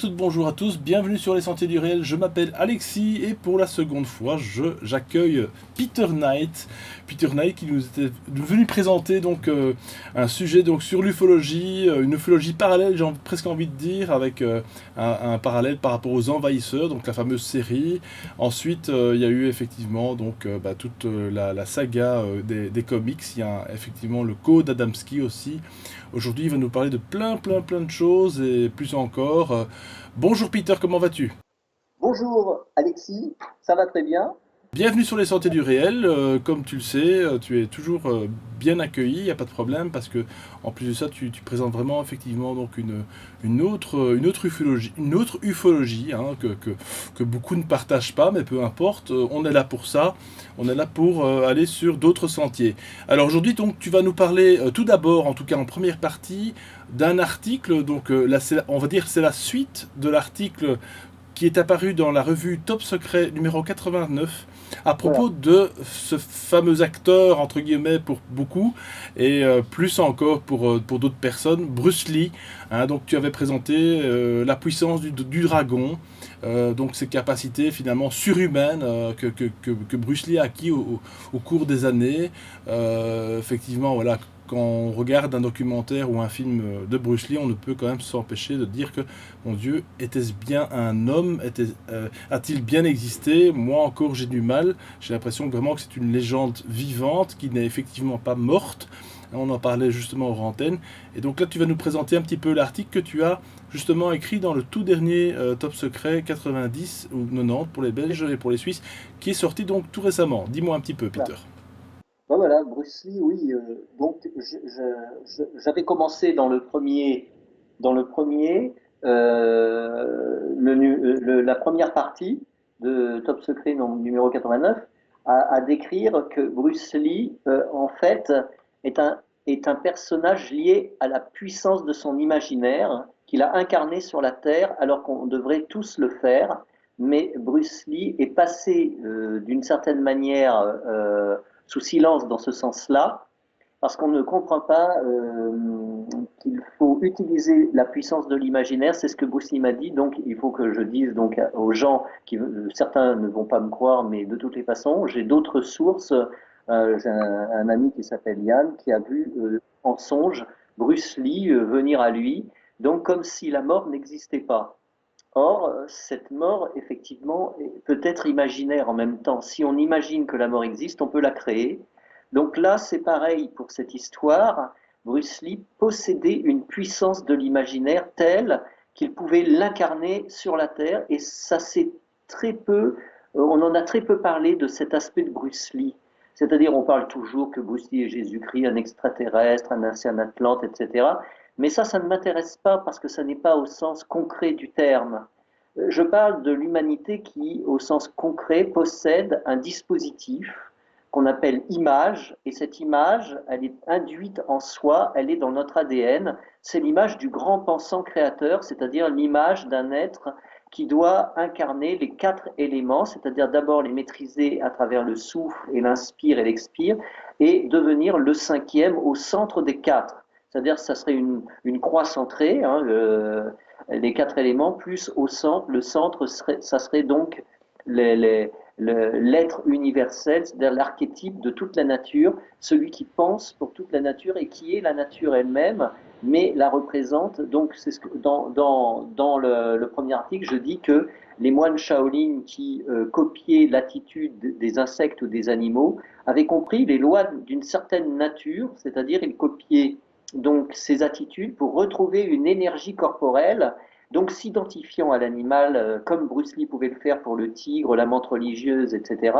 toutes, bonjour à tous, bienvenue sur les Sentiers du Réel. Je m'appelle Alexis et pour la seconde fois, j'accueille Peter Knight. Peter Knight qui nous était venu présenter un sujet sur l'ufologie, une ufologie parallèle, j'ai presque envie de dire, avec un parallèle par rapport aux envahisseurs, donc la fameuse série. Ensuite, il y a eu effectivement toute la saga des comics. Il y a effectivement le Code Adamski aussi. Aujourd'hui, il va nous parler de plein de choses et plus encore. Bonjour Peter, comment vas-tu? Bonjour Alexis, ça va très bien. Bienvenue sur les Sentiers du Réel. Comme tu le sais, tu es toujours bien accueilli, il n'y a pas de problème, parce que en plus de ça, tu présentes vraiment effectivement une autre ufologie hein, que beaucoup ne partagent pas, mais peu importe, on est là pour ça, on est là pour aller sur d'autres sentiers. Alors aujourd'hui, donc, tu vas nous parler tout d'abord, en tout cas en première partie, d'un article, là, on va dire c'est la suite de l'article qui est apparu dans la revue Top Secret numéro 89 à Voilà. propos de ce fameux acteur, entre guillemets, pour beaucoup, et plus encore pour d'autres personnes, Bruce Lee. Hein, donc tu avais présenté la puissance du dragon, donc ses capacités finalement surhumaines que Bruce Lee a acquis au cours des années. Effectivement, voilà, quand on regarde un documentaire ou un film de Bruce Lee, on ne peut quand même s'empêcher de dire que, mon Dieu, était-ce bien un homme? A-t-il bien existé? Moi encore, j'ai du mal. J'ai l'impression vraiment que c'est une légende vivante qui n'est effectivement pas morte. On en parlait justement aux antennes. Et donc là, tu vas nous présenter un petit peu l'article que tu as justement écrit dans le tout dernier Top Secret 90 ou 90 pour les Belges et pour les Suisses, qui est sorti donc tout récemment. Dis-moi un petit peu, Voilà. Peter. Ben voilà, Bruce Lee, oui. J'avais commencé dans la première partie de Top Secret numéro 89 à décrire que Bruce Lee, en fait, est un, est un personnage lié à la puissance de son imaginaire qu'il a incarné sur la Terre alors qu'on devrait tous le faire. Mais Bruce Lee est passé d'une certaine manière sous silence dans ce sens-là, parce qu'on ne comprend pas qu'il faut utiliser la puissance de l'imaginaire. C'est ce que Bruce Lee m'a dit. Donc, il faut que je dise donc aux gens qui certains ne vont pas me croire, mais de toutes les façons, j'ai d'autres sources. J'ai un ami qui s'appelle Yann qui a vu en songe Bruce Lee venir à lui, donc comme si la mort n'existait pas. Or, cette mort, effectivement, peut être imaginaire en même temps. Si on imagine que la mort existe, on peut la créer. Donc là, c'est pareil pour cette histoire. Bruce Lee possédait une puissance de l'imaginaire telle qu'il pouvait l'incarner sur la Terre. Et ça, c'est très peu, on en a très peu parlé de cet aspect de Bruce Lee. C'est-à-dire, on parle toujours que Bruce Lee est Jésus-Christ, un extraterrestre, un ancien Atlante, etc. Mais ça ne m'intéresse pas parce que ça n'est pas au sens concret du terme. Je parle de l'humanité qui, au sens concret, possède un dispositif qu'on appelle image, et cette image, elle est induite en soi, elle est dans notre ADN. C'est l'image du grand pensant créateur, c'est-à-dire l'image d'un être qui doit incarner les quatre éléments, c'est-à-dire d'abord les maîtriser à travers le souffle et l'inspire et l'expire, et devenir le cinquième au centre des quatre. C'est-à-dire que ça serait une croix centrée, hein, les quatre éléments, plus au centre, le centre, ça serait donc l'être universel, c'est-à-dire l'archétype de toute la nature, celui qui pense pour toute la nature et qui est la nature elle-même, mais la représente. Donc, c'est ce que, dans le premier article, je dis que les moines Shaolin qui copiaient l'attitude des insectes ou des animaux avaient compris les lois d'une certaine nature, c'est-à-dire ils copiaient donc ces attitudes pour retrouver une énergie corporelle, donc s'identifiant à l'animal comme Bruce Lee pouvait le faire pour le tigre, la menthe religieuse, etc.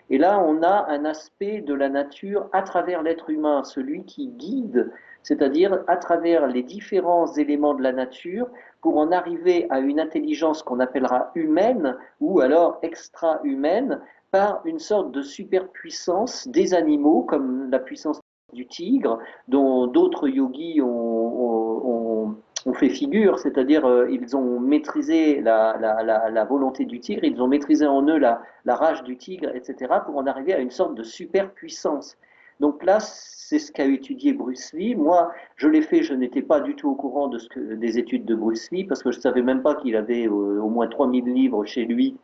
Et là, on a un aspect de la nature à travers l'être humain, celui qui guide, c'est-à-dire à travers les différents éléments de la nature pour en arriver à une intelligence qu'on appellera humaine ou alors extra-humaine par une sorte de superpuissance des animaux, comme la puissance du tigre, dont d'autres yogis ont fait figure, c'est-à-dire ils ont maîtrisé la volonté du tigre, ils ont maîtrisé en eux la rage du tigre, etc., pour en arriver à une sorte de superpuissance. Donc là, c'est ce qu'a étudié Bruce Lee. Moi, je l'ai fait, je n'étais pas du tout au courant des études de Bruce Lee, parce que je ne savais même pas qu'il avait au moins 3 000 livres chez lui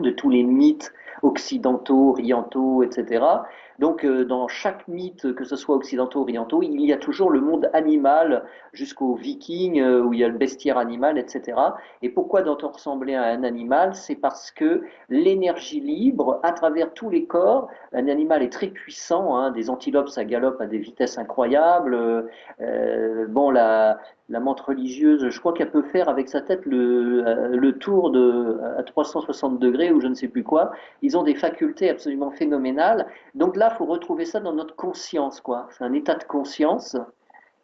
de tous les mythes occidentaux, orientaux, etc. Donc, dans chaque mythe, que ce soit occidentaux, orientaux, il y a toujours le monde animal jusqu'aux Vikings, où il y a le bestiaire animal, etc. Et pourquoi doit-on ressembler à un animal? C'est parce que l'énergie libre, à travers tous les corps, un animal est très puissant, hein, des antilopes, ça galope à des vitesses incroyables. Bon, la menthe religieuse, je crois qu'elle peut faire avec sa tête le tour à 360 degrés ou je ne sais plus quoi. Ils ont des facultés absolument phénoménales. Donc là, il faut retrouver ça dans notre conscience, quoi. C'est un état de conscience.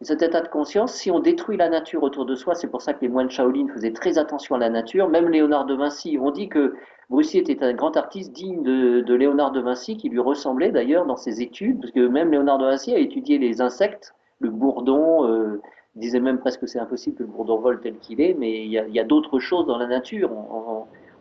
Et cet état de conscience, si on détruit la nature autour de soi, c'est pour ça que les moines Shaolin faisaient très attention à la nature. Même Léonard de Vinci, on dit que Bruce Lee était un grand artiste digne de Léonard de Vinci, qui lui ressemblait d'ailleurs dans ses études, parce que même Léonard de Vinci a étudié les insectes, le bourdon. Il disait même presque que c'est impossible que le bourdon vole tel qu'il est, mais il y a d'autres choses dans la nature.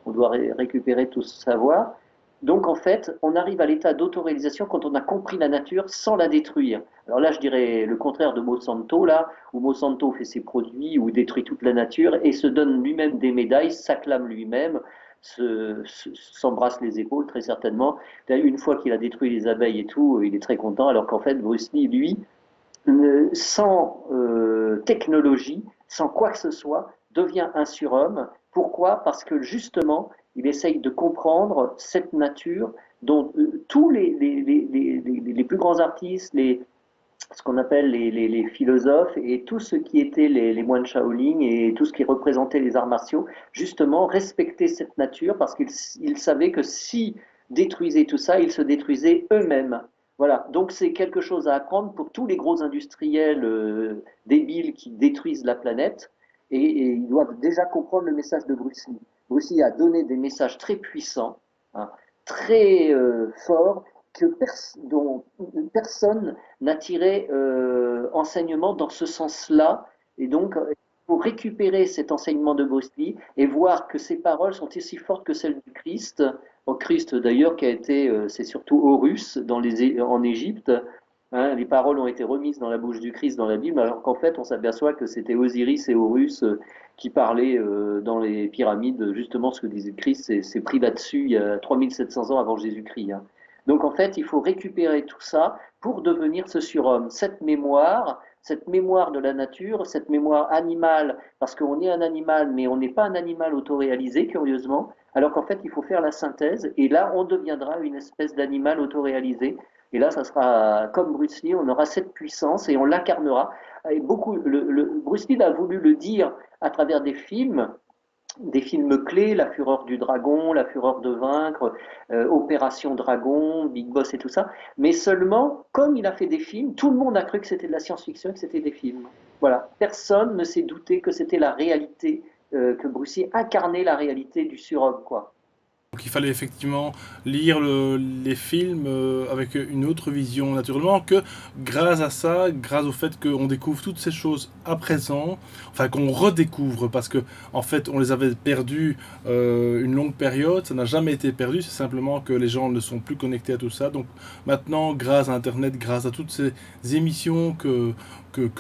On doit récupérer tout ce savoir. Donc en fait, on arrive à l'état d'autoréalisation quand on a compris la nature sans la détruire. Alors là, je dirais le contraire de Monsanto, là, où Monsanto fait ses produits, ou détruit toute la nature, et se donne lui-même des médailles, s'acclame lui-même, s'embrasse les épaules très certainement. Une fois qu'il a détruit les abeilles et tout, il est très content, alors qu'en fait, Bruce Lee, lui, sans technologie, sans quoi que ce soit, devient un surhomme. Pourquoi? Parce que justement, il essaye de comprendre cette nature dont tous les plus grands artistes, ce qu'on appelle les philosophes et tout ce qui étaient les moines Shaolin et tout ce qui représentait les arts martiaux, justement respectaient cette nature parce qu'ils savaient que si détruisaient tout ça, ils se détruisaient eux-mêmes. Voilà, donc c'est quelque chose à apprendre pour tous les gros industriels débiles qui détruisent la planète et ils doivent déjà comprendre le message de Bruce Lee. Bruce Lee a donné des messages très puissants, hein, très forts, dont personne n'a tiré enseignement dans ce sens-là. Et donc, il faut récupérer cet enseignement de Bruce Lee et voir que ses paroles sont aussi fortes que celles du Christ. Au Christ, d'ailleurs, qui a été, c'est surtout Horus en Égypte. Hein, les paroles ont été remises dans la bouche du Christ dans la Bible, alors qu'en fait, on s'aperçoit que c'était Osiris et Horus qui parlaient dans les pyramides, justement ce que disait le Christ, c'est pris là-dessus il y a 3700 ans avant Jésus-Christ. Hein. Donc en fait, il faut récupérer tout ça pour devenir ce surhomme. Cette mémoire de la nature, cette mémoire animale, parce qu'on est un animal, mais on n'est pas un animal autoréalisé, curieusement, alors qu'en fait, il faut faire la synthèse, et là, on deviendra une espèce d'animal autoréalisé. Et là, ça sera comme Bruce Lee, on aura cette puissance et on l'incarnera. Et Bruce Lee a voulu le dire à travers des films clés, La Fureur du Dragon, La Fureur de Vaincre, Opération Dragon, Big Boss et tout ça. Mais seulement, comme il a fait des films, tout le monde a cru que c'était de la science-fiction et que c'était des films. Voilà. Personne ne s'est douté que c'était la réalité, que Bruce Lee incarnait la réalité du surhomme, quoi. Donc il fallait effectivement lire les films avec une autre vision naturellement que grâce à ça, grâce au fait qu'on découvre toutes ces choses à présent, enfin qu'on redécouvre parce que en fait on les avait perdues une longue période, ça n'a jamais été perdu, c'est simplement que les gens ne sont plus connectés à tout ça. Donc maintenant grâce à Internet, grâce à toutes ces émissions que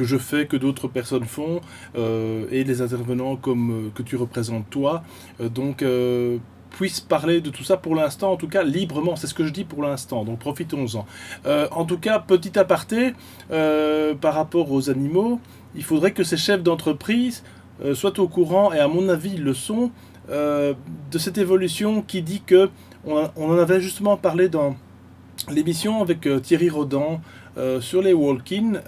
je fais, que d'autres personnes font, et les intervenants comme que tu représentes toi, puisse parler de tout ça pour l'instant, en tout cas librement, c'est ce que je dis pour l'instant, donc profitons-en. En tout cas, petit aparté, par rapport aux animaux, il faudrait que ces chefs d'entreprise soient au courant, et à mon avis ils le sont, de cette évolution qui dit que, on en avait justement parlé dans l'émission avec Thierry Rodan sur les walk-in,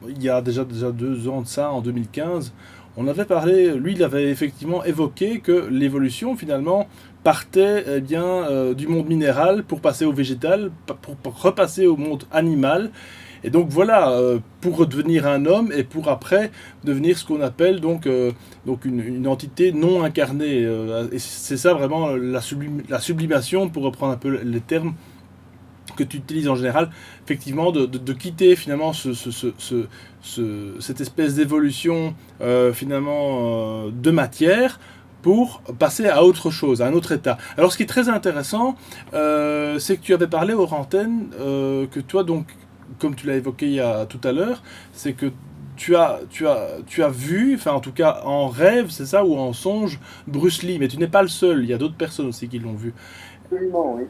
il y a déjà 2 ans de ça, en 2015. On avait parlé, lui il avait effectivement évoqué que l'évolution finalement partait du monde minéral pour passer au végétal, pour repasser au monde animal. Et donc voilà, pour redevenir un homme et pour après devenir ce qu'on appelle donc une entité non incarnée. Et c'est ça vraiment la sublimation, pour reprendre un peu les termes que tu utilises en général, effectivement, de quitter finalement cette espèce d'évolution finalement de matière pour passer à autre chose, à un autre état. Alors ce qui est très intéressant, c'est que tu avais parlé aux antennes, que toi, donc, comme tu l'as évoqué tout à l'heure, c'est que tu as vu, enfin en tout cas en rêve, c'est ça, ou en songe, Bruce Lee, mais tu n'es pas le seul, il y a d'autres personnes aussi qui l'ont vu. Absolument, oui.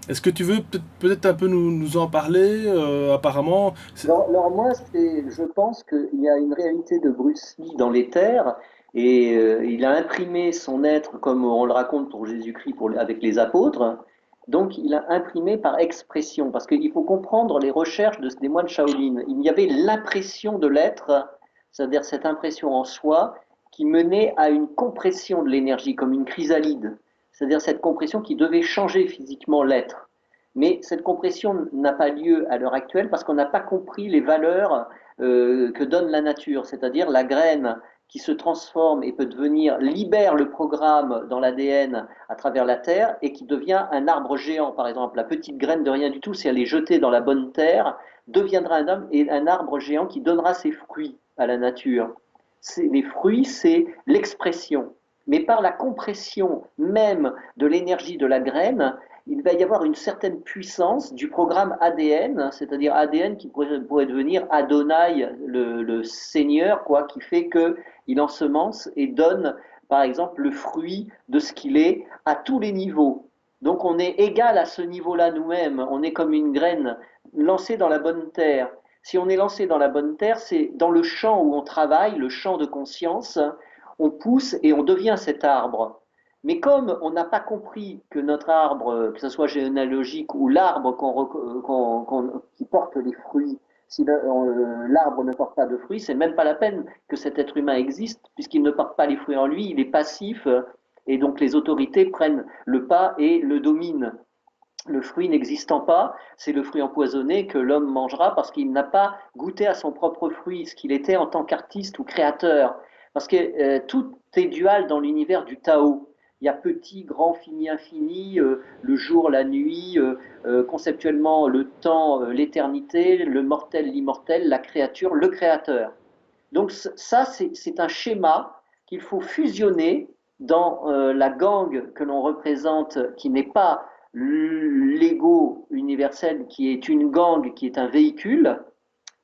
Est-ce que tu veux peut-être un peu nous en parler apparemment, Alors moi, je pense qu'il y a une réalité de Bruce Lee dans les terres, et il a imprimé son être, comme on le raconte pour Jésus-Christ avec les apôtres, donc il a imprimé par expression, parce qu'il faut comprendre les recherches des moines Shaolin. Il y avait l'impression de l'être, c'est-à-dire cette impression en soi, qui menait à une compression de l'énergie, comme une chrysalide, c'est-à-dire cette compression qui devait changer physiquement l'être. Mais cette compression n'a pas lieu à l'heure actuelle parce qu'on n'a pas compris les valeurs que donne la nature, c'est-à-dire la graine qui se transforme et peut devenir, libère le programme dans l'ADN à travers la terre et qui devient un arbre géant, par exemple. La petite graine de rien du tout, si elle est jetée dans la bonne terre, deviendra un homme et un arbre géant qui donnera ses fruits à la nature. Les fruits, c'est l'expression. Mais par la compression même de l'énergie de la graine, il va y avoir une certaine puissance du programme ADN, c'est-à-dire ADN qui pourrait devenir Adonai, le Seigneur, quoi, qui fait qu'il ensemence et donne, par exemple, le fruit de ce qu'il est à tous les niveaux. Donc on est égal à ce niveau-là nous-mêmes, on est comme une graine lancée dans la bonne terre. Si on est lancé dans la bonne terre, c'est dans le champ où on travaille, le champ de conscience, on pousse et on devient cet arbre. Mais comme on n'a pas compris que notre arbre, que ce soit généalogique ou l'arbre qui porte les fruits, si l'arbre ne porte pas de fruits, c'est même pas la peine que cet être humain existe, puisqu'il ne porte pas les fruits en lui, il est passif, et donc les autorités prennent le pas et le dominent. Le fruit n'existant pas, c'est le fruit empoisonné que l'homme mangera parce qu'il n'a pas goûté à son propre fruit, ce qu'il était en tant qu'artiste ou créateur. Parce que tout est dual dans l'univers du Tao. Il y a petit, grand, fini, infini, le jour, la nuit, conceptuellement le temps, l'éternité, le mortel, l'immortel, la créature, le créateur. Donc ça, c'est un schéma qu'il faut fusionner dans la gangue que l'on représente, qui n'est pas l'ego universel, qui est une gangue, qui est un véhicule.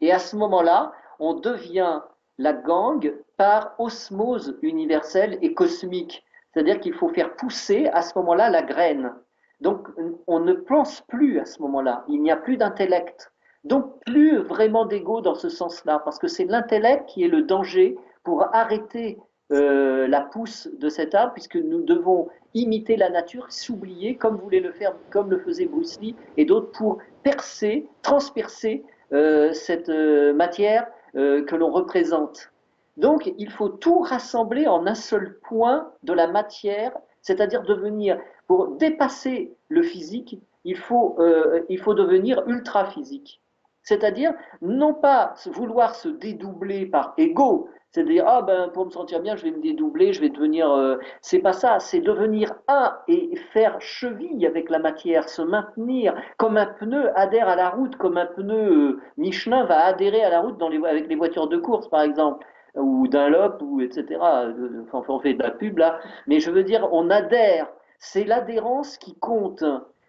Et à ce moment-là, on devient la gangue par osmose universelle et cosmique. C'est-à-dire qu'il faut faire pousser à ce moment-là la graine. Donc on ne pense plus à ce moment-là, il n'y a plus d'intellect. Donc plus vraiment d'ego dans ce sens-là, parce que c'est l'intellect qui est le danger pour arrêter la pousse de cet arbre, puisque nous devons imiter la nature, s'oublier, comme voulait le faire, comme le faisait Bruce Lee et d'autres, pour percer, transpercer cette matière que l'on représente. Donc il faut tout rassembler en un seul point de la matière, c'est-à-dire devenir, pour dépasser le physique, il faut devenir ultra physique. C'est-à-dire non pas vouloir se dédoubler par ego, c'est-à-dire ah ben pour me sentir bien je vais me dédoubler, je vais devenir c'est pas ça, c'est devenir un et faire cheville avec la matière, se maintenir comme un pneu adhère à la route, comme un pneu Michelin va adhérer à la route avec les voitures de course par exemple, ou Dunlop ou etc. Enfin on fait de la pub là, mais je veux dire on adhère, c'est l'adhérence qui compte,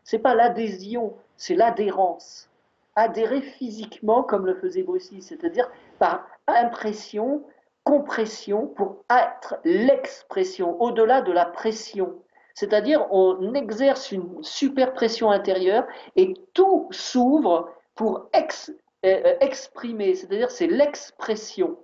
c'est pas l'adhésion, c'est l'adhérence. Adhérer physiquement comme le faisait Bruce Lee, c'est-à-dire par impression, compression pour être l'expression, au-delà de la pression. C'est-à-dire on exerce une super pression intérieure et tout s'ouvre pour exprimer, c'est-à-dire c'est l'expression,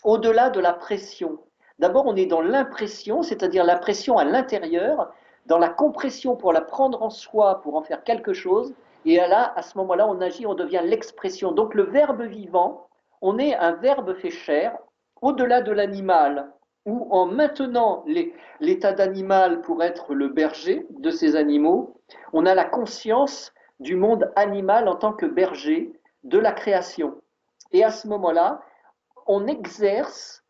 au-delà de la pression. D'abord on est dans l'impression, c'est-à-dire la pression à l'intérieur, dans la compression pour la prendre en soi, pour en faire quelque chose, et là, à ce moment-là, on agit, on devient l'expression. Donc le verbe vivant, on est un verbe fait chair, au-delà de l'animal, où en maintenant l'état d'animal pour être le berger de ces animaux, on a la conscience du monde animal en tant que berger de la création. Et à ce moment-là, on exerce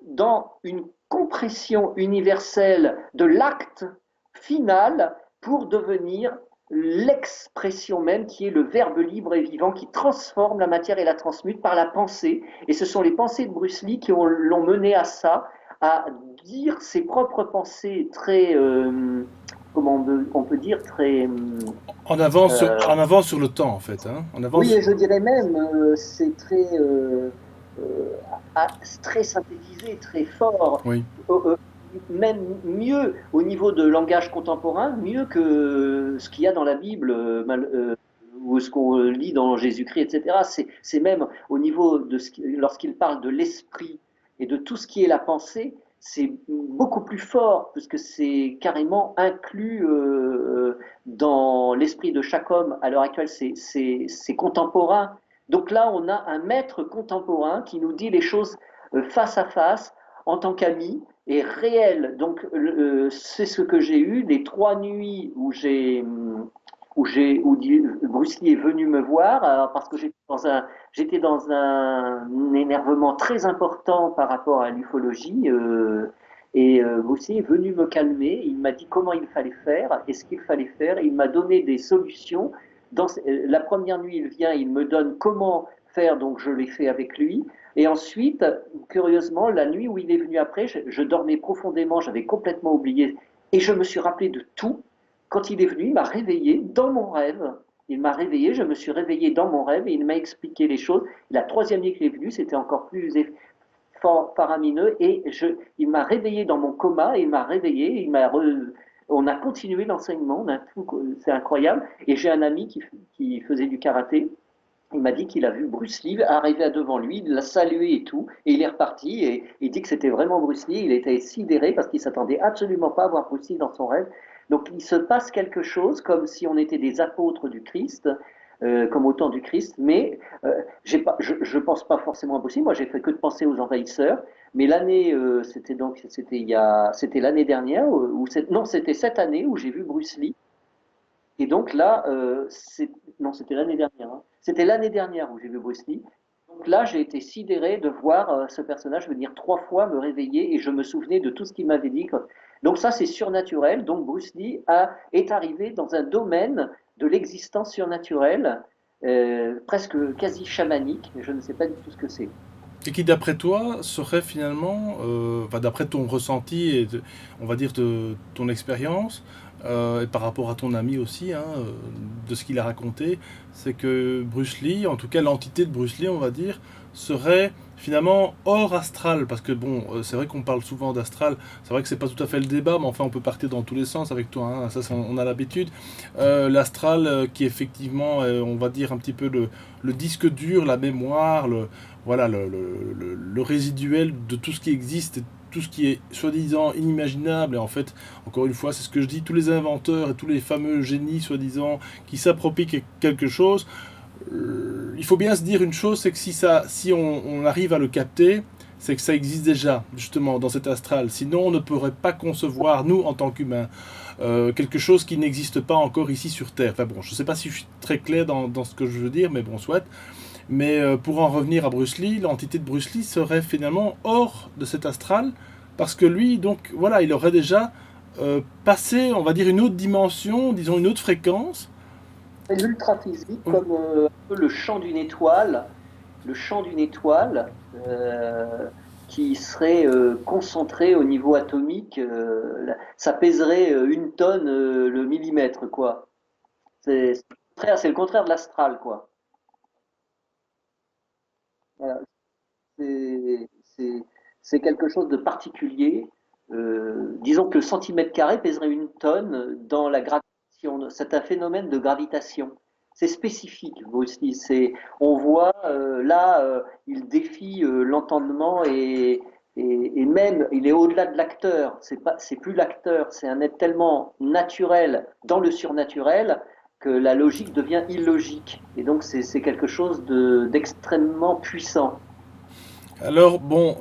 dans une compression universelle de l'acte final pour devenir l'expression même qui est le verbe libre et vivant qui transforme la matière et la transmute par la pensée. Et ce sont les pensées de Bruce Lee qui l'ont mené à ça, à dire ses propres pensées très, comment on peut dire, très, En avance sur le temps, en fait. Hein. En oui, avance. et je dirais même, c'est très, euh, très synthétisé, très fort, Oui. euh, même mieux au niveau de langage contemporain, mieux que ce qu'il y a dans la Bible ou ce qu'on lit dans Jésus-Christ, etc. C'est même au niveau de lorsqu'il parle de l'esprit et de tout ce qui est la pensée, c'est beaucoup plus fort puisque c'est carrément inclus dans l'esprit de chaque homme. À l'heure actuelle, c'est contemporain. Donc là, on a un maître contemporain qui nous dit les choses face à face en tant qu'ami et réel. Donc c'est ce que j'ai eu les 3 nuits où Bruce Lee est venu me voir parce que j'étais dans un énervement très important par rapport à l'ufologie. Bruce Lee est venu me calmer. Il m'a dit comment il fallait faire et ce qu'il fallait faire. Il m'a donné des solutions. La première nuit, il vient, il me donne comment faire, donc je l'ai fait avec lui. Et ensuite, curieusement, la nuit où il est venu après, je dormais profondément, j'avais complètement oublié et je me suis rappelé de tout. Quand il est venu, il m'a réveillé dans mon rêve. Il m'a réveillé, je me suis réveillé dans mon rêve et il m'a expliqué les choses. La troisième nuit qu'il est venu, c'était encore plus faramineux et il m'a réveillé dans mon coma, il m'a réveillé, on a continué l'enseignement, c'est incroyable. Et j'ai un ami qui faisait du karaté. Il m'a dit qu'il a vu Bruce Lee arriver devant lui, il l'a salué et tout, et il est reparti, et il dit que c'était vraiment Bruce Lee, il était sidéré parce qu'il s'attendait absolument pas à voir Bruce Lee dans son rêve. Donc il se passe quelque chose comme si on était des apôtres du Christ, comme au temps du Christ, mais je pense pas forcément à Bruce Lee, moi j'ai fait que de penser aux envahisseurs, mais l'année, c'était l'année dernière, non c'était cette année où j'ai vu Bruce Lee, et donc là, non, c'était l'année dernière. Hein. C'était l'année dernière où j'ai vu Bruce Lee. Donc là, j'ai été sidéré de voir ce personnage venir 3 fois me réveiller et je me souvenais de tout ce qu'il m'avait dit. Donc ça, c'est surnaturel. Donc Bruce Lee est arrivé dans un domaine de l'existence surnaturelle, presque quasi chamanique. Je ne sais pas du tout ce que c'est. Et qui, d'après toi, serait finalement, enfin, d'après ton ressenti et on va dire de ton expérience, et par rapport à ton ami aussi, hein, de ce qu'il a raconté, c'est que Bruce Lee, en tout cas l'entité de Bruce Lee, on va dire, serait finalement hors astral, parce que bon, c'est vrai qu'on parle souvent d'astral, c'est vrai que c'est pas tout à fait le débat, mais enfin on peut partir dans tous les sens avec toi, hein, ça on a l'habitude. L'astral qui est effectivement, on va dire un petit peu le disque dur, la mémoire, voilà, le résiduel de tout ce qui existe, tout ce qui est soi-disant inimaginable. Et en fait, encore une fois, c'est ce que je dis, tous les inventeurs et tous les fameux génies soi-disant qui s'approprient quelque chose, il faut bien se dire une chose, c'est que si on arrive à le capter, c'est que ça existe déjà, justement, dans cet astral. Sinon, on ne pourrait pas concevoir, nous, en tant qu'humains, quelque chose qui n'existe pas encore ici sur Terre. Enfin bon, je ne sais pas si je suis très clair dans ce que je veux dire, mais bon, soit. Mais pour en revenir à Bruce Lee, l'entité de Bruce Lee serait finalement hors de cet astral, parce que lui, donc, voilà, il aurait déjà passé, on va dire, une autre dimension, disons une autre fréquence. C'est l'ultra-physique comme un peu le champ d'une étoile qui serait concentré au niveau atomique. Ça pèserait 1 tonne le millimètre, quoi. C'est le contraire de l'astral, quoi. Voilà. C'est c'est- c'est quelque chose de particulier. Disons que le centimètre carré pèserait 1 tonne dans la gravitation. C'est un phénomène de gravitation. C'est spécifique aussi. On voit là, il défie l'entendement et même il est au-delà de l'acteur. C'est plus l'acteur, c'est un être tellement naturel dans le surnaturel que la logique devient illogique. Et donc c'est quelque chose d'extrêmement puissant. Alors, bon,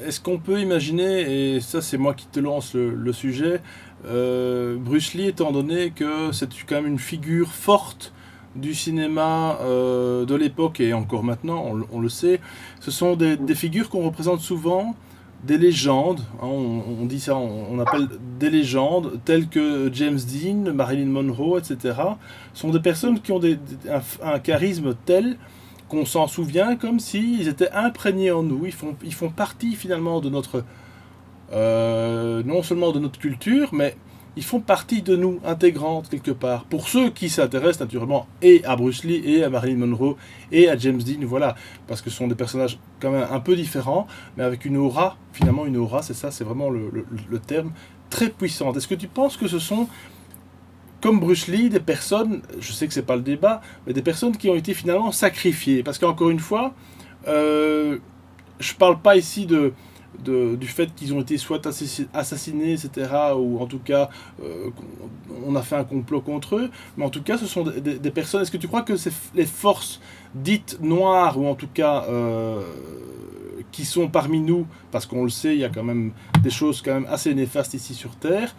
est-ce qu'on peut imaginer, et ça c'est moi qui te lance le sujet, Bruce Lee, étant donné que c'est quand même une figure forte du cinéma de l'époque et encore maintenant, on le sait, ce sont des figures qu'on représente souvent, des légendes, hein, on dit ça, on appelle des légendes, telles que James Dean, Marilyn Monroe, etc., sont des personnes qui ont un charisme tel qu'on s'en souvient comme s'ils étaient imprégnés en nous. Ils font partie finalement de notre non seulement de notre culture, mais ils font partie de nous, intégrantes quelque part. Pour ceux qui s'intéressent naturellement et à Bruce Lee, et à Marilyn Monroe, et à James Dean, voilà, parce que ce sont des personnages quand même un peu différents, mais avec une aura, finalement une aura, c'est ça, c'est vraiment le terme, très puissante. Est-ce que tu penses que ce sont, comme Bruce Lee, des personnes, je sais que c'est pas le débat, mais des personnes qui ont été finalement sacrifiées? Parce qu'encore une fois, euh, je parle pas ici du fait qu'ils ont été soit assassinés, etc., ou en tout cas, euh, on a fait un complot contre eux, mais en tout cas, ce sont des personnes. Est-ce que tu crois que c'est les forces dites noires, ou en tout cas qui sont parmi nous, parce qu'on le sait, il y a quand même des choses quand même assez néfastes ici sur Terre,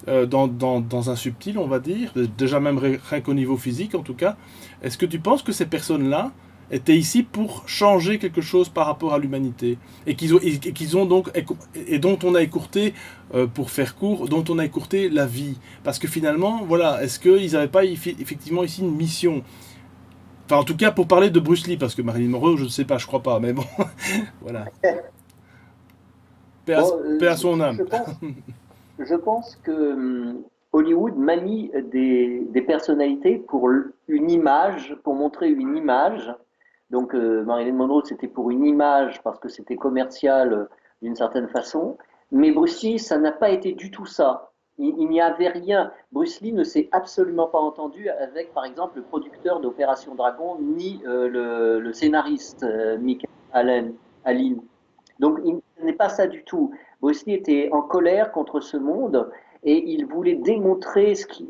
dans un subtil, on va dire, déjà même rien qu'au niveau physique en tout cas, est-ce que tu penses que ces personnes-là étaient ici pour changer quelque chose par rapport à l'humanité et qu'ils ont donc et dont on a écourté pour faire court, dont on a écourté la vie, parce que finalement voilà, est-ce qu'ils n'avaient pas effectivement ici une mission, enfin en tout cas pour parler de Bruce Lee, parce que Marilyn Monroe je ne sais pas, je crois pas, mais bon voilà, paix à, Bon, paix à son âme. je pense que Hollywood manie des personnalités pour une image, pour montrer une image. Donc Marilyn Monroe, c'était pour une image parce que c'était commercial d'une certaine façon. Mais Bruce Lee, ça n'a pas été du tout ça. Il n'y avait rien. Bruce Lee ne s'est absolument pas entendu avec, par exemple, le producteur d'Opération Dragon, ni le scénariste Michael Allen. Donc, ce n'est pas ça du tout. Bruce Lee était en colère contre ce monde et il voulait démontrer ce qu'il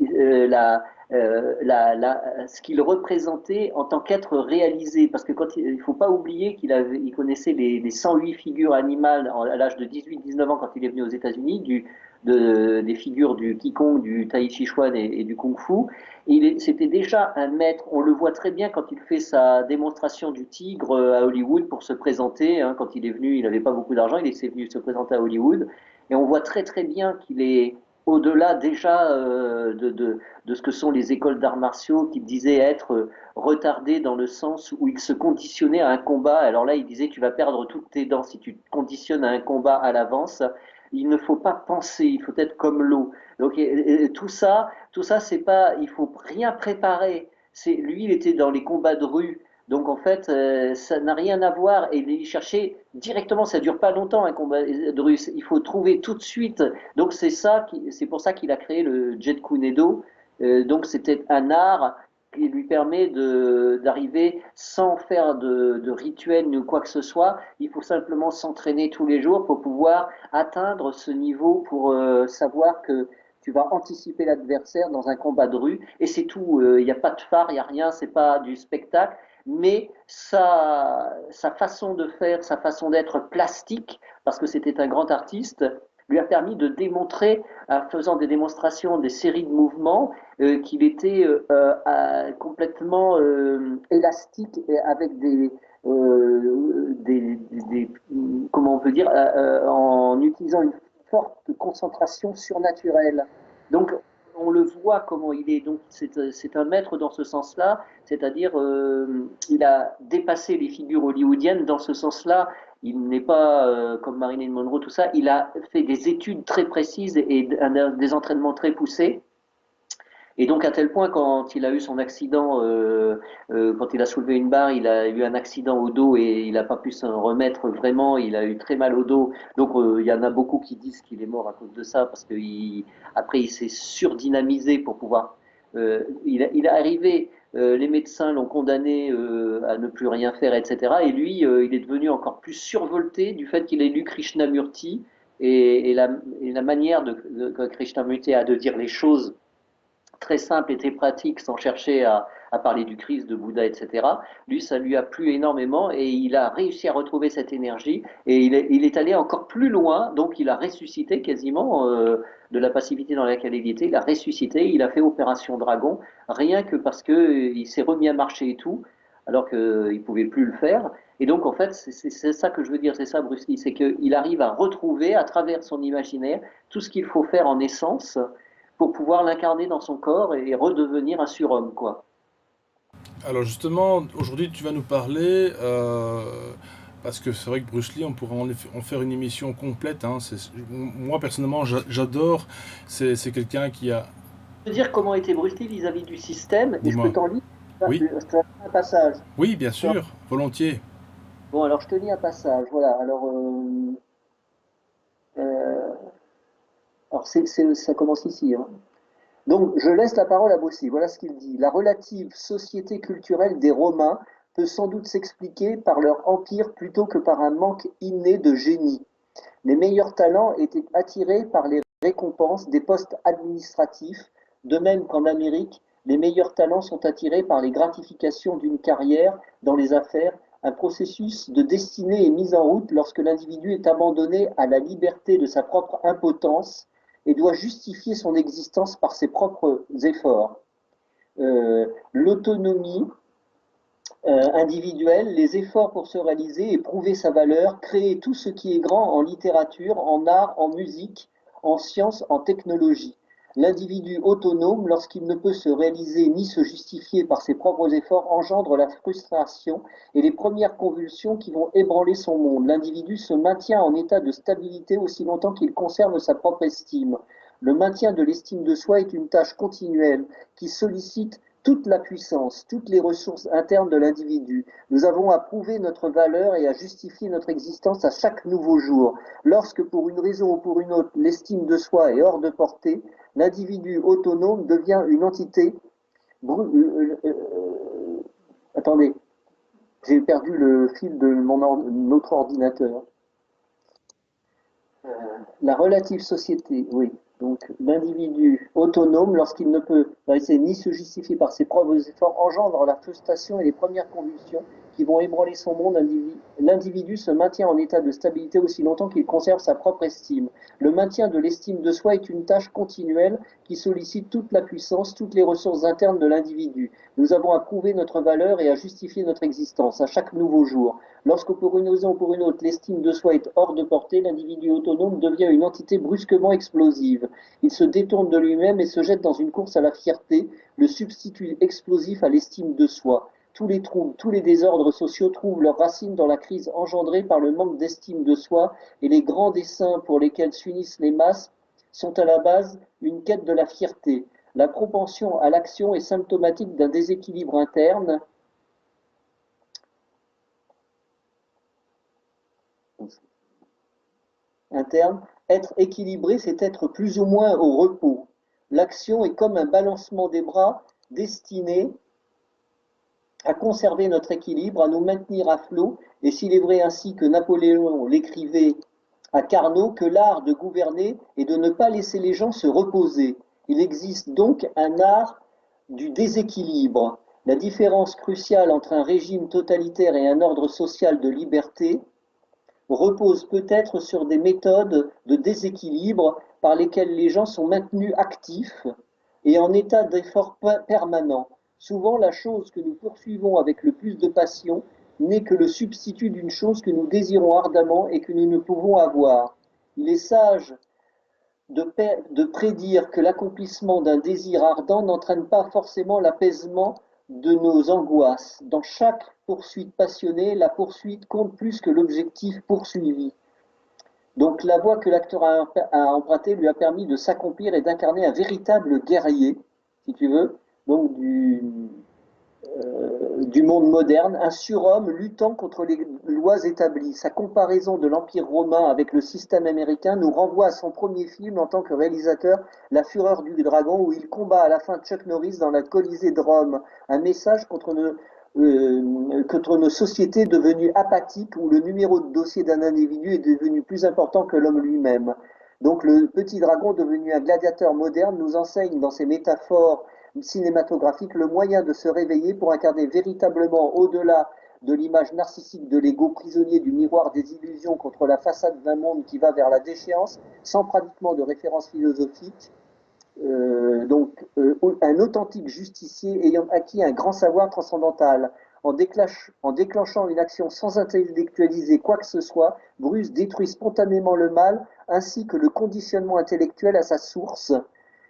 représentait en tant qu'être réalisé. Parce que il ne faut pas oublier il connaissait les 108 figures animales à l'âge de 18-19 ans quand il est venu aux États-Unis, des figures du Qigong, du Tai Chi Chuan et du Kung Fu. C'était déjà un maître. On le voit très bien quand il fait sa démonstration du tigre à Hollywood pour se présenter. Hein, quand il est venu, il n'avait pas beaucoup d'argent, il est venu se présenter à Hollywood. Et on voit très très bien qu'il est au-delà déjà de ce que sont les écoles d'arts martiaux, qu'il disait être retardé dans le sens où il se conditionnait à un combat. Alors là, il disait tu vas perdre toutes tes dents si tu te conditionnes à un combat à l'avance. Il ne faut pas penser, il faut être comme l'eau. Donc tout ça, c'est pas, il faut rien préparer. Lui, il était dans les combats de rue. Donc en fait, ça n'a rien à voir. Et il cherchait directement, ça dure pas longtemps un combat de rue. Il faut trouver tout de suite. Donc c'est pour ça qu'il a créé le Jet Kunedo. Donc c'était un art qui lui permet d'arriver sans faire de rituel ou quoi que ce soit. Il faut simplement s'entraîner tous les jours pour pouvoir atteindre ce niveau, pour savoir que tu vas anticiper l'adversaire dans un combat de rue et c'est tout. Il n'y a pas de phare, il n'y a rien, c'est pas du spectacle. Mais sa façon de faire, sa façon d'être plastique, parce que c'était un grand artiste, lui a permis de démontrer, en faisant des démonstrations, des séries de mouvements, qu'il était complètement élastique et avec comment on peut dire, en utilisant une forte concentration surnaturelle. Donc, on le voit comment il est. Donc, c'est un maître dans ce sens-là, c'est-à-dire il a dépassé les figures hollywoodiennes dans ce sens-là. Il n'est pas comme Marilyn Monroe, tout ça. Il a fait des études très précises et des entraînements très poussés. Et donc à tel point quand il a eu son accident, quand il a soulevé une barre, il a eu un accident au dos et il n'a pas pu s'en remettre vraiment. Il a eu très mal au dos. Donc il y en a beaucoup qui disent qu'il est mort à cause de ça parce qu'après il s'est surdynamisé pour pouvoir. Il est arrivé. Les médecins l'ont condamné à ne plus rien faire, etc. Et lui, il est devenu encore plus survolté du fait qu'il ait lu Krishnamurti et la manière que Krishnamurti a de dire les choses très simple et très pratique sans chercher à parler du Christ, de Bouddha, etc. Lui, ça lui a plu énormément et il a réussi à retrouver cette énergie et il est allé encore plus loin, donc il a ressuscité quasiment de la passivité dans laquelle il était, il a ressuscité, il a fait Opération Dragon, rien que parce qu'il s'est remis à marcher et tout, alors qu'il ne pouvait plus le faire. Et donc, en fait, c'est ça que je veux dire, c'est ça, Bruce Lee, c'est qu'il arrive à retrouver, à travers son imaginaire, tout ce qu'il faut faire en essence pour pouvoir l'incarner dans son corps et redevenir un surhomme, quoi. Alors justement, aujourd'hui tu vas nous parler Parce que c'est vrai que Bruce Lee, on pourrait en faire une émission complète. Hein. Moi, personnellement, j'adore. C'est quelqu'un qui a... Je peux dire comment était Bruce Lee vis-à-vis du système, et je peux Dis-moi. t'en lire Oui, un passage. oui, bien sûr, volontiers. Bon, alors je te lis un passage. Voilà. Euh, ça commence ici, hein. Donc, je laisse la parole à Bossi. Voilà ce qu'il dit. La relative société culturelle des Romains peut sans doute s'expliquer par leur empire plutôt que par un manque inné de génie. Les meilleurs talents étaient attirés par les récompenses des postes administratifs, de même qu'en Amérique, les meilleurs talents sont attirés par les gratifications d'une carrière dans les affaires. Un processus de destinée est mis en route lorsque l'individu est abandonné à la liberté de sa propre impotence et doit justifier son existence par ses propres efforts. L'autonomie individuelle, les efforts pour se réaliser et prouver sa valeur, créer tout ce qui est grand en littérature, en art, en musique, en sciences, en technologie. L'individu autonome, lorsqu'il ne peut se réaliser ni se justifier par ses propres efforts, engendre la frustration et les premières convulsions qui vont ébranler son monde. L'individu se maintient en état de stabilité aussi longtemps qu'il conserve sa propre estime. Le maintien de l'estime de soi est une tâche continuelle qui sollicite toute la puissance, toutes les ressources internes de l'individu. Nous avons à prouver notre valeur et à justifier notre existence à chaque nouveau jour. Lorsque, pour une raison ou pour une autre, l'estime de soi est hors de portée, l'individu autonome devient une entité. Attendez, j'ai perdu le fil de notre ordinateur. La relative société, oui. Donc l'individu autonome, lorsqu'il ne peut ni se justifier par ses propres efforts, engendre la frustration et les premières convulsions qui vont ébranler son monde. L'individu se maintient en état de stabilité aussi longtemps qu'il conserve sa propre estime. Le maintien de l'estime de soi est une tâche continuelle qui sollicite toute la puissance, toutes les ressources internes de l'individu. Nous avons à prouver notre valeur et à justifier notre existence à chaque nouveau jour. Lorsque pour une raison ou pour une autre, l'estime de soi est hors de portée, l'individu autonome devient une entité brusquement explosive. Il se détourne de lui-même et se jette dans une course à la fierté, le substitut explosif à l'estime de soi. Tous les troubles, tous les désordres sociaux trouvent leurs racines dans la crise engendrée par le manque d'estime de soi, et les grands desseins pour lesquels s'unissent les masses sont à la base une quête de la fierté. La propension à l'action est symptomatique d'un déséquilibre interne. Être équilibré, c'est être plus ou moins au repos. L'action est comme un balancement des bras destiné à conserver notre équilibre, à nous maintenir à flot, et s'il est vrai ainsi que Napoléon l'écrivait à Carnot, que l'art de gouverner est de ne pas laisser les gens se reposer. Il existe donc un art du déséquilibre. La différence cruciale entre un régime totalitaire et un ordre social de liberté repose peut-être sur des méthodes de déséquilibre par lesquelles les gens sont maintenus actifs et en état d'effort permanent. Souvent, la chose que nous poursuivons avec le plus de passion n'est que le substitut d'une chose que nous désirons ardemment et que nous ne pouvons avoir. Il est sage de prédire que l'accomplissement d'un désir ardent n'entraîne pas forcément l'apaisement de nos angoisses. Dans chaque poursuite passionnée, la poursuite compte plus que l'objectif poursuivi. Donc la voie que l'acteur a empruntée lui a permis de s'accomplir et d'incarner un véritable guerrier, si tu veux, donc du monde moderne, un surhomme luttant contre les lois établies. Sa comparaison de l'Empire romain avec le système américain nous renvoie à son premier film en tant que réalisateur, La Fureur du Dragon, où il combat à la fin Chuck Norris dans la Colisée de Rome. Un message contre nos sociétés devenues apathiques, où le numéro de dossier d'un individu est devenu plus important que l'homme lui-même. Donc le petit dragon, devenu un gladiateur moderne, nous enseigne dans ses métaphores cinématographique le moyen de se réveiller pour incarner véritablement, au-delà de l'image narcissique de l'ego prisonnier du miroir des illusions contre la façade d'un monde qui va vers la déchéance, sans pratiquement de référence philosophique, un authentique justicier ayant acquis un grand savoir transcendantal. En déclenchant une action sans intellectualiser quoi que ce soit, Bruce détruit spontanément le mal ainsi que le conditionnement intellectuel à sa source,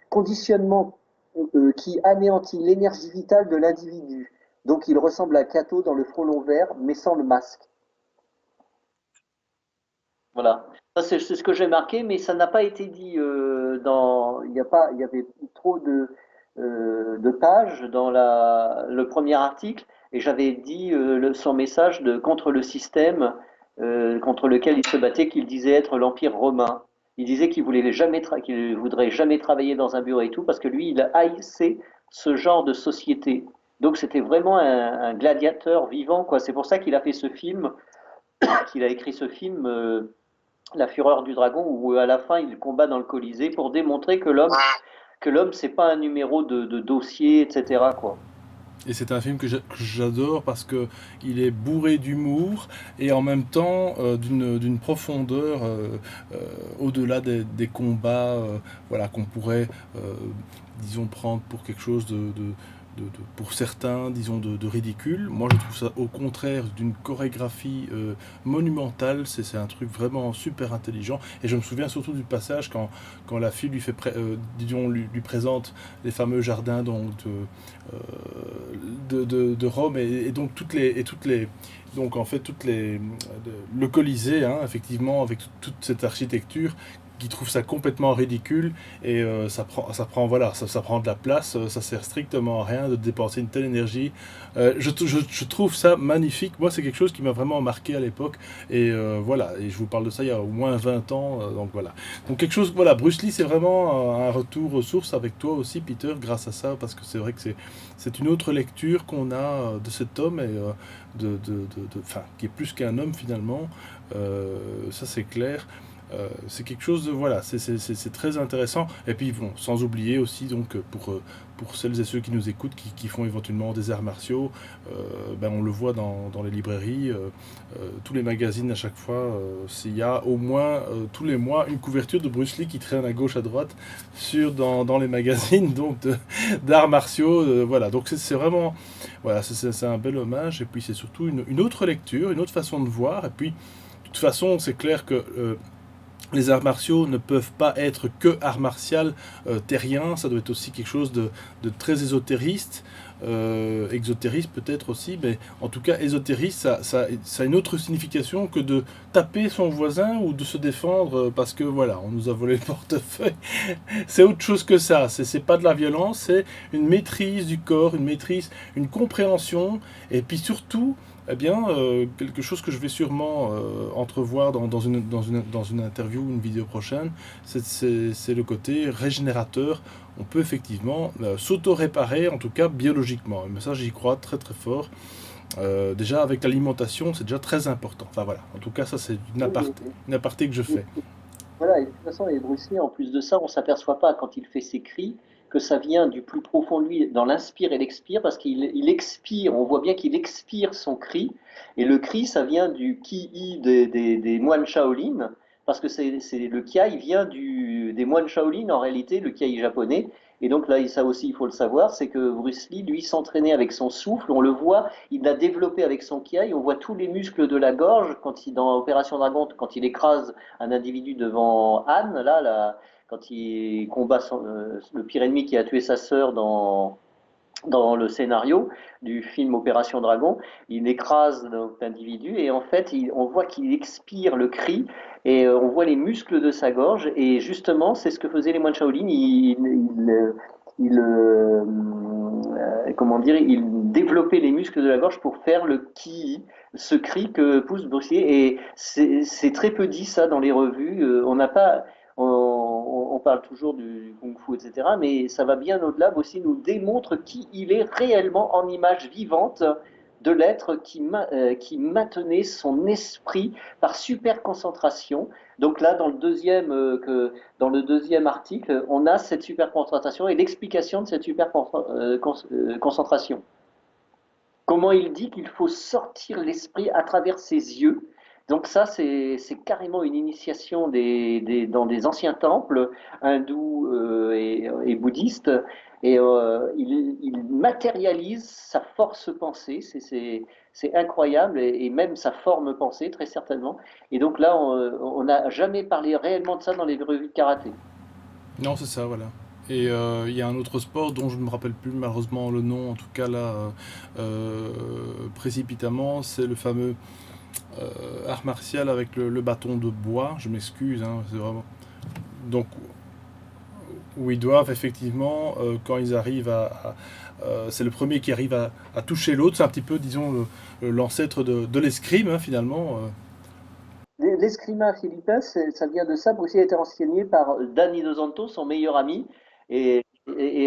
conditionnement qui anéantit l'énergie vitale de l'individu. Donc il ressemble à Cato dans le frelon vert, mais sans le masque. Voilà. Ça, c'est ce que j'ai marqué, mais ça n'a pas été dit il y a pas, il y avait trop de pages dans le premier article, et j'avais dit son message contre le système contre lequel il se battait, qu'il disait être l'Empire romain. Il disait qu'il voudrait jamais travailler dans un bureau et tout, parce que lui, il haïssait ce genre de société. Donc c'était vraiment un gladiateur vivant, quoi. C'est pour ça qu'il a fait ce film, qu'il a écrit ce film. La Fureur du Dragon, où à la fin il combat dans le Colisée pour démontrer que l'homme c'est pas un numéro de dossier, etc. quoi. Et c'est un film que j'adore parce que il est bourré d'humour et en même temps d'une profondeur euh, au-delà des combats voilà, qu'on pourrait, euh, disons, prendre pour quelque chose pour certains, disons, de ridicule. Moi, je trouve ça au contraire d'une chorégraphie monumentale. C'est un truc vraiment super intelligent. Et je me souviens surtout du passage quand la fille disons, lui présente les fameux jardins euh, de Rome et donc donc en fait le Colisée, hein, effectivement, avec toute cette architecture qui trouve ça complètement ridicule et voilà, ça prend de la place, ça sert strictement à rien de dépenser une telle énergie. Je trouve ça magnifique. Moi, c'est quelque chose qui m'a vraiment marqué à l'époque et voilà. Et je vous parle de ça il y a au moins 20 ans, donc voilà. Donc quelque chose, voilà, Bruce Lee, c'est vraiment un retour aux sources avec toi aussi, Peter, grâce à ça, parce que c'est vrai que c'est une autre lecture qu'on a de cet homme et enfin, qui est plus qu'un homme finalement. Ça c'est clair. C'est quelque chose de voilà, c'est très intéressant. Et puis bon, sans oublier aussi donc pour celles et ceux qui nous écoutent, qui font éventuellement des arts martiaux, ben on le voit dans les librairies, tous les magazines à chaque fois, il y a au moins tous les mois une couverture de Bruce Lee qui traîne à gauche à droite dans les magazines donc d'arts martiaux, voilà. Donc c'est vraiment voilà, c'est un bel hommage et puis c'est surtout une autre lecture, une autre façon de voir. Et puis de toute façon, c'est clair que les arts martiaux ne peuvent pas être que art martial terrien, ça doit être aussi quelque chose de très ésotériste, exotériste peut-être aussi, mais en tout cas ésotériste, ça a une autre signification que de taper son voisin ou de se défendre parce que voilà, on nous a volé le portefeuille. C'est autre chose que ça, c'est pas de la violence, c'est une maîtrise du corps, une maîtrise, une compréhension, et puis surtout eh bien, quelque chose que je vais sûrement entrevoir dans une interview ou une vidéo prochaine, c'est le côté régénérateur. On peut effectivement s'auto-réparer, en tout cas biologiquement. Mais ça, j'y crois très très fort. Déjà, avec l'alimentation, c'est déjà très important. Enfin voilà, en tout cas, ça, c'est une aparté que je fais. Voilà, et de toute façon, et Bruce Lee, en plus de ça, on ne s'aperçoit pas quand il fait ses cris que ça vient du plus profond de lui, dans l'inspire et l'expire, parce qu'il expire, on voit bien qu'il expire son cri, et le cri, ça vient du ki-i des moines Shaolin, parce que le kiai vient des moines Shaolin, en réalité, le kiai japonais, et donc là, ça aussi, il faut le savoir, c'est que Bruce Lee, lui, s'entraînait avec son souffle, on le voit, il l'a développé avec son kiai, on voit tous les muscles de la gorge, dans Opération Dragon, quand il écrase un individu devant Anne, quand il combat le pire ennemi qui a tué sa sœur dans le scénario du film Opération Dragon, il écrase l'individu et en fait, on voit qu'il expire le cri et on voit les muscles de sa gorge et justement, c'est ce que faisaient les moines Shaolin. Comment dire, il développait les muscles de la gorge pour faire le ki, ce cri que pousse Bruce Lee. Et c'est très peu dit ça dans les revues. On n'a pas, on parle toujours du kung-fu, etc. Mais ça va bien au-delà. Aussi nous démontre qui il est réellement en image vivante de l'être qui maintenait son esprit par super concentration. Donc là, dans le deuxième article, on a cette super concentration et l'explication de cette super concentration. Comment il dit qu'il faut sortir l'esprit à travers ses yeux. Donc ça, c'est carrément une initiation dans des anciens temples hindous et bouddhistes. Et il matérialise sa force pensée, c'est incroyable, et même sa forme pensée, très certainement. Et donc là, on n'a jamais parlé réellement de ça dans les revues de karaté. Non, c'est ça, voilà. Et il y a un autre sport dont je ne me rappelle plus malheureusement le nom, en tout cas là, précipitamment, c'est le fameux art martial avec le bâton de bois, je m'excuse, hein, c'est vraiment. Donc, où ils doivent effectivement, quand ils arrivent c'est le premier qui arrive à toucher l'autre, c'est un petit peu, disons, l'ancêtre de l'escrime, hein, finalement. L'escrima philippa, ça vient de ça. Bruce Lee a été enseigné par Danny Dos Santos, son meilleur ami. Et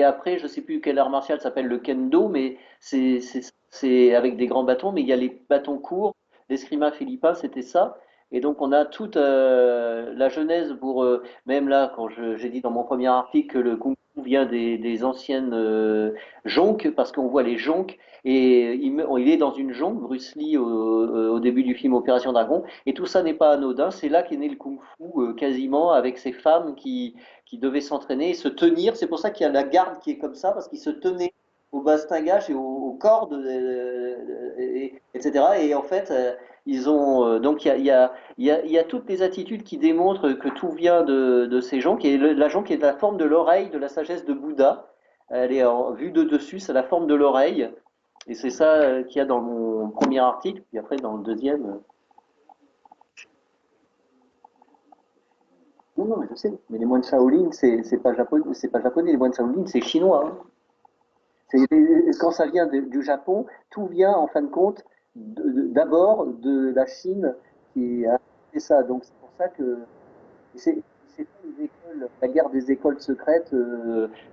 après, je ne sais plus quel art martial s'appelle le kendo, mais c'est avec des grands bâtons, mais il y a les bâtons courts. L'escrima philippa, c'était ça. Et donc, on a toute la genèse pour, même là, quand j'ai dit dans mon premier article que le kung fu vient des anciennes jonques, parce qu'on voit les jonques, et il est dans une jonque, Bruce Lee, au début du film Opération Dragon. Et tout ça n'est pas anodin. C'est là qu'est né le kung-fu quasiment avec ces femmes qui devaient s'entraîner et se tenir. C'est pour ça qu'il y a la garde qui est comme ça, parce qu'ils se tenaient au bastingage et aux cordes, etc. Et en fait, ils ont donc il y a toutes les attitudes qui démontrent que tout vient de ces gens. La jonque est de la forme de l'oreille de la sagesse de Bouddha. Elle est vue de dessus, c'est la forme de l'oreille. Et c'est ça qu'il y a dans mon premier article, puis après dans le deuxième. Non, non, mais je sais. Mais les moines Shaolin, c'est pas japonais. Les moines Shaolin, c'est chinois. Hein. Quand ça vient du Japon, tout vient en fin de compte d'abord de la Chine qui a fait ça. Donc c'est pour ça que c'est pas les écoles, la guerre des écoles secrètes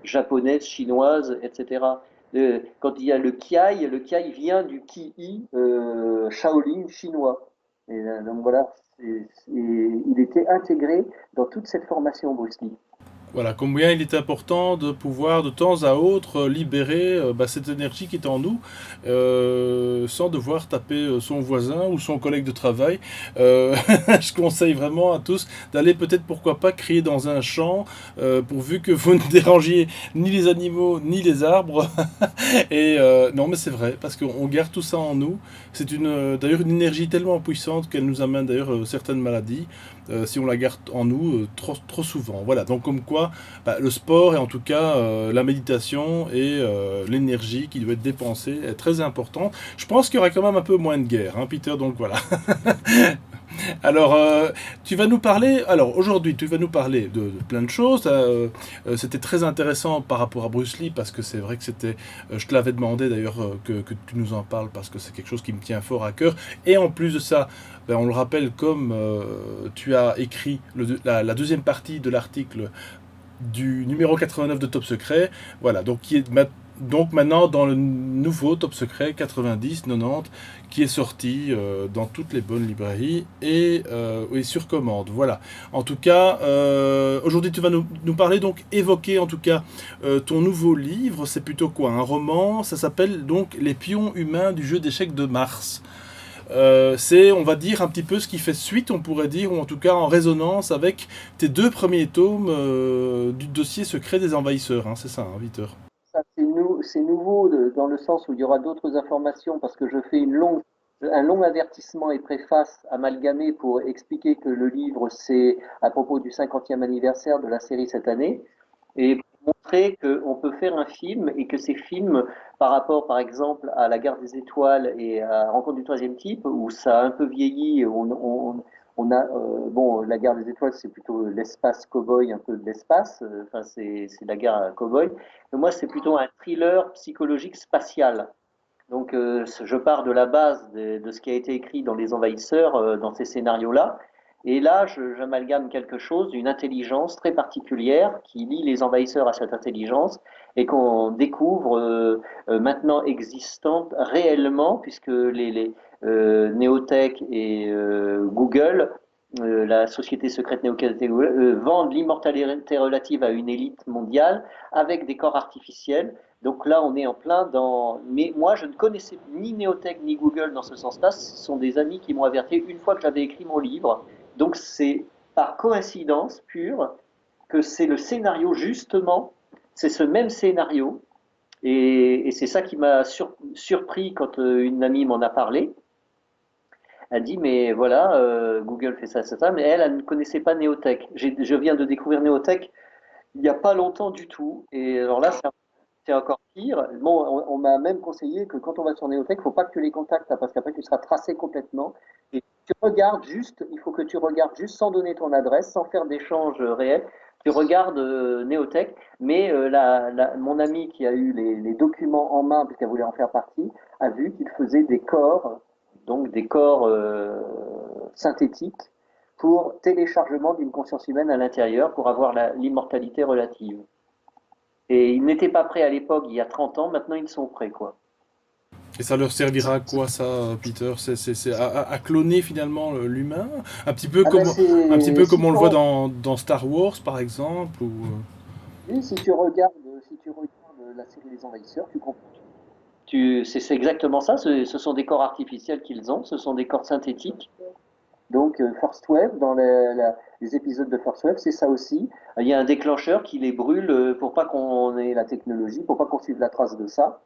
japonaises, chinoises, etc. Quand il y a le kiai vient du ki Shaolin chinois. Et donc voilà, il était intégré dans toute cette formation Bruce Lee. Voilà, combien il est important de pouvoir de temps à autre libérer cette énergie qui est en nous sans devoir taper son voisin ou son collègue de travail. Je conseille vraiment à tous d'aller peut-être pourquoi pas crier dans un champ pourvu que vous ne dérangiez ni les animaux ni les arbres. Et non mais c'est vrai parce qu'on garde tout ça en nous. C'est d'ailleurs une énergie tellement puissante qu'elle nous amène d'ailleurs certaines maladies si on la garde en nous trop souvent. Voilà, donc comme quoi le sport et en tout cas la méditation et l'énergie qui doit être dépensée est très important. Je pense qu'il y aura quand même un peu moins de guerre, hein, Peter, donc voilà. Alors, tu vas nous parler. Alors, aujourd'hui, tu vas nous parler de plein de choses. C'était très intéressant par rapport à Bruce Lee parce que c'est vrai que c'était. Je te l'avais demandé d'ailleurs que tu nous en parles parce que c'est quelque chose qui me tient fort à cœur. Et en plus de ça, on le rappelle, comme tu as écrit la deuxième partie de l'article du numéro 89 de Top Secret, voilà, donc qui est donc maintenant dans le nouveau Top Secret 90-90 qui est sorti dans toutes les bonnes librairies et sur commande. Voilà. En tout cas, aujourd'hui tu vas nous parler, donc évoquer en tout cas ton nouveau livre. C'est plutôt quoi? Un roman. Ça s'appelle donc Les pions humains du jeu d'échecs de Mars. C'est, on va dire, un petit peu ce qui fait suite, on pourrait dire, ou en tout cas en résonance avec tes deux premiers tomes du dossier secret des envahisseurs. Hein, c'est ça, hein, Victor? Ça, c'est nouveau dans le sens où il y aura d'autres informations parce que je fais un long avertissement et préface amalgamé pour expliquer que le livre, c'est à propos du 50e anniversaire de la série cette année et pour montrer qu'on peut faire un film et que ces films, par rapport par exemple à La Guerre des Étoiles et à Rencontre du troisième type, où ça a un peu vieilli, on a, bon, La Guerre des Étoiles, c'est plutôt l'espace cow-boy, un peu de l'espace, enfin, c'est la guerre à cow-boy. Mais moi, c'est plutôt un thriller psychologique spatial. Donc, je pars de la base de ce qui a été écrit dans Les Envahisseurs, dans ces scénarios-là. Et là, j'amalgame quelque chose d'une intelligence très particulière qui lie les envahisseurs à cette intelligence et qu'on découvre maintenant existante réellement, puisque les Neotech et Google, la société secrète Neotech vendent l'immortalité relative à une élite mondiale avec des corps artificiels. Donc là, on est en plein dans. Mais moi, je ne connaissais ni Neotech ni Google dans ce sens-là. Ce sont des amis qui m'ont averti une fois que j'avais écrit mon livre. Donc c'est par coïncidence pure que c'est le scénario, justement, c'est ce même scénario. Et c'est ça qui m'a surpris quand une amie m'en a parlé. Elle dit, mais voilà, Google fait ça, mais elle ne connaissait pas Neotech. Je viens de découvrir Neotech il n'y a pas longtemps du tout. Et alors là, c'est c'est encore pire. Bon, on m'a même conseillé que quand on va sur Neotech, il ne faut pas que tu les contactes, hein, parce qu'après tu seras tracé complètement. Et tu regardes juste, il faut que tu regardes juste sans donner ton adresse, sans faire d'échange réel. Tu regardes Neotech, mais mon ami qui a eu les documents en main, puisqu'elle voulait en faire partie, a vu qu'il faisait des corps, donc des corps synthétiques, pour téléchargement d'une conscience humaine à l'intérieur, pour avoir l'immortalité relative. Et ils n'étaient pas prêts à l'époque, il y a 30 ans, maintenant ils sont prêts, quoi. Et ça leur servira à quoi ça, Peter? C'est à cloner finalement l'humain? Ah ben Un petit peu si comme on tu, le voit dans Star Wars par exemple ou... oui, si tu regardes la série Les Envahisseurs, tu comprends. C'est exactement ça, ce sont des corps artificiels qu'ils ont, ce sont des corps synthétiques. Donc First Wave, dans les épisodes de First Wave, c'est ça aussi. Il y a un déclencheur qui les brûle pour pas qu'on ait la technologie, pour pas qu'on suive la trace de ça.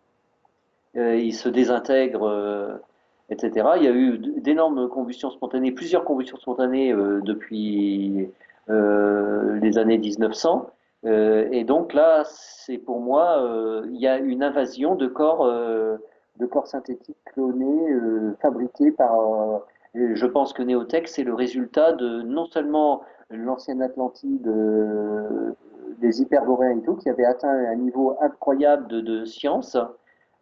Ils se désintègrent, etc. Il y a eu d'énormes combustions spontanées, plusieurs combustions spontanées depuis les années 1900. Et donc là, c'est pour moi, il y a une invasion de corps synthétiques clonés, fabriqués par. Je pense que Neotech, c'est le résultat de non seulement l'ancienne Atlantide, des hyperboréens et tout, qui avait atteint un niveau incroyable de science,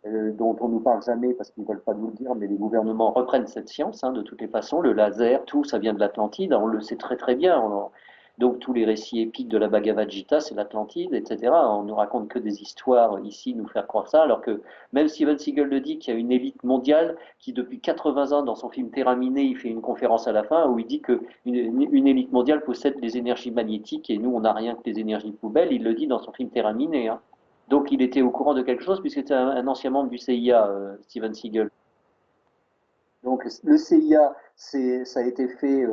dont on nous parle jamais parce qu'ils veulent pas nous le dire, mais les gouvernements reprennent cette science, hein, de toutes les façons. Le laser, tout, ça vient de l'Atlantide, on le sait très très bien. Donc tous les récits épiques de la Bhagavad Gita, c'est l'Atlantide, etc. On nous raconte que des histoires ici, nous faire croire ça, alors que même Steven Seagal le dit, qu'il y a une élite mondiale qui depuis 80 ans, dans son film Terraminé, il fait une conférence à la fin où il dit que une élite mondiale possède des énergies magnétiques et nous, on n'a rien que des énergies poubelles. Il le dit dans son film Terraminé, hein. Donc il était au courant de quelque chose puisque c'était un ancien membre du CIA, Steven Seagal. Donc le CIA, ça a été fait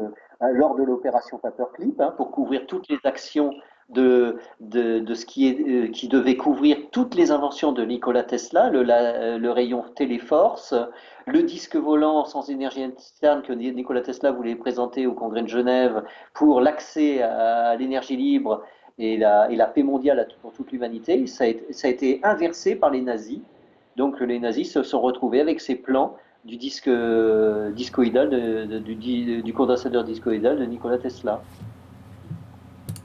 lors de l'opération Paperclip, hein, pour couvrir toutes les actions de ce qui devait couvrir toutes les inventions de Nikola Tesla, le rayon téléforce, le disque volant sans énergie externe que Nikola Tesla voulait présenter au Congrès de Genève pour l'accès à l'énergie libre et la paix mondiale pour toute l'humanité. Ça a été inversé par les nazis. Donc les nazis se sont retrouvés avec ces plans du disque discoïdal, du condensateur discoïdal de Nikola Tesla.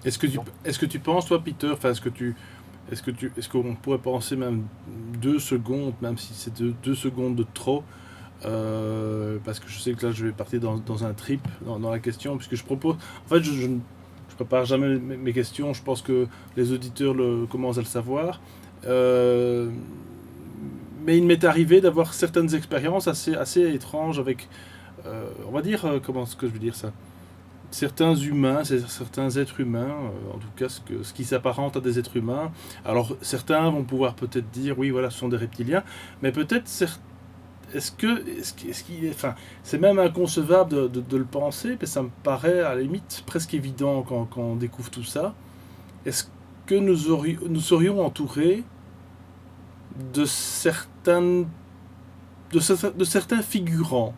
Est-ce que tu penses, toi, Peter, enfin, est-ce qu'on pourrait penser même 2 secondes, même si c'est 2 secondes de trop, parce que je sais que là, je vais partir dans un trip dans la question, puisque je propose, en fait, je prépare jamais mes questions, je pense que les auditeurs commencent à le savoir. Mais il m'est arrivé d'avoir certaines expériences assez étranges avec, on va dire, comment est-ce que je veux dire ça? Certains humains, certains êtres humains, en tout cas ce qui s'apparente à des êtres humains. Alors certains vont pouvoir peut-être dire, oui, voilà, ce sont des reptiliens, mais peut-être enfin, c'est même inconcevable de le penser, mais ça me paraît à la limite presque évident quand on découvre tout ça. Est-ce que nous serions entourés de certains figurants?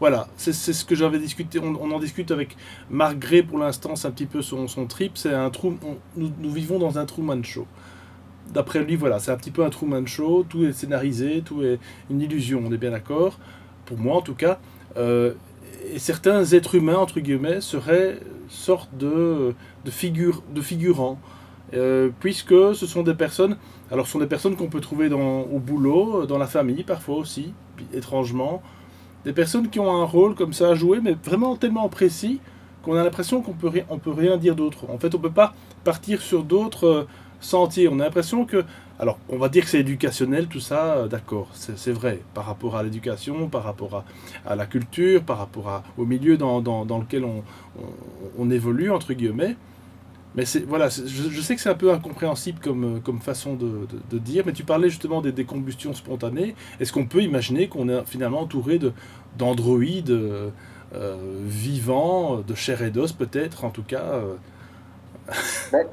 Voilà, c'est ce que j'avais discuté. On en discute avec Marc Gray pour l'instant, c'est un petit peu son trip. C'est nous vivons dans un Truman Show. D'après lui, voilà, c'est un petit peu un Truman Show. Tout est scénarisé, tout est une illusion. On est bien d'accord. Pour moi, en tout cas. Et certains êtres humains, entre guillemets, seraient sorte de figurants. Puisque ce sont des personnes. Alors, ce sont des personnes qu'on peut trouver au boulot, dans la famille, parfois aussi, étrangement. Des personnes qui ont un rôle comme ça à jouer, mais vraiment tellement précis qu'on a l'impression on peut rien dire d'autre. En fait, on peut pas partir sur d'autres sentiers. On a l'impression que, alors, on va dire que c'est éducationnel, tout ça, d'accord, c'est vrai, par rapport à l'éducation, par rapport à la culture, par rapport au milieu dans lequel on évolue, entre guillemets. Mais voilà, je sais que c'est un peu incompréhensible comme façon de dire, mais tu parlais justement des combustions spontanées. Est-ce qu'on peut imaginer qu'on est finalement entouré d'androïdes vivants, de chair et d'os peut-être, en tout cas Ben,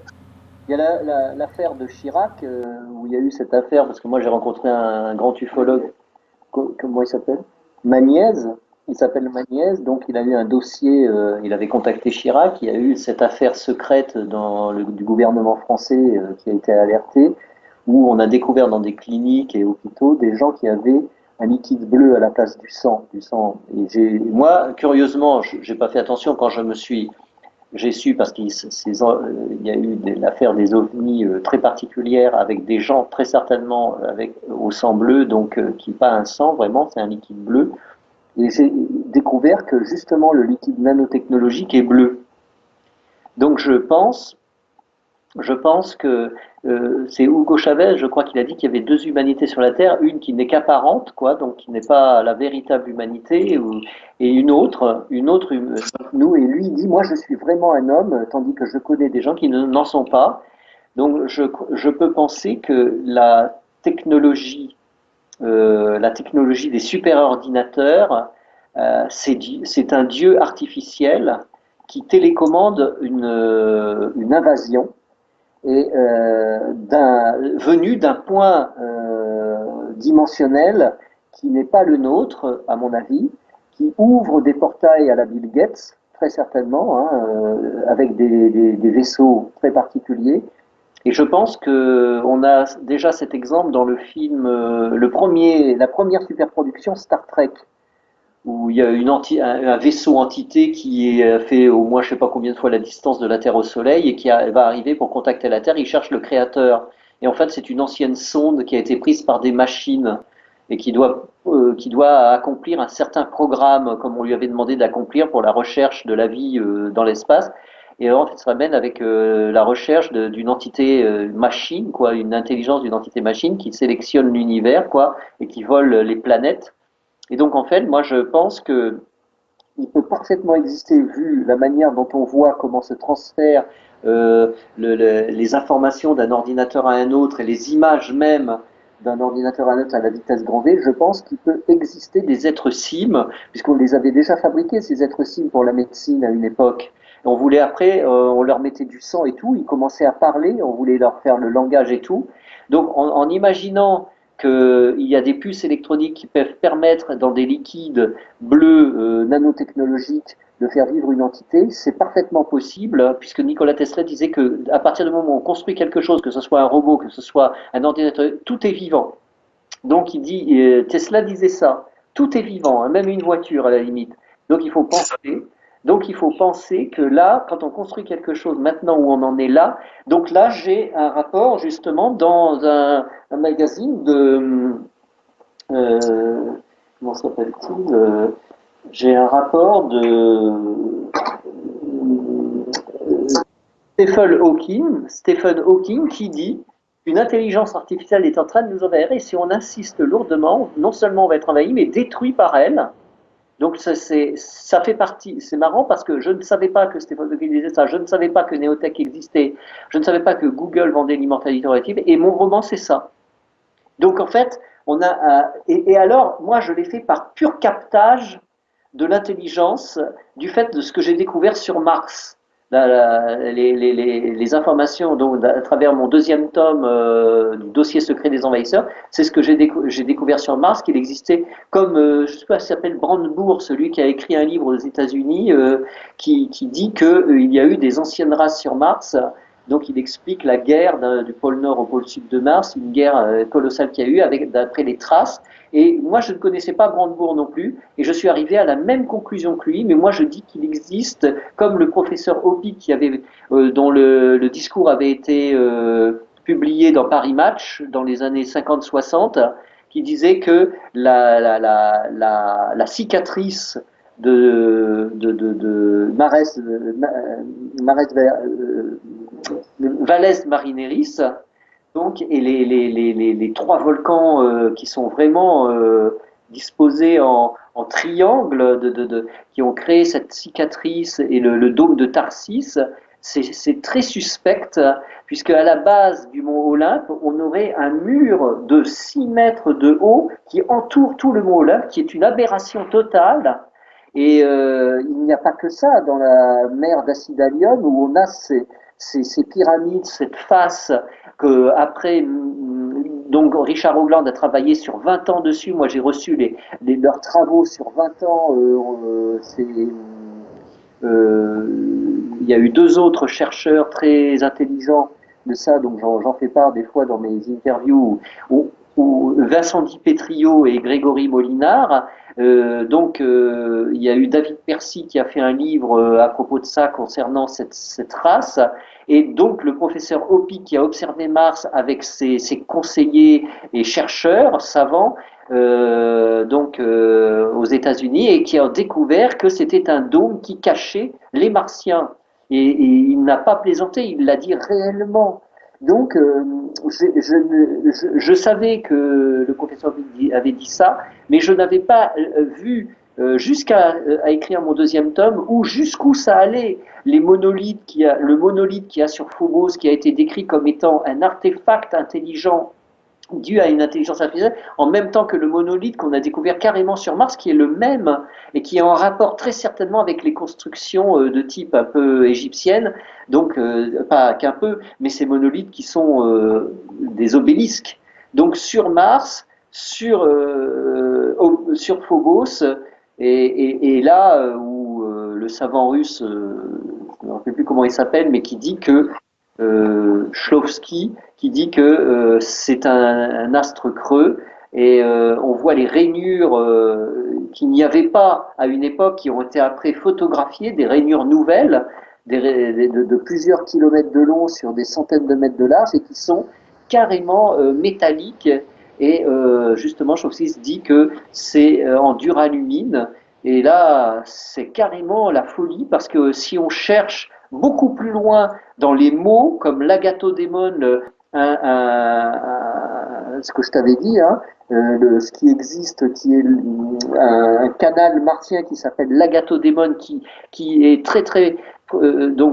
il y a l'affaire de Chirac, où il y a eu cette affaire, parce que moi j'ai rencontré un grand ufologue, comment il s'appelle? Magniez. Il s'appelle Magniez, donc il a eu un dossier, il avait contacté Chirac, il y a eu cette affaire secrète du gouvernement français qui a été alertée, où on a découvert dans des cliniques et hôpitaux des gens qui avaient un liquide bleu à la place du sang. Et moi, curieusement, j'ai pas fait attention quand j'ai su parce qu'il y a eu l'affaire des ovnis très particulière avec des gens très certainement au sang bleu, donc qui n'est pas un sang vraiment, c'est un liquide bleu. Et j'ai découvert que justement le liquide nanotechnologique est bleu. Donc je pense que c'est Hugo Chavez, je crois qu'il a dit qu'il y avait deux humanités sur la Terre, une qui n'est qu'apparente, quoi, donc qui n'est pas la véritable humanité, et une autre nous. Et lui, il dit, moi, je suis vraiment un homme, tandis que je connais des gens qui n'en sont pas. Donc, je peux penser que la technologie des superordinateurs, c'est un dieu artificiel qui télécommande une invasion et venu d'un point dimensionnel qui n'est pas le nôtre, à mon avis, qui ouvre des portails à la Bill Gates, très certainement, hein, avec des vaisseaux très particuliers. Et je pense qu'on a déjà cet exemple dans le film, la première superproduction Star Trek, où il y a un vaisseau entité qui fait au moins je ne sais pas combien de fois la distance de la Terre au Soleil et qui va arriver pour contacter la Terre. Il cherche le créateur. Et en fait, c'est une ancienne sonde qui a été prise par des machines et qui doit accomplir un certain programme, comme on lui avait demandé d'accomplir pour la recherche de la vie dans l'espace. Et alors, en fait, ça ramène avec la recherche d'une entité machine, quoi, une intelligence d'une entité machine qui sélectionne l'univers, quoi, et qui vole les planètes. Et donc, en fait, moi, je pense que il peut parfaitement exister, vu la manière dont on voit comment se transfèrent les informations d'un ordinateur à un autre et les images même d'un ordinateur à un autre à la vitesse grand V. Je pense qu'il peut exister des êtres sim, puisqu'on les avait déjà fabriqués, ces êtres sim, pour la médecine à une époque. On voulait après, on leur mettait du sang et tout, ils commençaient à parler, on voulait leur faire le langage et tout. Donc, en imaginant qu'il y a des puces électroniques qui peuvent permettre, dans des liquides bleus nanotechnologiques, de faire vivre une entité, c'est parfaitement possible, puisque Nikola Tesla disait que à partir du moment où on construit quelque chose, que ce soit un robot, que ce soit un ordinateur, tout est vivant. Donc Tesla disait ça, tout est vivant, hein, même une voiture à la limite. Donc il faut penser, donc il faut penser que là, quand on construit quelque chose, maintenant où on en est là, donc là j'ai un rapport justement dans un magazine comment s'appelle-t-il j'ai un rapport de Stephen Hawking qui dit une intelligence artificielle est en train de nous envahir et si on insiste lourdement, non seulement on va être envahi, mais détruit par elle. Donc ça fait partie, c'est marrant parce que je ne savais pas que Stephen Hawking disait ça, je ne savais pas que Neotech existait, je ne savais pas que Google vendait l'immortalité relative, et mon roman c'est ça. Donc en fait, et alors moi je l'ai fait par pur captage de l'intelligence, du fait de ce que j'ai découvert sur Mars. Les informations donc, à travers mon deuxième tome du dossier secret des envahisseurs, c'est ce que j'ai découvert sur Mars, qu'il existait comme, je ne sais pas, s'il s'appelle Brandebourg, celui qui a écrit un livre aux États-Unis qui dit qu'il y a eu des anciennes races sur Mars. Donc il explique la guerre du pôle Nord au pôle Sud de Mars, une guerre colossale qu'il y a eu d'après les traces. Et moi, je ne connaissais pas Brandebourg non plus, et je suis arrivé à la même conclusion que lui, mais moi, je dis qu'il existe, comme le professeur Hopi, dont le discours avait été publié dans Paris Match dans les années 50-60, qui disait que la cicatrice de Valles Marineris, donc, et les trois volcans qui sont vraiment disposés en triangle, qui ont créé cette cicatrice et le dôme de Tarsis, c'est très suspect, puisque à la base du mont Olympe, on aurait un mur de 6 mètres de haut qui entoure tout le mont Olympe, qui est une aberration totale. Et il n'y a pas que ça dans la mer d'Acidalium, où on a ces pyramides, cette face que après, donc Richard Hoagland a travaillé sur 20 ans dessus. Moi, j'ai reçu leurs travaux sur 20 ans. Il y a eu deux autres chercheurs très intelligents de ça, donc j'en fais part des fois dans mes interviews, où Vincent Di Petrio et Grégory Molinard. Il y a eu David Percy qui a fait un livre à propos de ça concernant cette race. Et donc le professeur Hopi qui a observé Mars avec ses conseillers et chercheurs savants aux États-Unis et qui a découvert que c'était un dôme qui cachait les Martiens. Et il n'a pas plaisanté, il l'a dit réellement. Donc, je savais que le professeur avait dit ça, mais je n'avais pas vu jusqu'à écrire mon deuxième tome ou jusqu'où ça allait. Le monolithe qu'il y a sur Phobos, qui a été décrit comme étant un artefact intelligent dû à une intelligence artificielle, en même temps que le monolithe qu'on a découvert carrément sur Mars, qui est le même et qui est en rapport très certainement avec les constructions de type un peu égyptienne, donc pas qu'un peu, mais ces monolithes qui sont des obélisques. Donc sur Mars, sur Phobos, et là où le savant russe, je ne me rappelle plus comment il s'appelle, mais qui dit que Shklovsky, qui dit que c'est un astre creux et on voit les rainures qu'il n'y avait pas à une époque, qui ont été après photographiées, des rainures nouvelles de plusieurs kilomètres de long sur des centaines de mètres de large et qui sont carrément métalliques. Et justement, Shklovsky dit que c'est en duralumin. Et là, c'est carrément la folie, parce que si on cherche beaucoup plus loin dans les mots, comme l'agathodémon, ce que je t'avais dit, hein, ce qui existe, qui est un canal martien qui s'appelle l'agathodémon, qui est très très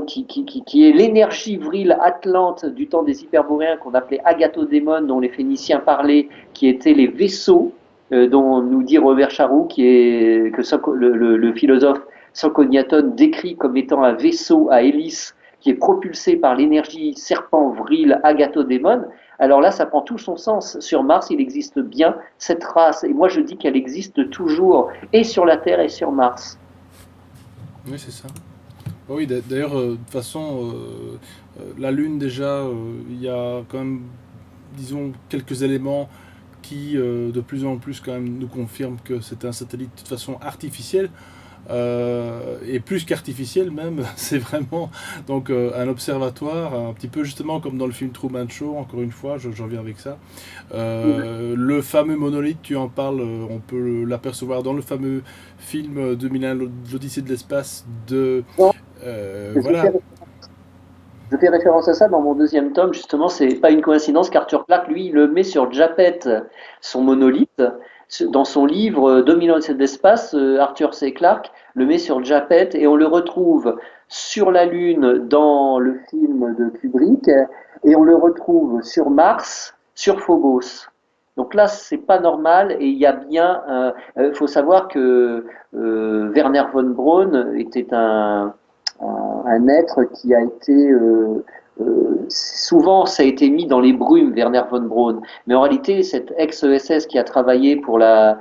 qui est l'énergie vrile atlante du temps des Hyperboréens, qu'on appelait agathodémon, dont les Phéniciens parlaient, qui étaient les vaisseaux, dont nous dit Robert Charroux, que le philosophe Socognathon décrit comme étant un vaisseau à hélice qui est propulsé par l'énergie serpent vril agathodémon. Alors là, ça prend tout son sens. Sur Mars, il existe bien cette race. Et moi, je dis qu'elle existe toujours, et sur la Terre et sur Mars. Oui, c'est ça. Oui, d'ailleurs, de toute façon, la Lune, déjà, il y a quand même, disons, quelques éléments qui, de plus en plus, quand même, nous confirment que c'est un satellite de toute façon artificiel. Et plus qu'artificiel même, c'est vraiment donc un observatoire, un petit peu justement comme dans le film Truman Show, encore une fois, je reviens avec ça. Le fameux monolithe, tu en parles, on peut l'apercevoir dans le fameux film 2001, l'Odyssée de l'espace de... voilà. Je fais référence à ça dans mon deuxième tome, justement, c'est pas une coïncidence qu'Arthur Clarke, lui, il le met sur Japet, son monolithe. Dans son livre 2001 l'Odyssée de l'espace, Arthur C. Clarke le met sur Japet et on le retrouve sur la Lune dans le film de Kubrick et on le retrouve sur Mars, sur Phobos. Donc là, c'est pas normal et il y a bien. Faut savoir que Werner von Braun était un être qui a été souvent ça a été mis dans les brumes, Werner von Braun, mais en réalité cet ex-ESS qui a travaillé pour la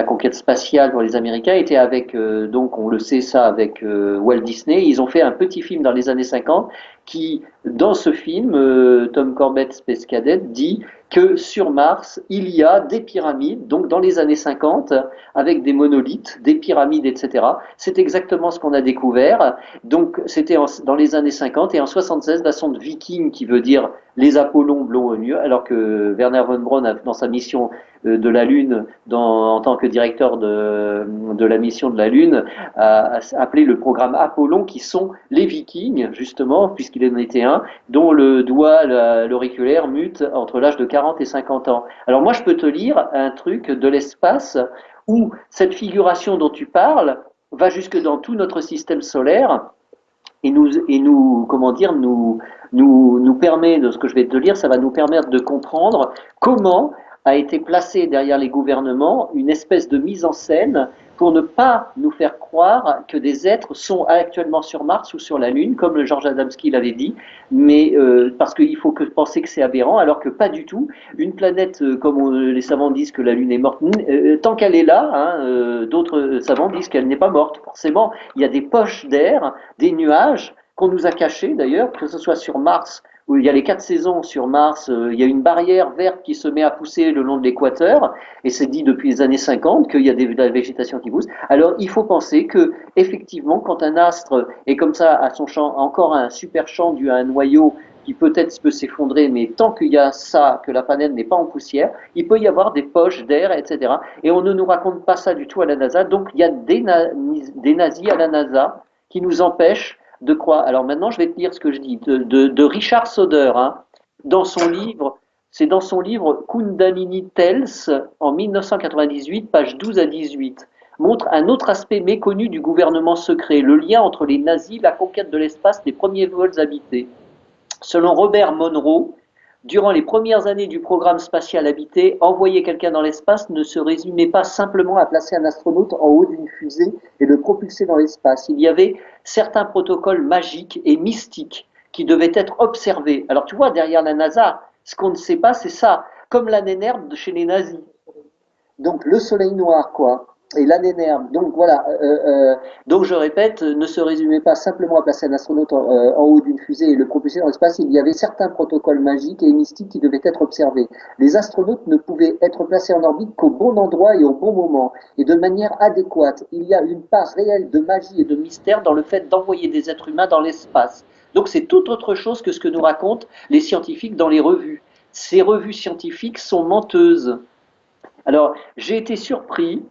conquête spatiale pour les Américains était avec, donc on le sait ça, avec Walt Disney. Ils ont fait un petit film dans les années 50 qui, dans ce film, Tom Corbett, Space Cadet, dit que sur Mars, il y a des pyramides, donc dans les années 50, avec des monolithes, des pyramides, etc. C'est exactement ce qu'on a découvert. Donc c'était dans les années 50 et en 76, la sonde Viking, qui veut dire les Apollons blonds au mieux, alors que Werner von Braun, dans sa mission de la Lune, en tant que directeur de la mission de la Lune, a appelé le programme Apollon, qui sont les Vikings, justement, puisqu'il en était un, dont le doigt, l'auriculaire, mute entre l'âge de 40 et 50 ans. Alors moi, je peux te lire un truc de l'espace où cette figuration dont tu parles va jusque dans tout notre système solaire et nous comment dire, nous permet, de ce que je vais te lire, ça va nous permettre de comprendre comment a été placée derrière les gouvernements une espèce de mise en scène pour ne pas nous faire croire que des êtres sont actuellement sur Mars ou sur la Lune, comme le George Adamski l'avait dit, mais parce qu'il faut penser que c'est aberrant, alors que pas du tout. Une planète, comme les savants disent que la Lune est morte, tant qu'elle est là, hein, d'autres savants disent qu'elle n'est pas morte. Forcément, il y a des poches d'air, des nuages, qu'on nous a cachées d'ailleurs, que ce soit sur Mars, où il y a les 4 saisons sur Mars, il y a une barrière verte qui se met à pousser le long de l'équateur, et c'est dit depuis les années 50 qu'il y a de la végétation qui pousse. Alors il faut penser que, effectivement, quand un astre est comme ça à son champ, encore un super champ dû à un noyau qui peut-être peut s'effondrer, mais tant qu'il y a ça, que la planète n'est pas en poussière, il peut y avoir des poches d'air, etc. Et on ne nous raconte pas ça du tout à la NASA. Donc il y a des nazis à la NASA qui nous empêchent de croire. Alors maintenant, je vais te lire ce que je dis de Richard Soder, hein, dans son livre. C'est dans son livre Kundalini Tales en 1998, pages 12 à 18, montre un autre aspect méconnu du gouvernement secret, le lien entre les nazis, la conquête de l'espace, les premiers vols habités. Selon Robert Monroe, durant les premières années du programme spatial habité, envoyer quelqu'un dans l'espace ne se résumait pas simplement à placer un astronaute en haut d'une fusée et le propulser dans l'espace. Il y avait certains protocoles magiques et mystiques qui devaient être observés. Alors tu vois, derrière la NASA, ce qu'on ne sait pas, c'est ça, comme la nénerde chez les nazis. Donc le soleil noir, quoi. Et l'anénerve. Donc voilà. Donc je répète, ne se résumait pas simplement à placer un astronaute en haut d'une fusée et le propulser dans l'espace. Il y avait certains protocoles magiques et mystiques qui devaient être observés. Les astronautes ne pouvaient être placés en orbite qu'au bon endroit et au bon moment et de manière adéquate. Il y a une part réelle de magie et de mystère dans le fait d'envoyer des êtres humains dans l'espace. Donc c'est tout autre chose que ce que nous racontent les scientifiques dans les revues. Ces revues scientifiques sont menteuses. Alors j'ai été surpris.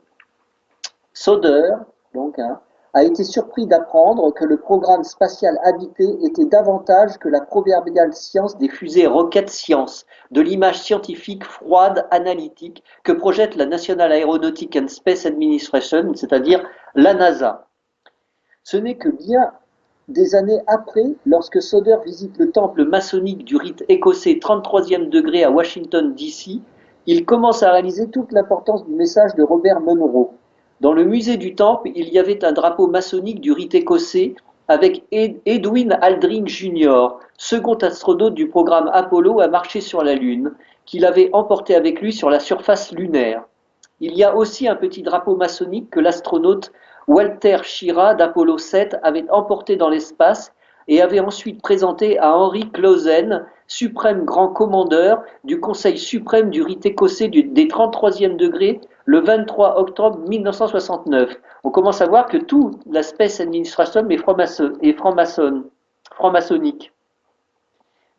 Soder, donc, a été surpris d'apprendre que le programme spatial habité était davantage que la proverbiale science des fusées roquettes science, de l'image scientifique froide, analytique, que projette la National Aeronautic and Space Administration, c'est-à-dire la NASA. Ce n'est que bien des années après, lorsque Soder visite le temple maçonnique du rite écossais 33e degré à Washington, D.C., il commence à réaliser toute l'importance du message de Robert Monroe. Dans le musée du temple, il y avait un drapeau maçonnique du rite écossais avec Edwin Aldrin Jr., second astronaute du programme Apollo à marcher sur la Lune, qu'il avait emporté avec lui sur la surface lunaire. Il y a aussi un petit drapeau maçonnique que l'astronaute Walter Schirra d'Apollo 7 avait emporté dans l'espace et avait ensuite présenté à Henry Clausen, suprême grand commandeur du Conseil suprême du rite écossais des 33e degrés, le 23 octobre 1969. On commence à voir que tout la Space Administration est franc-maçonnique.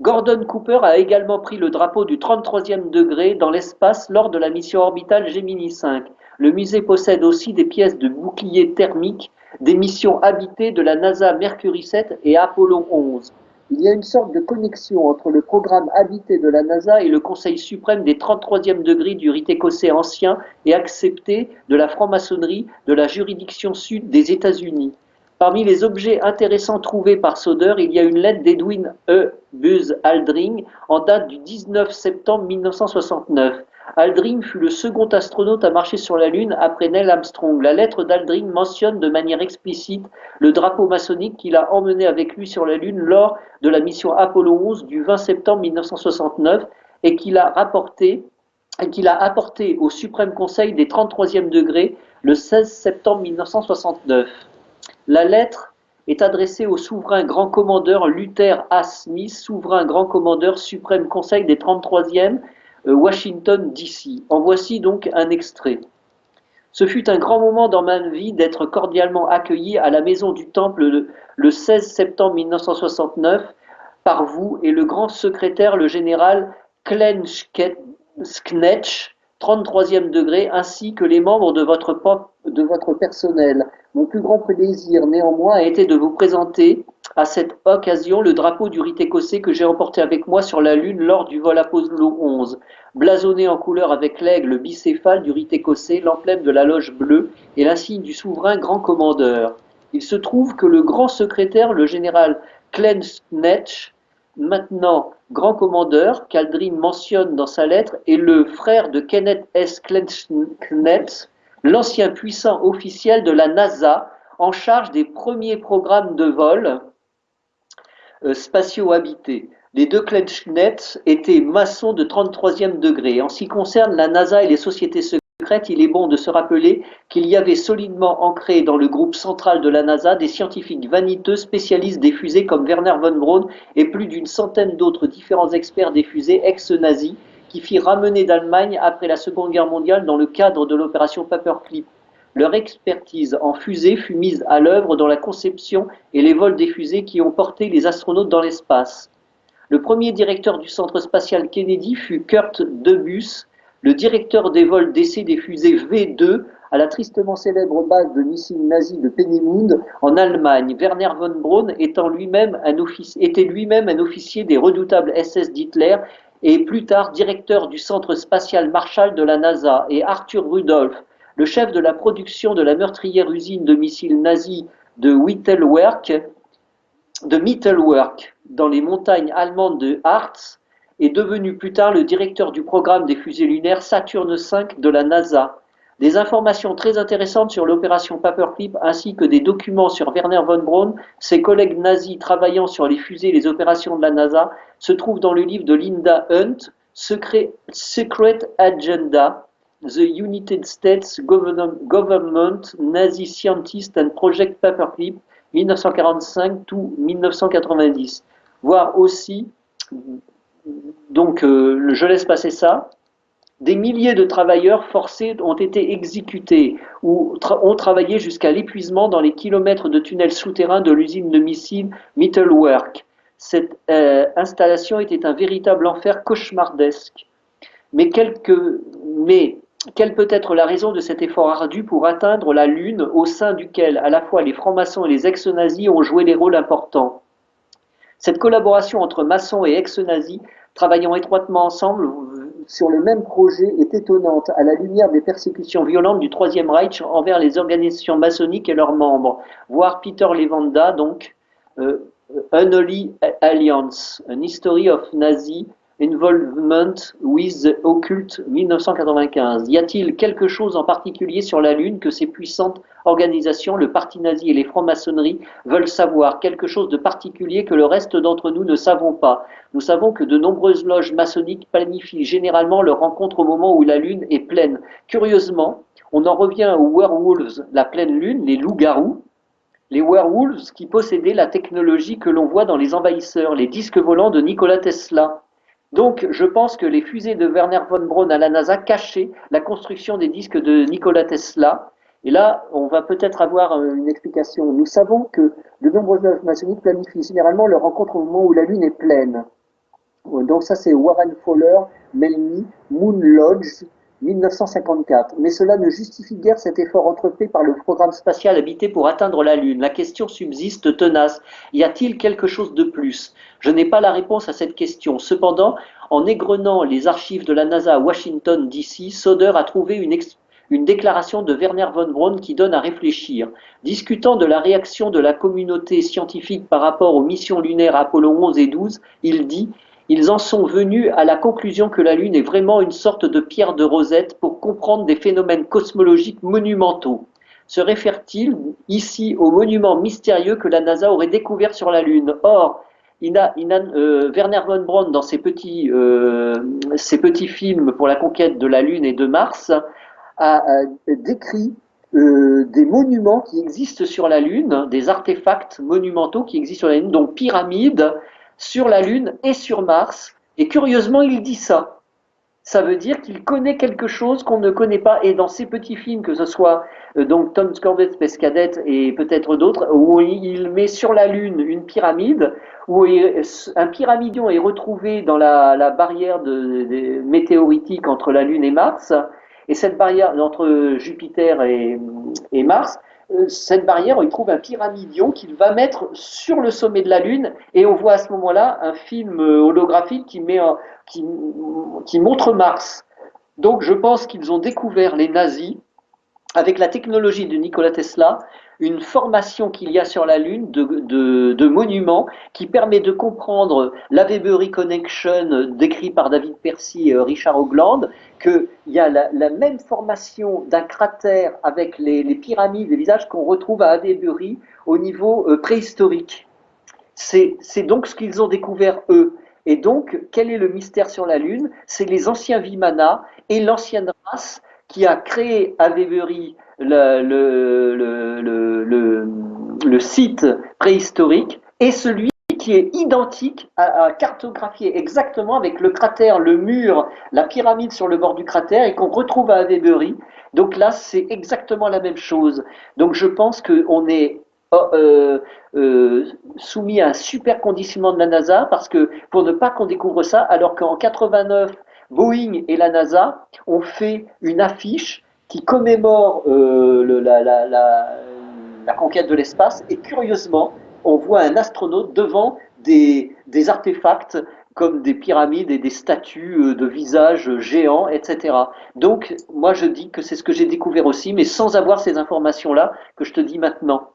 Gordon Cooper a également pris le drapeau du 33e degré dans l'espace lors de la mission orbitale Gemini 5. Le musée possède aussi des pièces de boucliers thermiques des missions habitées de la NASA Mercury 7 et Apollo 11. Il y a une sorte de connexion entre le programme habité de la NASA et le Conseil suprême des 33e degrés du rite écossais ancien et accepté de la franc-maçonnerie de la juridiction sud des États-Unis. Parmi les objets intéressants trouvés par Soder, il y a une lettre d'Edwin E. Buzz Aldrin en date du 19 septembre 1969. Aldrin fut le second astronaute à marcher sur la Lune après Neil Armstrong. La lettre d'Aldrin mentionne de manière explicite le drapeau maçonnique qu'il a emmené avec lui sur la Lune lors de la mission Apollo 11 du 20 septembre 1969 et qu'il a apporté au Suprême Conseil des 33e degrés le 16 septembre 1969. La lettre est adressée au souverain grand commandeur Luther A. Smith, souverain grand commandeur suprême conseil des 33e Washington, D.C. En voici donc un extrait. Ce fut un grand moment dans ma vie d'être cordialement accueilli à la Maison du Temple le 16 septembre 1969 par vous et le grand secrétaire, le général Klensknech, 33e degré, ainsi que les membres de votre personnel. Mon plus grand plaisir, néanmoins, a été de vous présenter à cette occasion le drapeau du rite écossais que j'ai emporté avec moi sur la Lune lors du vol Apollo 11, blasonné en couleur avec l'aigle bicéphale du rite écossais, l'emblème de la loge bleue et l'insigne du souverain grand commandeur. Il se trouve que le grand secrétaire, le général Klensknech, maintenant grand commandeur, qu'Aldrin mentionne dans sa lettre, est le frère de Kenneth S. Klensknech, l'ancien puissant officiel de la NASA en charge des premiers programmes de vol spatiaux habités. Les deux Klensknech étaient maçons de 33e degré. En ce qui concerne la NASA et les sociétés secrètes, secrète, il est bon de se rappeler qu'il y avait solidement ancré dans le groupe central de la NASA des scientifiques vaniteux spécialistes des fusées comme Werner von Braun et plus d'une centaine d'autres différents experts des fusées ex-nazis qui firent ramener d'Allemagne après la Seconde Guerre mondiale dans le cadre de l'opération Paperclip. Leur expertise en fusée fut mise à l'œuvre dans la conception et les vols des fusées qui ont porté les astronautes dans l'espace. Le premier directeur du centre spatial Kennedy fut Kurt Debus, le directeur des vols d'essai des fusées V2 à la tristement célèbre base de missiles nazis de Peenemünde en Allemagne. Werner von Braun était lui-même un officier des redoutables SS d'Hitler et plus tard directeur du centre spatial Marshall de la NASA, et Arthur Rudolph, le chef de la production de la meurtrière usine de missiles nazis de Mittelwerk, dans les montagnes allemandes de Harz, est devenu plus tard le directeur du programme des fusées lunaires Saturne V de la NASA. Des informations très intéressantes sur l'opération Paperclip ainsi que des documents sur Werner von Braun, ses collègues nazis travaillant sur les fusées et les opérations de la NASA, se trouvent dans le livre de Linda Hunt, Secret Agenda, The United States Government, Nazi Scientist and Project Paperclip, 1945-1990. Voir aussi, donc je laisse passer ça, des milliers de travailleurs forcés ont été exécutés ou ont travaillé jusqu'à l'épuisement dans les kilomètres de tunnels souterrains de l'usine de missiles Mittelwerk. Cette installation était un véritable enfer cauchemardesque. Mais quelle peut être la raison de cet effort ardu pour atteindre la Lune, au sein duquel à la fois les francs-maçons et les ex-nazis ont joué des rôles importants? Cette collaboration entre maçons et ex-nazis, travaillant étroitement ensemble sur le même projet, est étonnante à la lumière des persécutions violentes du Troisième Reich envers les organisations maçonniques et leurs membres. Voir Peter Levenda, donc, Unholy Alliance, An History of Nazi Involvement with the Occult, 1995. Y a-t-il quelque chose en particulier sur la Lune que ces puissantes organisations, le parti nazi et les francs-maçonneries, veulent savoir? Quelque chose de particulier que le reste d'entre nous ne savons pas? Nous savons que de nombreuses loges maçonniques planifient généralement leur rencontre au moment où la Lune est pleine. Curieusement, on en revient aux werewolves, la pleine Lune, les loups-garous, les werewolves qui possédaient la technologie que l'on voit dans Les Envahisseurs, les disques volants de Nikola Tesla. Donc, je pense que les fusées de Werner von Braun à la NASA cachaient la construction des disques de Nikola Tesla. Et là, on va peut-être avoir une explication. Nous savons que de nombreuses loges maçonniques planifient généralement leur rencontre au moment où la Lune est pleine. Donc ça, c'est Warren Fowler, Melny, Moon Lodge, 1954. Mais cela ne justifie guère cet effort entrepris par le programme spatial habité pour atteindre la Lune. La question subsiste tenace. Y a-t-il quelque chose de plus? Je n'ai pas la réponse à cette question. Cependant, en égrenant les archives de la NASA à Washington, D.C., Soder a trouvé une déclaration de Werner von Braun qui donne à réfléchir. Discutant de la réaction de la communauté scientifique par rapport aux missions lunaires Apollo 11 et 12, il dit: ils en sont venus à la conclusion que la Lune est vraiment une sorte de pierre de Rosette pour comprendre des phénomènes cosmologiques monumentaux. Se réfère-t-il ici aux monuments mystérieux que la NASA aurait découverts sur la Lune? Or, Werner von Braun, dans ses petits films pour la conquête de la Lune et de Mars, a décrit des monuments qui existent sur la Lune, des artefacts monumentaux qui existent sur la Lune, donc pyramides, sur la Lune et sur Mars, et curieusement il dit ça. Ça veut dire qu'il connaît quelque chose qu'on ne connaît pas, et dans ces petits films, que ce soit donc Tom Scorbett, Space Cadet et peut-être d'autres, où il met sur la Lune une pyramide, où un pyramidion est retrouvé dans la barrière météoritique entre la Lune et Mars, et cette barrière entre Jupiter et Mars, cette barrière, il trouve un pyramidion qu'il va mettre sur le sommet de la Lune, et on voit à ce moment-là un film holographique qui montre Mars. Donc je pense qu'ils ont découvert, les nazis, avec la technologie de Nikola Tesla, une formation qu'il y a sur la Lune de monuments qui permet de comprendre la Webury Connection décrit par David Percy et Richard Hoagland, qu'il y a la même formation d'un cratère avec les pyramides, les visages qu'on retrouve à Webury au niveau préhistorique. C'est donc ce qu'ils ont découvert eux. Et donc, quel est le mystère sur la Lune? C'est les anciens Vimana et l'ancienne race qui a créé à Avebury le site préhistorique est celui qui est identique à cartographier exactement avec le cratère, le mur, la pyramide sur le bord du cratère et qu'on retrouve à Avebury. Donc là, c'est exactement la même chose. Donc je pense qu'on est soumis à un super conditionnement de la NASA parce que pour ne pas qu'on découvre ça, alors qu'en 89, Boeing et la NASA ont fait une affiche qui commémore la conquête de l'espace et curieusement, on voit un astronaute devant des artefacts comme des pyramides et des statues de visages géants, etc. Donc, moi, je dis que c'est ce que j'ai découvert aussi, mais sans avoir ces informations-là que je te dis maintenant.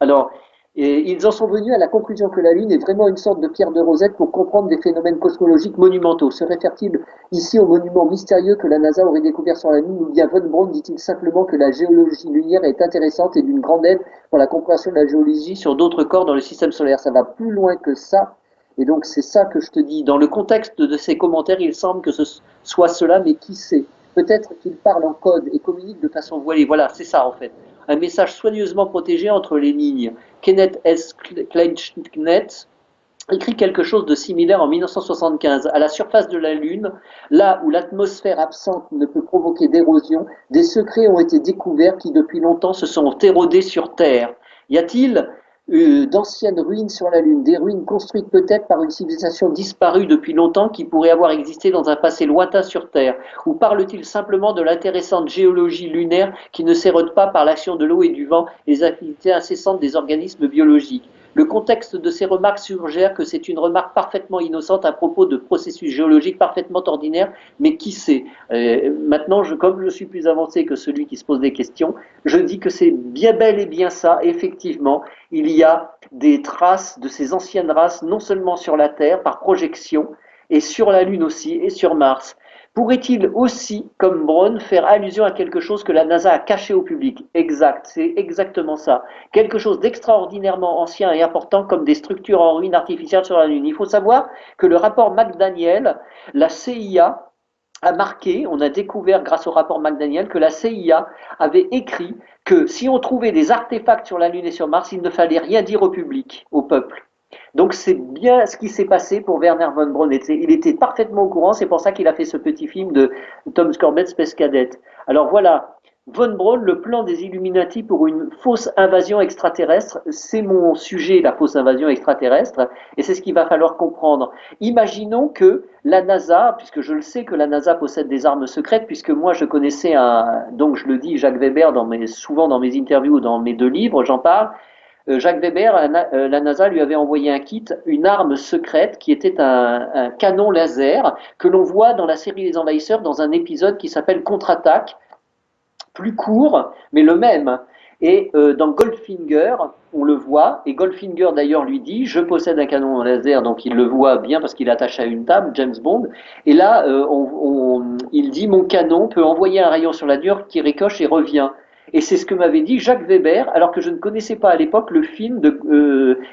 Alors, ils en sont venus à la conclusion que la Lune est vraiment une sorte de pierre de Rosette pour comprendre des phénomènes cosmologiques monumentaux. Se réfère-t-il ici au monument mystérieux que la NASA aurait découvert sur la Lune ou bien Von Braun dit-il simplement que la géologie lunaire est intéressante et d'une grande aide pour la compréhension de la géologie sur d'autres corps dans le système solaire? Ça va plus loin que ça. Et donc c'est ça que je te dis. Dans le contexte de ces commentaires, il semble que ce soit cela, mais qui sait? Peut-être qu'il parle en code et communique de façon voilée. Voilà, c'est ça en fait. Un message soigneusement protégé entre les lignes. Kenneth S. Kleinschmidt écrit quelque chose de similaire en 1975. À la surface de la Lune, là où l'atmosphère absente ne peut provoquer d'érosion, des secrets ont été découverts qui depuis longtemps se sont érodés sur Terre. Y a-t-il d'anciennes ruines sur la Lune, des ruines construites peut-être par une civilisation disparue depuis longtemps qui pourrait avoir existé dans un passé lointain sur Terre? Ou parle-t-il simplement de l'intéressante géologie lunaire qui ne s'érode pas par l'action de l'eau et du vent et les affinités incessantes des organismes biologiques? Le contexte de ces remarques suggère que c'est une remarque parfaitement innocente à propos de processus géologiques parfaitement ordinaires, mais qui sait? Maintenant, comme je suis plus avancé que celui qui se pose des questions, je dis que c'est bien bel et bien ça, effectivement. Il y a des traces de ces anciennes races, non seulement sur la Terre, par projection, et sur la Lune aussi, et sur Mars. Pourrait-il aussi, comme Braun, faire allusion à quelque chose que la NASA a caché au public? Exact, c'est exactement ça. Quelque chose d'extraordinairement ancien et important comme des structures en ruine artificielles sur la Lune. Il faut savoir que le rapport McDaniel, la CIA, a marqué, on a découvert grâce au rapport McDaniel que la CIA avait écrit que si on trouvait des artefacts sur la Lune et sur Mars, il ne fallait rien dire au public, au peuple. Donc c'est bien ce qui s'est passé pour Werner von Braun. Il était parfaitement au courant, c'est pour ça qu'il a fait ce petit film de Tom Scorbett, Space Cadet. Alors voilà, von Braun, le plan des Illuminati pour une fausse invasion extraterrestre, c'est mon sujet, la fausse invasion extraterrestre, et c'est ce qu'il va falloir comprendre. Imaginons que la NASA, puisque je le sais que la NASA possède des armes secrètes, puisque moi je connaissais donc je le dis, Jacques Weber, souvent dans mes interviews ou dans mes 2 livres, j'en parle. Jacques Weber, la NASA lui avait envoyé un kit, une arme secrète qui était un canon laser que l'on voit dans la série Les Envahisseurs dans un épisode qui s'appelle Contre-attaque, plus court, mais le même. Et dans Goldfinger, on le voit, et Goldfinger d'ailleurs lui dit « Je possède un canon laser », donc il le voit bien parce qu'il est attaché à une table, James Bond, et là il dit « Mon canon peut envoyer un rayon sur la dure qui ricoche et revient ». Et c'est ce que m'avait dit Jacques Weber, alors que je ne connaissais pas à l'époque le film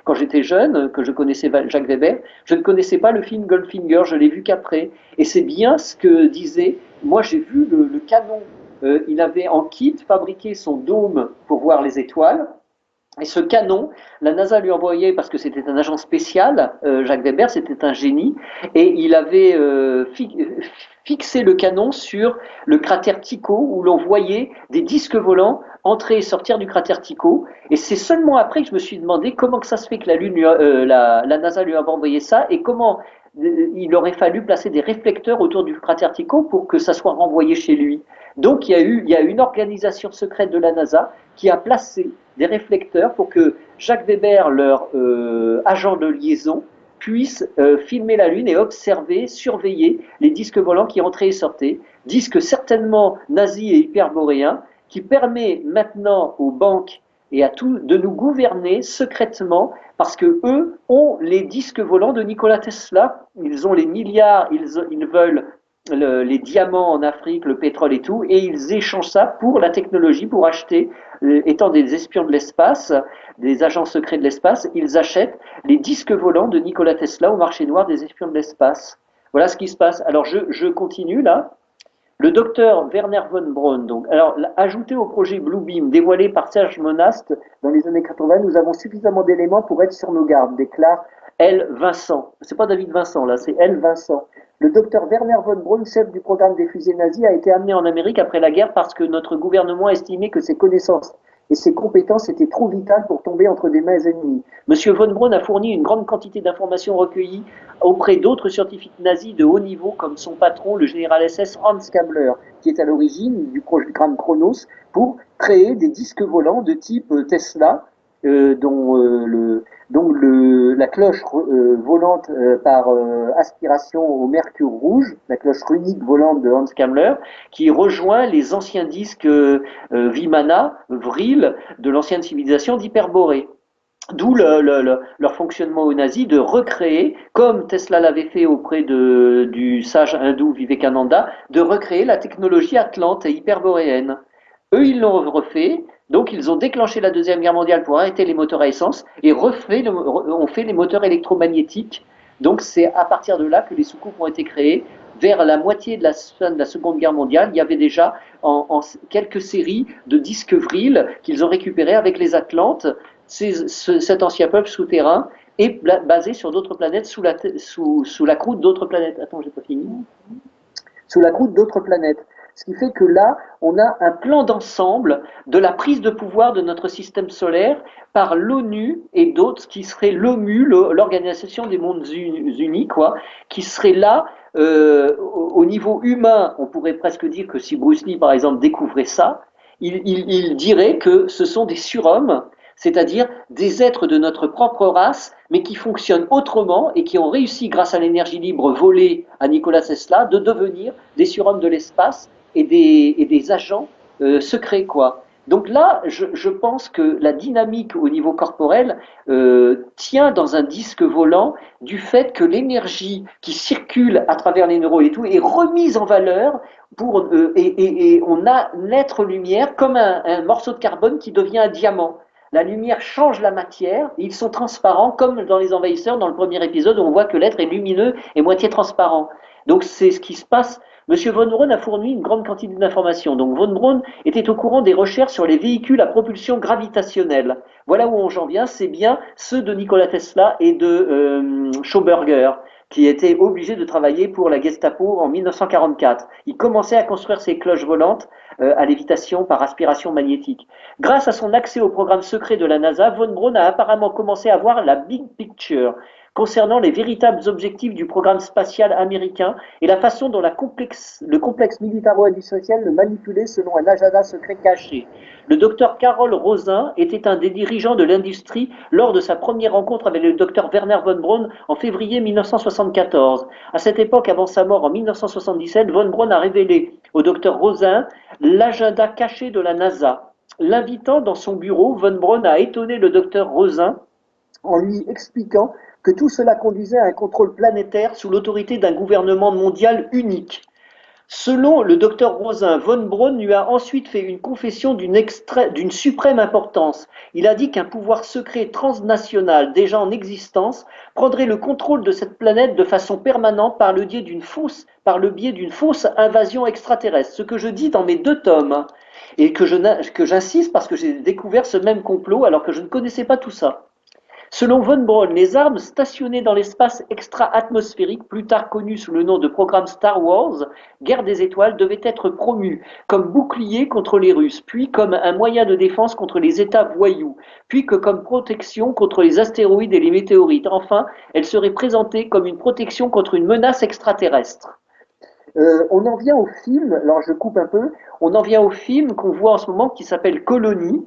quand j'étais jeune, que je connaissais Jacques Weber, je ne connaissais pas le film Goldfinger, je l'ai vu qu'après. Et c'est bien ce que disait, moi j'ai vu le canon, il avait en kit fabriqué son dôme pour voir les étoiles. Et ce canon, la NASA lui envoyait, parce que c'était un agent spécial, Jacques Weber, c'était un génie, et il avait fixé le canon sur le cratère Tycho, où l'on voyait des disques volants entrer et sortir du cratère Tycho. Et c'est seulement après que je me suis demandé comment que ça se fait que la NASA lui avait envoyé ça, et comment il aurait fallu placer des réflecteurs autour du cratère Tycho pour que ça soit renvoyé chez lui. Donc il y a une organisation secrète de la NASA qui a placé des réflecteurs pour que Jacques Weber, leur agent de liaison, puisse filmer la Lune et observer, surveiller les disques volants qui entraient et sortaient, disques certainement nazis et hyperboréens, qui permet maintenant aux banques et à tout de nous gouverner secrètement parce que eux ont les disques volants de Nikola Tesla, ils ont les milliards, ils veulent les diamants en Afrique, le pétrole et tout, et ils échangent ça pour la technologie, pour acheter, étant des espions de l'espace, des agents secrets de l'espace, ils achètent les disques volants de Nikola Tesla au marché noir des espions de l'espace. Voilà ce qui se passe. Alors je continue là. Le docteur Werner von Braun, donc, alors, ajouté au projet Bluebeam dévoilé par Serge Monast dans les années 80, nous avons suffisamment d'éléments pour être sur nos gardes, déclare L. Vincent. C'est pas David Vincent, là, c'est L. Vincent. Le docteur Werner von Braun, chef du programme des fusées nazies, a été amené en Amérique après la guerre parce que notre gouvernement estimait que ses connaissances et ses compétences étaient trop vitales pour tomber entre des mains ennemies. Monsieur von Braun a fourni une grande quantité d'informations recueillies auprès d'autres scientifiques nazis de haut niveau comme son patron, le général SS Hans Kabler, qui est à l'origine du programme Chronos pour créer des disques volants de type Tesla, dont la cloche volante par aspiration au mercure rouge, la cloche runique volante de Hans Kammler, qui rejoint les anciens disques Vimana, Vril, de l'ancienne civilisation d'Hyperborée. D'où leur fonctionnement aux nazis de recréer, comme Tesla l'avait fait auprès du sage hindou Vivekananda, de recréer la technologie atlante et hyperboréenne. Eux, ils l'ont refait, donc ils ont déclenché la Deuxième Guerre mondiale pour arrêter les moteurs à essence et ont fait les moteurs électromagnétiques. Donc c'est à partir de là que les soucoupes ont été créées. Vers la moitié de la fin de la Seconde Guerre mondiale, il y avait déjà en quelques séries de disques Vril qu'ils ont récupérés avec les Atlantes. Cet ancien peuple souterrain est basé sur d'autres planètes sous la croûte d'autres planètes. Attends, j'ai pas fini. Sous la croûte d'autres planètes. Ce qui fait que là, on a un plan d'ensemble de la prise de pouvoir de notre système solaire par l'ONU et d'autres qui seraient l'OMU, l'Organisation des Mondes Unis, quoi, qui serait là au niveau humain. On pourrait presque dire que si Bruce Lee, par exemple, découvrait ça, il dirait que ce sont des surhommes, c'est-à-dire des êtres de notre propre race, mais qui fonctionnent autrement et qui ont réussi, grâce à l'énergie libre volée à Nikola Tesla, de devenir des surhommes de l'espace et des agents secrets, quoi. Donc là, je pense que la dynamique au niveau corporel tient dans un disque volant du fait que l'énergie qui circule à travers les neurones et tout est remise en valeur et on a un être lumière comme un morceau de carbone qui devient un diamant. La lumière change la matière, ils sont transparents, comme dans Les Envahisseurs, dans le premier épisode, où on voit que l'être est lumineux et moitié transparent. Donc c'est ce qui se passe. Monsieur von Braun a fourni une grande quantité d'informations. Donc von Braun était au courant des recherches sur les véhicules à propulsion gravitationnelle. Voilà où j'en viens, c'est bien ceux de Nikola Tesla et de Schauberger, qui étaient obligés de travailler pour la Gestapo en 1944. Il commençait à construire ces cloches volantes à lévitation par aspiration magnétique. Grâce à son accès au programme secret de la NASA, von Braun a apparemment commencé à voir la big picture concernant les véritables objectifs du programme spatial américain et la façon dont le complexe militaro-industriel le manipulait selon un agenda secret caché. Le docteur Carol Rosin était un des dirigeants de l'industrie lors de sa première rencontre avec le docteur Werner von Braun en février 1974. À cette époque, avant sa mort en 1977, von Braun a révélé au docteur Rosin l'agenda caché de la NASA. L'invitant dans son bureau, von Braun a étonné le docteur Rosin en lui expliquant que tout cela conduisait à un contrôle planétaire sous l'autorité d'un gouvernement mondial unique. Selon le docteur Rosin, von Braun lui a ensuite fait une confession d'une suprême importance. Il a dit qu'un pouvoir secret transnational déjà en existence prendrait le contrôle de cette planète de façon permanente par le biais d'une fausse invasion extraterrestre. Ce que je dis dans mes 2 tomes, et que j'insiste parce que j'ai découvert ce même complot alors que je ne connaissais pas tout ça. Selon von Braun, les armes stationnées dans l'espace extra-atmosphérique, plus tard connues sous le nom de programme Star Wars, Guerre des étoiles, devaient être promues comme bouclier contre les Russes, puis comme un moyen de défense contre les États voyous, puis que comme protection contre les astéroïdes et les météorites. Enfin, elles seraient présentées comme une protection contre une menace extraterrestre. On en vient au film, alors je coupe un peu, on en vient au film qu'on voit en ce moment qui s'appelle Colonie,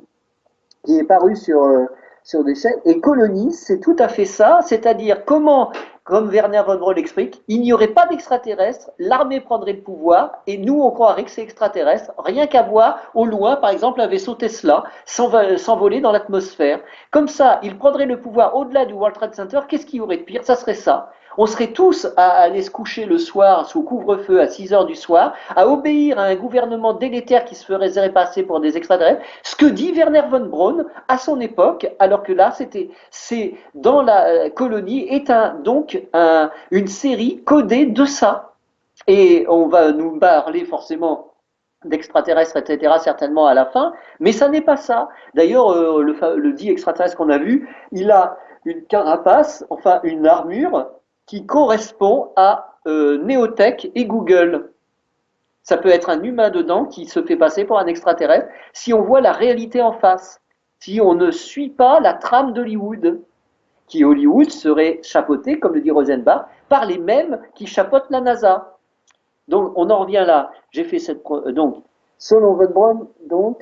qui est paru sur des chaînes. Et Colonie, c'est tout à fait ça, c'est-à-dire comment, comme Werner von Braun l'explique, il n'y aurait pas d'extraterrestres, l'armée prendrait le pouvoir, et nous, on croirait que c'est extraterrestre, rien qu'à voir au loin, par exemple, un vaisseau Tesla s'envoler dans l'atmosphère. Comme ça, il prendrait le pouvoir au-delà du World Trade Center, qu'est-ce qu'il y aurait de pire? Ça serait ça. On serait tous à aller se coucher le soir sous couvre-feu à 6 heures du soir, à obéir à un gouvernement délétère qui se ferait passer pour des extraterrestres, ce que dit Werner von Braun à son époque, alors que là, c'est dans la colonie, est donc une série codée de ça. Et on va nous parler forcément d'extraterrestres, etc., certainement à la fin, mais ça n'est pas ça. D'ailleurs, le dit extraterrestre qu'on a vu, il a une carapace, enfin une armure, qui correspond à Neotech et Google. Ça peut être un humain dedans qui se fait passer pour un extraterrestre si on voit la réalité en face, si on ne suit pas la trame d'Hollywood, qui Hollywood serait chapeauté, comme le dit Rosenbach, par les mêmes qui chapeautent la NASA. Donc on en revient là. J'ai fait cette donc selon von Braun,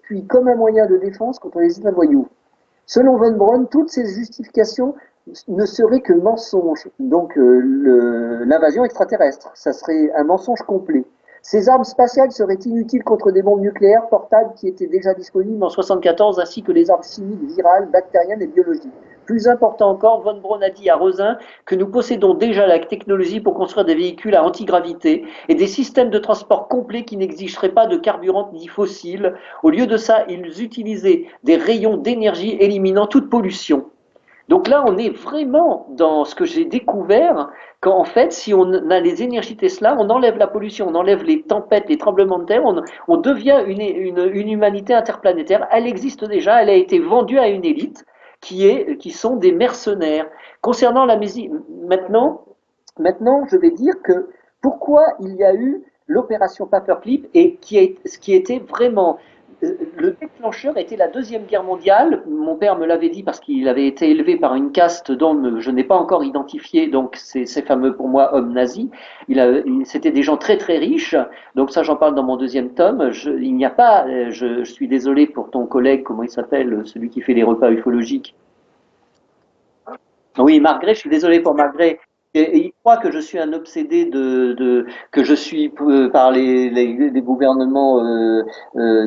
puis comme un moyen de défense contre les États voyous. Selon von Braun, toutes ces justifications ne seraient que mensonges. Donc l'invasion extraterrestre, ça serait un mensonge complet. Ces armes spatiales seraient inutiles contre des bombes nucléaires portables qui étaient déjà disponibles en 1974, ainsi que les armes chimiques, virales, bactériennes et biologiques. Plus important encore, von Braun a dit à Rosin que nous possédons déjà la technologie pour construire des véhicules à antigravité et des systèmes de transport complets qui n'exigeraient pas de carburant ni fossiles. Au lieu de ça, ils utilisaient des rayons d'énergie éliminant toute pollution. Donc là, on est vraiment dans ce que j'ai découvert, qu'en fait, si on a les énergies Tesla, on enlève la pollution, on enlève les tempêtes, les tremblements de terre, on devient une humanité interplanétaire. Elle existe déjà, elle a été vendue à une élite qui sont des mercenaires. Concernant la musique, maintenant, je vais dire que pourquoi il y a eu l'opération Paperclip et ce qui était vraiment le déclencheur était la Deuxième Guerre mondiale. Mon père me l'avait dit parce qu'il avait été élevé par une caste dont je n'ai pas encore identifié, donc c'est fameux pour moi hommes nazis. C'était des gens très très riches, donc ça j'en parle dans mon deuxième tome. Il n'y a pas, je suis désolé pour ton collègue, comment il s'appelle, celui qui fait les repas ufologiques. Oui, Margret, je suis désolé pour Margret. Et il croit que je suis un obsédé que je suis par les gouvernements,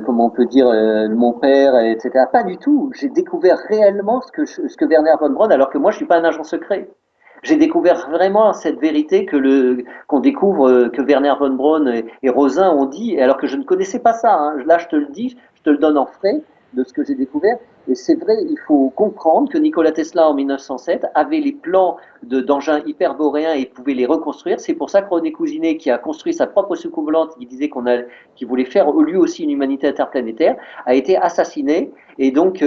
comment on peut dire, mon père, etc. Pas du tout. J'ai découvert réellement ce que Werner von Braun, alors que moi je suis pas un agent secret. J'ai découvert vraiment cette vérité qu'on découvre, que Werner von Braun et Rosin ont dit, alors que je ne connaissais pas ça. Hein. Là, je te le dis, je te le donne en frais de ce que j'ai découvert. Et c'est vrai, il faut comprendre que Nikola Tesla, en 1907, avait les plans d'engins hyperboréens et pouvait les reconstruire. C'est pour ça que René Cousinet, qui a construit sa propre soucoupe volante, qui voulait faire lui aussi une humanité interplanétaire, a été assassiné. Et donc,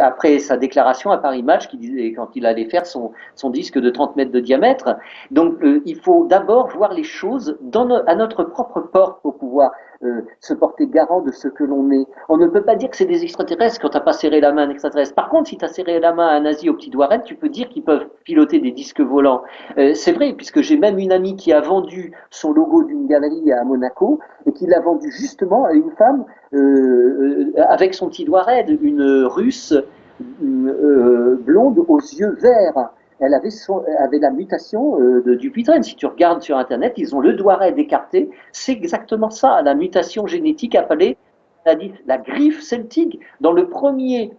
après sa déclaration à Paris Match, quand il allait faire son disque de 30 mètres de diamètre, donc il faut d'abord voir les choses à notre propre porte pour pouvoir se porter garant de ce que l'on est. On ne peut pas dire que c'est des extraterrestres quand tu n'as pas serré la main à un extraterrestre. Par contre, si tu as serré la main à un nazi au petit doigt raide, tu peux dire qu'ils peuvent piloter des disques volants. C'est vrai, puisque j'ai même une amie qui a vendu son logo d'une galerie à Monaco et qui l'a vendu justement à une femme avec son petit doigt raide, une russe blonde aux yeux verts. Elle avait la mutation du Dupuytren. Si tu regardes sur Internet, ils ont le doigt raide écarté. C'est exactement ça, la mutation génétique appelée la griffe celtique. Dans le premier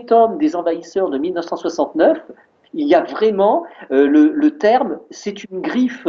tome des Envahisseurs de 1969, il y a vraiment le terme, c'est une griffe.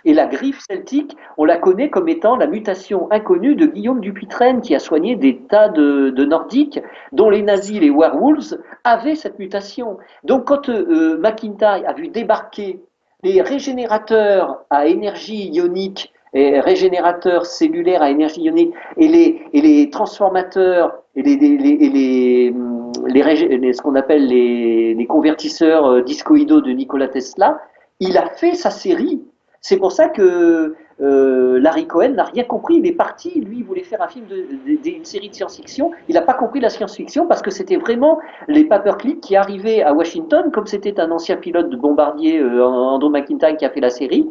Et la griffe celtique, on la connaît comme étant la mutation inconnue de Guillaume Dupuytren, qui a soigné des tas de Nordiques, dont les nazis, les werewolves, avaient cette mutation. Donc quand McIntyre a vu débarquer les régénérateurs à énergie ionique et régénérateurs cellulaires à énergie ionique et les transformateurs et ce qu'on appelle les convertisseurs discoïdaux de Nikola Tesla, il a fait sa série. C'est pour ça que Larry Cohen n'a rien compris. Il est parti, lui, il voulait faire un film, une série de science-fiction. Il n'a pas compris la science-fiction parce que c'était vraiment les paperclips qui arrivaient à Washington, comme c'était un ancien pilote de bombardier, Andrew McIntyre, qui a fait la série,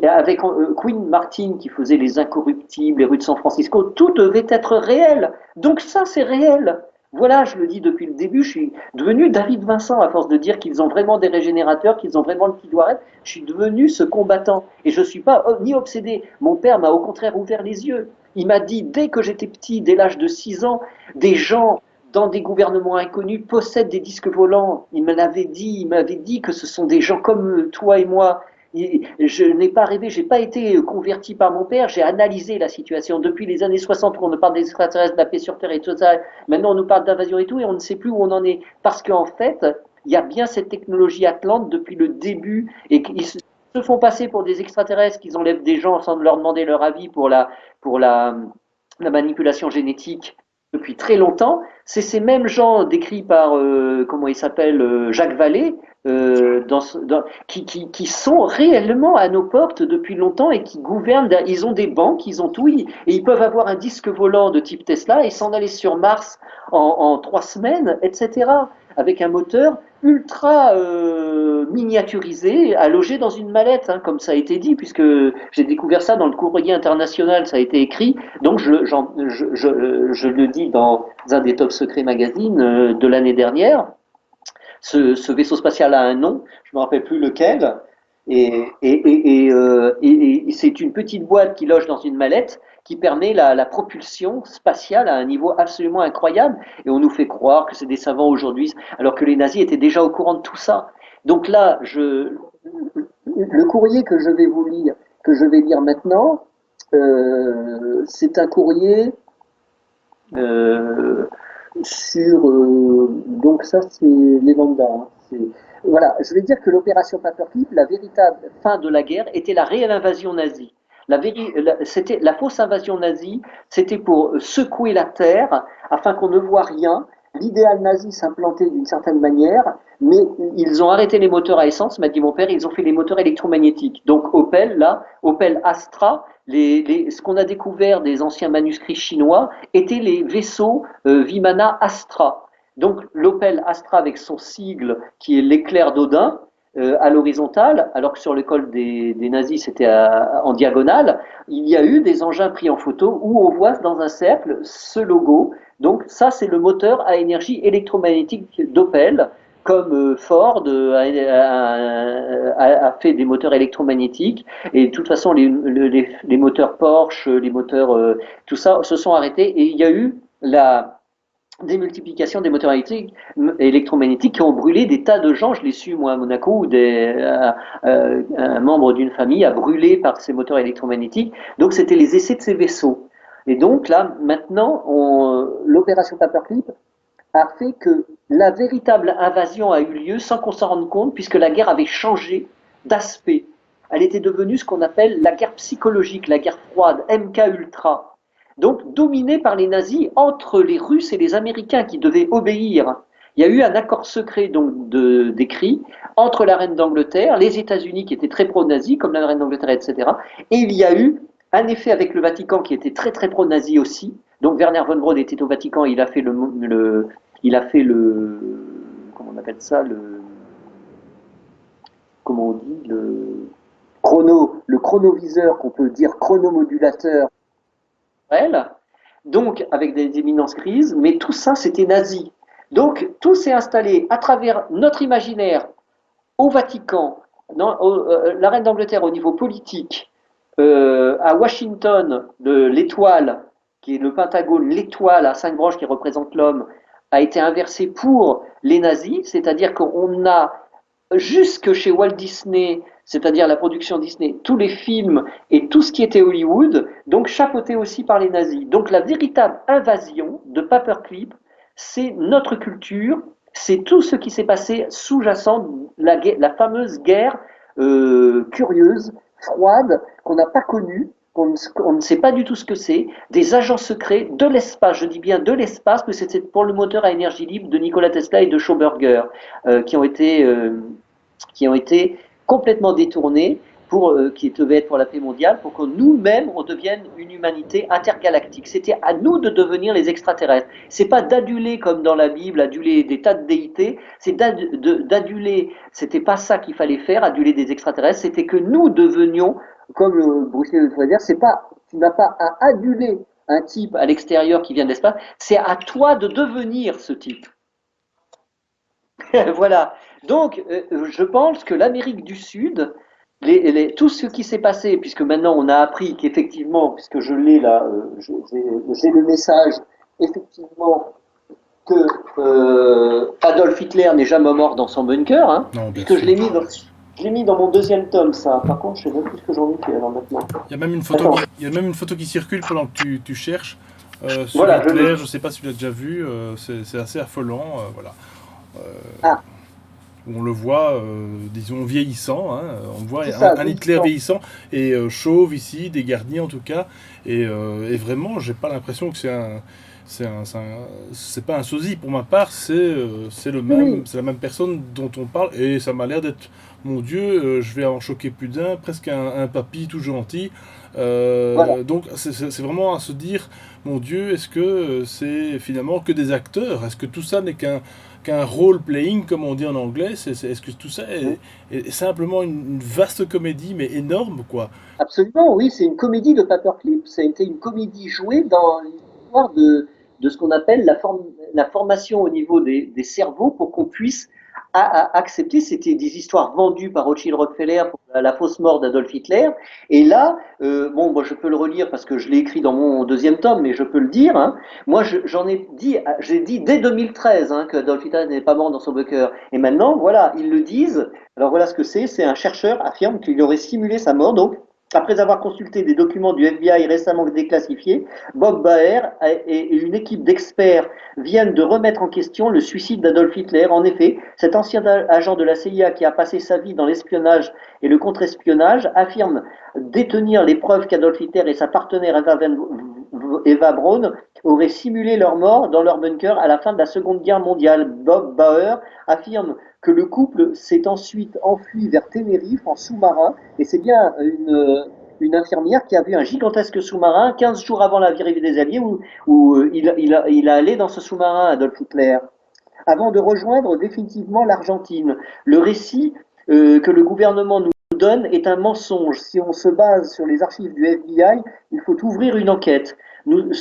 avec Queen Martin qui faisait les Incorruptibles, les rues de San Francisco, tout devait être réel. Donc ça, c'est réel. Voilà, je le dis depuis le début, je suis devenu David Vincent à force de dire qu'ils ont vraiment des régénérateurs, qu'ils ont vraiment le petit doigt raide. Je suis devenu ce combattant et je ne suis pas ni obsédé. Mon père m'a au contraire ouvert les yeux. Il m'a dit, dès que j'étais petit, dès l'âge de 6 ans, des gens dans des gouvernements inconnus possèdent des disques volants. Il m'avait dit que ce sont des gens comme toi et moi. Je n'ai pas rêvé, je n'ai pas été converti par mon père, j'ai analysé la situation. Depuis les années 60, où on nous parle des extraterrestres, de la paix sur Terre et tout ça, maintenant on nous parle d'invasion et tout, et on ne sait plus où on en est. Parce qu'en fait, il y a bien cette technologie Atlante depuis le début, et se font passer pour des extraterrestres, qu'ils enlèvent des gens sans leur demander leur avis pour la manipulation génétique depuis très longtemps. C'est ces mêmes gens décrits par, comment il s'appelle, Jacques Vallée, qui sont réellement à nos portes depuis longtemps et qui gouvernent. Ils ont des banques, ils ont tout, et ils peuvent avoir un disque volant de type Tesla et s'en aller sur Mars en 3 semaines, etc. Avec un moteur ultra miniaturisé, à loger dans une mallette, hein, comme ça a été dit, puisque j'ai découvert ça dans le Courrier international, ça a été écrit. Donc je le dis dans un des Top Secrets magazines de l'année dernière. Ce vaisseau spatial a un nom, je ne me rappelle plus lequel, et c'est une petite boîte qui loge dans une mallette qui permet la propulsion spatiale à un niveau absolument incroyable. Et on nous fait croire que c'est des savants aujourd'hui, alors que les nazis étaient déjà au courant de tout ça. Donc là, le courrier que je vais vous lire, que je vais lire maintenant, c'est un courrier sur donc ça c'est les lambda. Hein, voilà, je vais dire que l'opération Paperclip, la véritable fin de la guerre, était la réelle invasion nazie. C'était la fausse invasion nazie, c'était pour secouer la terre afin qu'on ne voit rien. L'idéal nazi s'implantait d'une certaine manière, mais ils ont arrêté les moteurs à essence, m'a dit mon père, ils ont fait les moteurs électromagnétiques. Donc Opel, là, Opel Astra, ce qu'on a découvert des anciens manuscrits chinois étaient les vaisseaux Vimana Astra. Donc l'Opel Astra avec son sigle qui est l'éclair d'Odin à l'horizontale, alors que sur le col des nazis c'était en diagonale, il y a eu des engins pris en photo où on voit dans un cercle ce logo. Donc ça c'est le moteur à énergie électromagnétique d'Opel, comme Ford a fait des moteurs électromagnétiques, et de toute façon les moteurs Porsche, les moteurs tout ça se sont arrêtés, et il y a eu la démultiplication des moteurs électromagnétiques qui ont brûlé des tas de gens. Je l'ai su moi à Monaco, où un membre d'une famille a brûlé par ces moteurs électromagnétiques. Donc c'était les essais de ces vaisseaux. Et donc là, maintenant, l'opération Paperclip a fait que la véritable invasion a eu lieu sans qu'on s'en rende compte, puisque la guerre avait changé d'aspect. Elle était devenue ce qu'on appelle la guerre psychologique, la guerre froide, MK Ultra. Donc dominée par les nazis entre les Russes et les Américains qui devaient obéir. Il y a eu un accord secret donc décrit entre la reine d'Angleterre, les États-Unis qui étaient très pro-nazis, comme la reine d'Angleterre, etc. Et il y a eu un effet avec le Vatican qui était très très pro-nazi aussi. Donc Werner von Braun était au Vatican, il a fait comment on appelle ça, comment on dit, le chronoviseur, qu'on peut dire chronomodulateur, donc avec des éminences grises, mais tout ça c'était nazi. Donc tout s'est installé à travers notre imaginaire au Vatican, la reine d'Angleterre au niveau politique, à Washington, l'étoile, qui est le Pentagone, l'étoile à 5 branches qui représente l'homme, a été inversée pour les nazis, c'est-à-dire qu'on a jusque chez Walt Disney, c'est-à-dire la production Disney, tous les films et tout ce qui était Hollywood, donc chapeauté aussi par les nazis. Donc la véritable invasion de Paperclip, c'est notre culture, c'est tout ce qui s'est passé sous-jacent, la fameuse guerre curieuse, froide, qu'on n'a pas connue, on ne sait pas du tout ce que c'est, des agents secrets de l'espace, je dis bien de l'espace, mais c'était pour le moteur à énergie libre de Nikola Tesla et de Schauberger, qui ont été complètement détournés qui devaient être pour la paix mondiale, pour que nous-mêmes, on devienne une humanité intergalactique. C'était à nous de devenir les extraterrestres. C'est pas d'aduler, comme dans la Bible, aduler des tas de déités, c'est d'aduler, c'était pas ça qu'il fallait faire, aduler des extraterrestres, c'était que nous devenions, comme Bruce Lee le pourrait dire, tu n'as pas à aduler un type à l'extérieur qui vient de l'espace, c'est à toi de devenir ce type. Voilà. Donc, je pense que l'Amérique du Sud, tout ce qui s'est passé, puisque maintenant on a appris qu'effectivement, puisque je l'ai là, j'ai le message, effectivement, que Adolf Hitler n'est jamais mort dans son bunker, hein, Non, puisque je l'ai mis dans mon deuxième tome, ça. Par contre, je sais même plus ce que j'en ai fait alors maintenant. Il y a même une photo qui circule pendant que tu cherches. Sur Voilà, Hitler, je ne sais pas si tu l'as déjà vu, c'est assez affolant. Voilà. Ah, où on le voit, disons, vieillissant. Hein. On voit C'est ça, un Hitler vieillissant. vieillissant et chauve ici, dégarni en tout cas. Et vraiment, j'ai pas l'impression que c'est pas un sosie pour ma part, Oui, oui, c'est la même personne dont on parle et ça m'a l'air d'être, mon Dieu, je vais en choquer plus d'un, presque un papy tout gentil. voilà. Donc c'est vraiment à se dire, mon Dieu, est-ce que c'est finalement que des acteurs? Est-ce que tout ça n'est qu'un role-playing, comme on dit en anglais? Est-ce que tout ça est simplement une vaste comédie, mais énorme, quoi? Absolument, oui, c'est une comédie de paperclip. Ça a été une comédie jouée dans l'histoire de ce qu'on appelle la formation au niveau des cerveaux pour qu'on puisse accepter. C'était des histoires vendues par Rothschild Rockefeller pour la fausse mort d'Adolf Hitler. Et là, bon, moi, je peux le relire parce que je l'ai écrit dans mon deuxième tome, mais je peux le dire. Hein. Moi, j'en ai dit, j'ai dit dès 2013 hein, que Adolf Hitler n'est pas mort dans son bunker. Et maintenant, voilà, ils le disent. Alors voilà ce que c'est. C'est un chercheur affirme qu'il aurait simulé sa mort. Donc après avoir consulté des documents du FBI récemment déclassifiés, Bob Baer et une équipe d'experts viennent de remettre en question le suicide d'Adolf Hitler. En effet, cet ancien agent de la CIA qui a passé sa vie dans l'espionnage et le contre-espionnage affirme détenir les preuves qu'Adolf Hitler et sa partenaire Eva Braun auraient simulé leur mort dans leur bunker à la fin de la Seconde Guerre mondiale. Bob Bauer affirme que le couple s'est ensuite enfui vers Tenerife en sous-marin, et c'est bien une infirmière qui a vu un gigantesque sous-marin 15 jours avant l'arrivée des Alliés, où il a allé dans ce sous-marin, Adolf Hitler, avant de rejoindre définitivement l'Argentine. Le récit que le gouvernement nous donne est un mensonge. Si on se base sur les archives du FBI, il faut ouvrir une enquête. Nous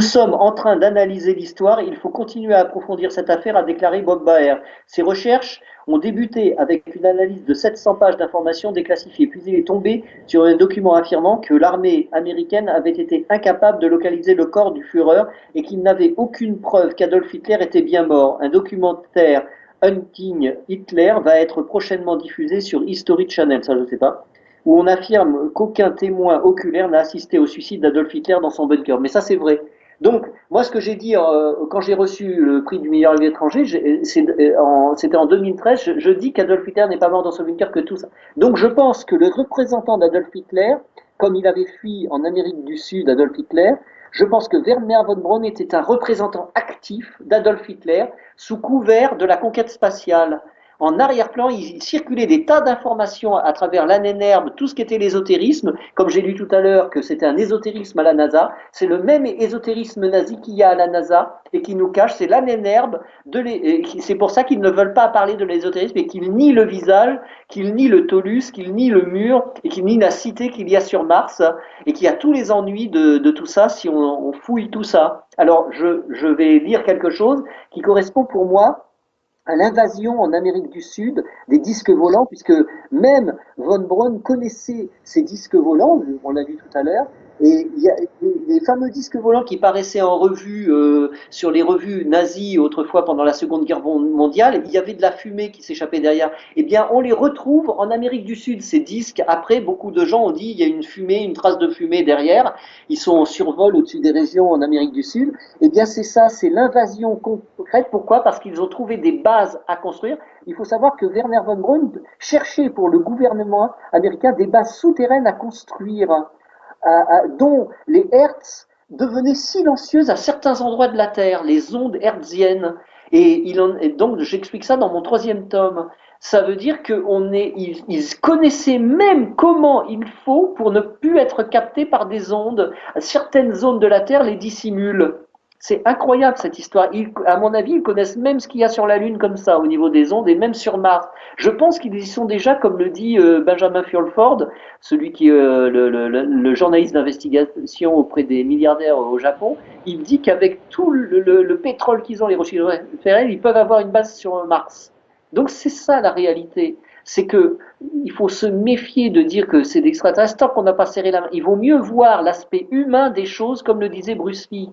sommes en train d'analyser l'histoire. Il faut continuer à approfondir cette affaire, a déclaré Bob Baer. Ses recherches ont débuté avec une analyse de 700 pages d'informations déclassifiées. Puis il est tombé sur un document affirmant que l'armée américaine avait été incapable de localiser le corps du Führer et qu'il n'avait aucune preuve qu'Adolf Hitler était bien mort. Un documentaire Hunting Hitler va être prochainement diffusé sur History Channel, ça je ne sais pas, où on affirme qu'aucun témoin oculaire n'a assisté au suicide d'Adolf Hitler dans son bunker. Mais ça, c'est vrai. Donc, moi, ce que j'ai dit quand j'ai reçu le prix du meilleur livre étranger, c'était en 2013, je dis qu'Adolf Hitler n'est pas mort dans son bunker, que tout ça. Donc, je pense que le représentant d'Adolf Hitler, comme il avait fui en Amérique du Sud, Adolf Hitler, je pense que Werner von Braun était un représentant actif d'Adolf Hitler sous couvert de la conquête spatiale. En arrière-plan, il circulait des tas d'informations à travers l'ANENERB, tout ce qui était l'ésotérisme. Comme j'ai lu tout à l'heure que c'était un ésotérisme à la NASA, c'est le même ésotérisme nazi qu'il y a à la NASA et qui nous cache, c'est l'ANENERB. C'est pour ça qu'ils ne veulent pas parler de l'ésotérisme et qu'ils nient le visage, qu'ils nient le Tholus, qu'ils nient le mur et qu'ils nient la cité qu'il y a sur Mars et qu'il y a tous les ennuis de tout ça si on fouille tout ça. Alors, je vais lire quelque chose qui correspond pour moi à l'invasion en Amérique du Sud des disques volants, puisque même von Braun connaissait ces disques volants, on l'a vu tout à l'heure, et il y a les fameux disques volants qui paraissaient en revue sur les revues nazies autrefois pendant la Seconde Guerre mondiale, il y avait de la fumée qui s'échappait derrière. Eh bien, on les retrouve en Amérique du Sud, ces disques. Après, beaucoup de gens ont dit il y a une fumée, une trace de fumée derrière. Ils sont en survol au-dessus des régions en Amérique du Sud. Eh bien, c'est ça, c'est l'invasion concrète. Pourquoi? Parce qu'ils ont trouvé des bases à construire. Il faut savoir que Werner von Braun cherchait pour le gouvernement américain des bases souterraines à construire, dont les hertz devenaient silencieuses à certains endroits de la Terre, les ondes hertziennes. Et donc, j'explique ça dans mon troisième tome. Ça veut dire qu'ils connaissaient même comment il faut pour ne plus être capté par des ondes. Certaines zones de la Terre les dissimulent. C'est incroyable cette histoire. À mon avis, ils connaissent même ce qu'il y a sur la Lune comme ça, au niveau des ondes, et même sur Mars. Je pense qu'ils y sont déjà, comme le dit Benjamin Fulford, celui qui est le journaliste d'investigation auprès des milliardaires au Japon. Il dit qu'avec tout le pétrole qu'ils ont, les Rothschild, ils peuvent avoir une base sur Mars. Donc c'est ça la réalité. C'est que il faut se méfier de dire que c'est d'extraterrestres tant qu'on n'a pas serré la main. Il vaut mieux voir l'aspect humain des choses, comme le disait Bruce Lee.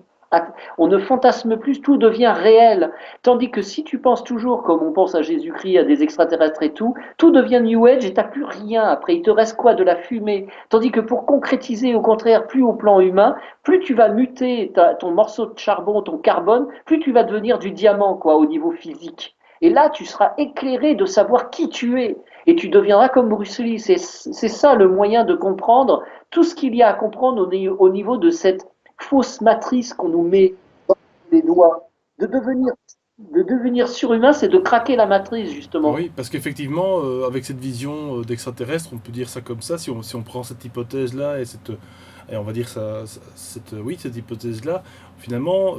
On ne fantasme plus, tout devient réel. Tandis que si tu penses toujours comme on pense à Jésus-Christ, à des extraterrestres et tout devient New Age et t'as plus rien après. Il te reste quoi? De la fumée. Tandis que pour concrétiser, au contraire, plus au plan humain, plus tu vas muter ton morceau de charbon, ton carbone, plus tu vas devenir du diamant, quoi, au niveau physique. Et là, tu seras éclairé de savoir qui tu es. Et tu deviendras comme Bruce Lee. C'est ça le moyen de comprendre tout ce qu'il y a à comprendre au niveau de cette fausse matrice qu'on nous met dans les doigts. De devenir, de devenir surhumain, c'est de craquer la matrice, justement. Oui, parce qu'effectivement, avec cette vision d'extraterrestre, on peut dire ça comme ça, si on prend cette hypothèse-là et on va dire oui, cette hypothèse-là, finalement,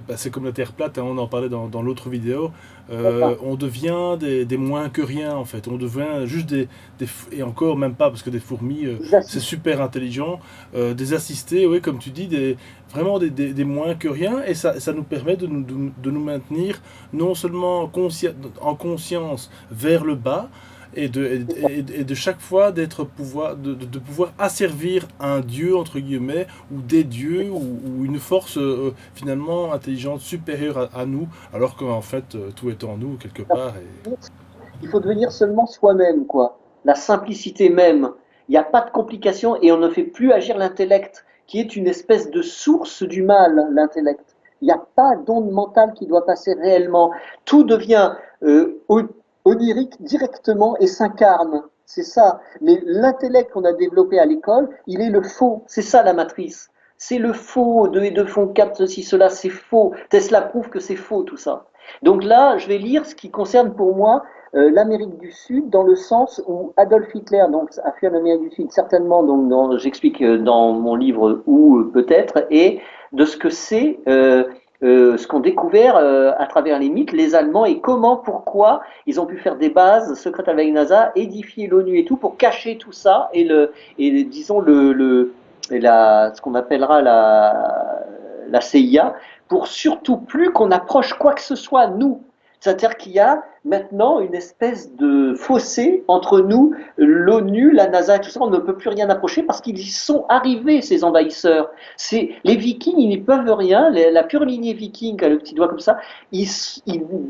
bah, c'est comme la Terre plate, hein, on en parlait dans l'autre vidéo, on devient des moins que rien, en fait. On devient juste et encore même pas, parce que des fourmis, c'est super intelligent, des assistés, oui, comme tu dis, vraiment des moins que rien, et ça nous permet de nous maintenir non seulement en conscience vers le bas, et de chaque fois de pouvoir asservir un dieu, entre guillemets, ou des dieux, ou une force finalement intelligente supérieure à nous, alors qu'en fait tout est en nous quelque part. Il faut devenir seulement soi-même, quoi. La simplicité même. Il n'y a pas de complications et on ne fait plus agir l'intellect, qui est une espèce de source du mal, l'intellect. Il n'y a pas d'onde mentale qui doit passer réellement. Tout devient onirique directement et s'incarne. C'est ça. Mais l'intellect qu'on a développé à l'école, il est le faux. C'est ça la matrice. C'est le faux. 2 et 2 font 4, ceci, cela, c'est faux. Tesla prouve que c'est faux tout ça. Donc là, je vais lire ce qui concerne pour moi l'Amérique du Sud dans le sens où Adolf Hitler donc, a fui en Amérique du Sud, certainement, donc j'explique dans mon livre où peut-être, et de ce que c'est, ce qu'ont découvert à travers les mythes les Allemands et comment, pourquoi ils ont pu faire des bases secrètes avec NASA, édifier l'ONU et tout pour cacher tout ça et disons ce qu'on appellera la CIA pour surtout plus qu'on approche quoi que ce soit nous. C'est-à-dire qu'il y a maintenant une espèce de fossé entre nous, l'ONU, la NASA, tout ça, on ne peut plus rien approcher parce qu'ils y sont arrivés, ces envahisseurs. Les Vikings, ils n'y peuvent rien, la pure lignée viking, le petit doigt comme ça, ils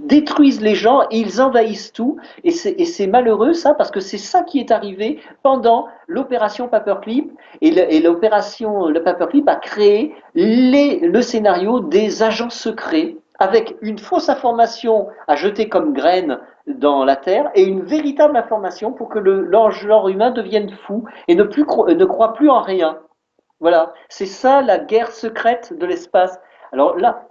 détruisent les gens et ils envahissent tout. Et c'est malheureux ça, parce que c'est ça qui est arrivé pendant l'opération Paperclip. Et l'opération, le Paperclip a créé le scénario des agents secrets avec une fausse information à jeter comme graine dans la terre et une véritable information pour que le genre humain devienne fou et ne croit plus en rien. Voilà, c'est ça la guerre secrète de l'espace. Alors là,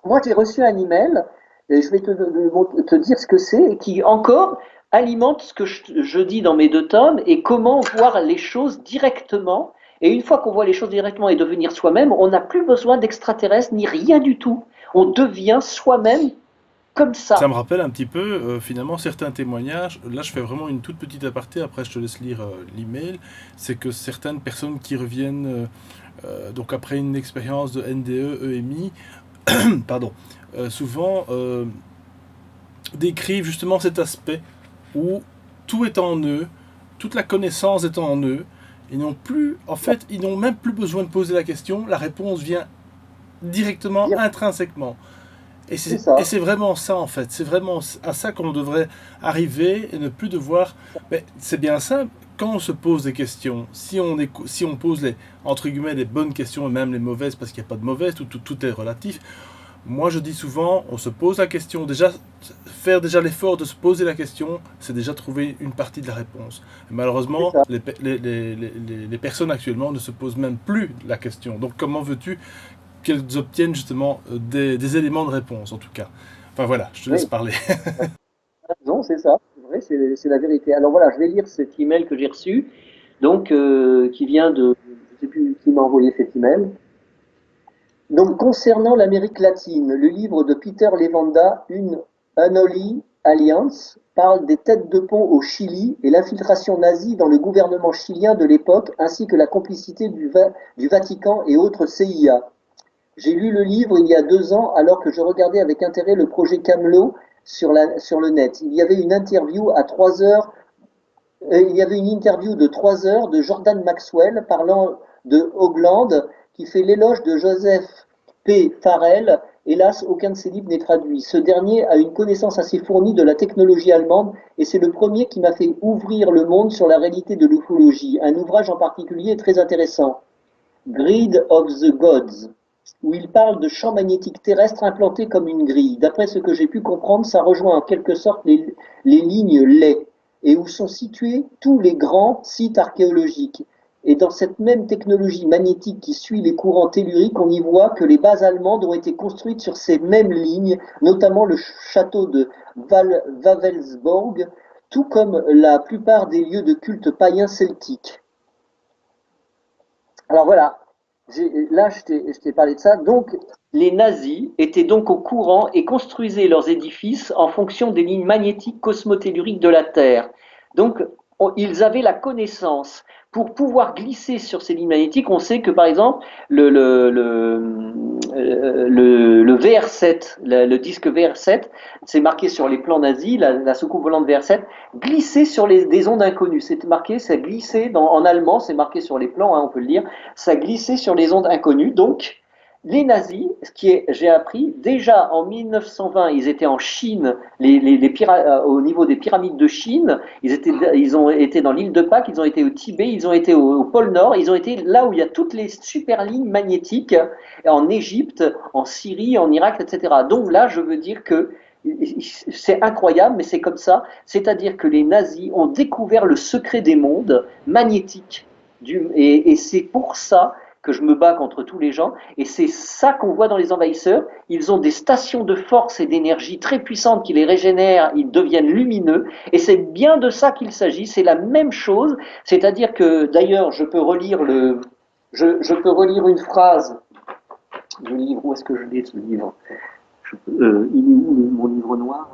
moi j'ai reçu un email, et je vais te dire ce que c'est, et qui encore alimente ce que je dis dans mes 2 tomes et comment voir les choses directement. Et une fois qu'on voit les choses directement et devenir soi-même, on n'a plus besoin d'extraterrestres ni rien du tout. On devient soi-même comme Ça ça. me rappelle un petit peu finalement certains témoignages. Là, je fais vraiment une toute petite aparté. Après, je te laisse lire l'email. C'est que certaines personnes qui reviennent donc après une expérience de NDE, EMI, pardon, souvent décrivent justement cet aspect où tout est en eux, toute la connaissance est en eux. Ils n'ont plus, en fait, ils n'ont même plus besoin de poser la question. La réponse vient directement, intrinsèquement. Et c'est vraiment ça, en fait. C'est vraiment à ça qu'on devrait arriver et ne plus devoir. Mais c'est bien simple. Quand on se pose des questions, si on pose entre guillemets, les bonnes questions et même les mauvaises, parce qu'il n'y a pas de mauvaises, tout est relatif. Moi, je dis souvent, on se pose la question. Faire l'effort de se poser la question, c'est déjà trouver une partie de la réponse. Et malheureusement, les personnes actuellement ne se posent même plus la question. Donc, comment veux-tu qu'elles obtiennent justement des éléments de réponse, en tout cas. Enfin voilà, je te laisse parler. Non, c'est ça, c'est vrai, c'est la vérité. Alors voilà, je vais lire cet email que j'ai reçu, donc qui vient de, je ne sais plus qui m'a envoyé cet email. Donc concernant l'Amérique latine, le livre de Peter Levenda, Une Unholy Alliance, parle des têtes de pont au Chili et l'infiltration nazie dans le gouvernement chilien de l'époque, ainsi que la complicité du Vatican et autres CIA. J'ai lu le livre il y a 2 ans alors que je regardais avec intérêt le projet Camelot sur le net. Il y avait une interview à 3 heures, il y avait une interview de 3 heures de Jordan Maxwell parlant de Hoagland qui fait l'éloge de Joseph P. Farrell. Hélas, aucun de ses livres n'est traduit. Ce dernier a une connaissance assez fournie de la technologie allemande et c'est le premier qui m'a fait ouvrir le monde sur la réalité de l'ufologie. Un ouvrage en particulier est très intéressant. Greed of the Gods. où il parle de champs magnétiques terrestres implantés comme une grille. D'après ce que j'ai pu comprendre, ça rejoint en quelque sorte les lignes lait, et où sont situés tous les grands sites archéologiques. Et dans cette même technologie magnétique qui suit les courants telluriques, on y voit que les bases allemandes ont été construites sur ces mêmes lignes, notamment le château de Wawelsburg, tout comme la plupart des lieux de culte païens celtiques. Alors voilà, là je t'ai parlé de ça. Donc les nazis étaient donc au courant et construisaient leurs édifices en fonction des lignes magnétiques cosmotelluriques de la Terre. Donc ils avaient la connaissance. Pour pouvoir glisser sur ces lignes magnétiques, on sait que par exemple le VR7, le disque VR7, c'est marqué sur les plans nazis, la soucoupe volante VR7, glissait sur des ondes inconnues. C'est marqué, ça glissait en allemand, c'est marqué sur les plans, hein, on peut le lire, ça glissait sur les ondes inconnues. Donc les nazis, j'ai appris, déjà en 1920, ils étaient en Chine, au niveau des pyramides de Chine, ils ont été dans l'île de Pâques, ils ont été au Tibet, ils ont été au pôle Nord, ils ont été là où il y a toutes les super lignes magnétiques, en Égypte, en Syrie, en Irak, etc. Donc là, je veux dire que c'est incroyable, mais c'est comme ça, c'est-à-dire que les nazis ont découvert le secret des mondes magnétiques, et c'est pour ça que je me bats contre tous les gens, et c'est ça qu'on voit dans les envahisseurs. Ils ont des stations de force et d'énergie très puissantes qui les régénèrent, ils deviennent lumineux, et c'est bien de ça qu'il s'agit, c'est la même chose, c'est-à-dire que, d'ailleurs, je peux relire une phrase du livre, où est-ce que je l'ai ce livre? Il est où mon livre noir?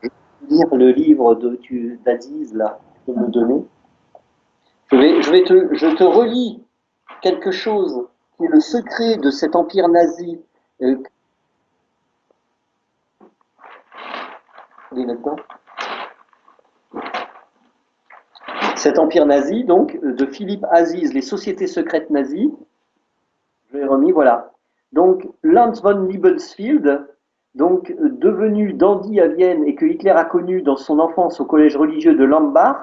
Je peux lire le livre d'Aziz, là, tu peux me donner. Je te relis quelque chose qui est le secret de cet empire nazi. Là-dedans. Cet empire nazi, donc, de Philippe Aziz, les sociétés secrètes nazies. Je l'ai remis, voilà. Donc, Lanz von Liebesfield, donc, devenu dandy à Vienne et que Hitler a connu dans son enfance au collège religieux de Lambach,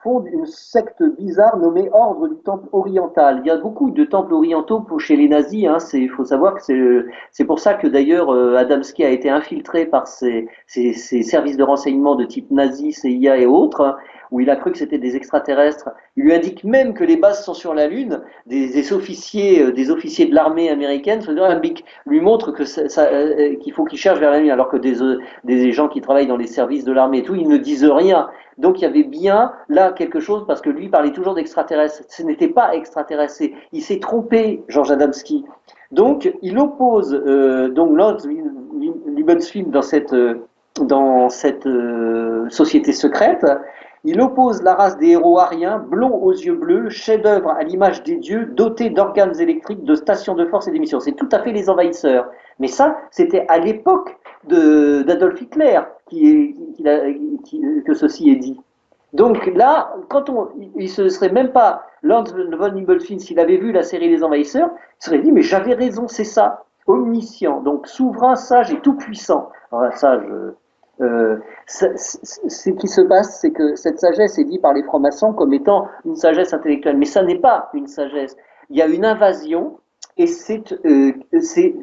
fonde une secte bizarre nommée Ordre du Temple Oriental. Il y a beaucoup de temples orientaux chez les nazis. Hein. Il faut savoir que c'est pour ça que d'ailleurs Adamski a été infiltré par ces services de renseignement de type nazi, CIA et autres, hein, où il a cru que c'était des extraterrestres. Il lui indique même que les bases sont sur la Lune. Des officiers de l'armée américaine lui montrent que qu'il faut qu'ils cherchent vers la Lune, alors que des gens qui travaillent dans les services de l'armée et tout, ils ne disent rien. Donc il y avait bien là quelque chose, parce que lui parlait toujours d'extraterrestres. Ce n'était pas extraterrestre, il s'est trompé, Georges Adamski. Donc il oppose donc Lord Liebesfield dans cette société secrète. Il oppose la race des héros ariens, blonds aux yeux bleus, chef-d'œuvre à l'image des dieux, dotés d'organes électriques, de stations de force et d'émissions. C'est tout à fait les envahisseurs. Mais ça, c'était à l'époque d'Adolf Hitler que ceci est dit. Donc là, il ne se serait même pas, Lord von Liebesfield, s'il avait vu la série Les Envahisseurs, il serait dit, mais j'avais raison, c'est ça, omniscient, donc souverain, sage et tout-puissant. Alors sage, ce qui se passe, c'est que cette sagesse est dite par les francs-maçons comme étant une sagesse intellectuelle, mais ça n'est pas une sagesse. Il y a une invasion, et c'est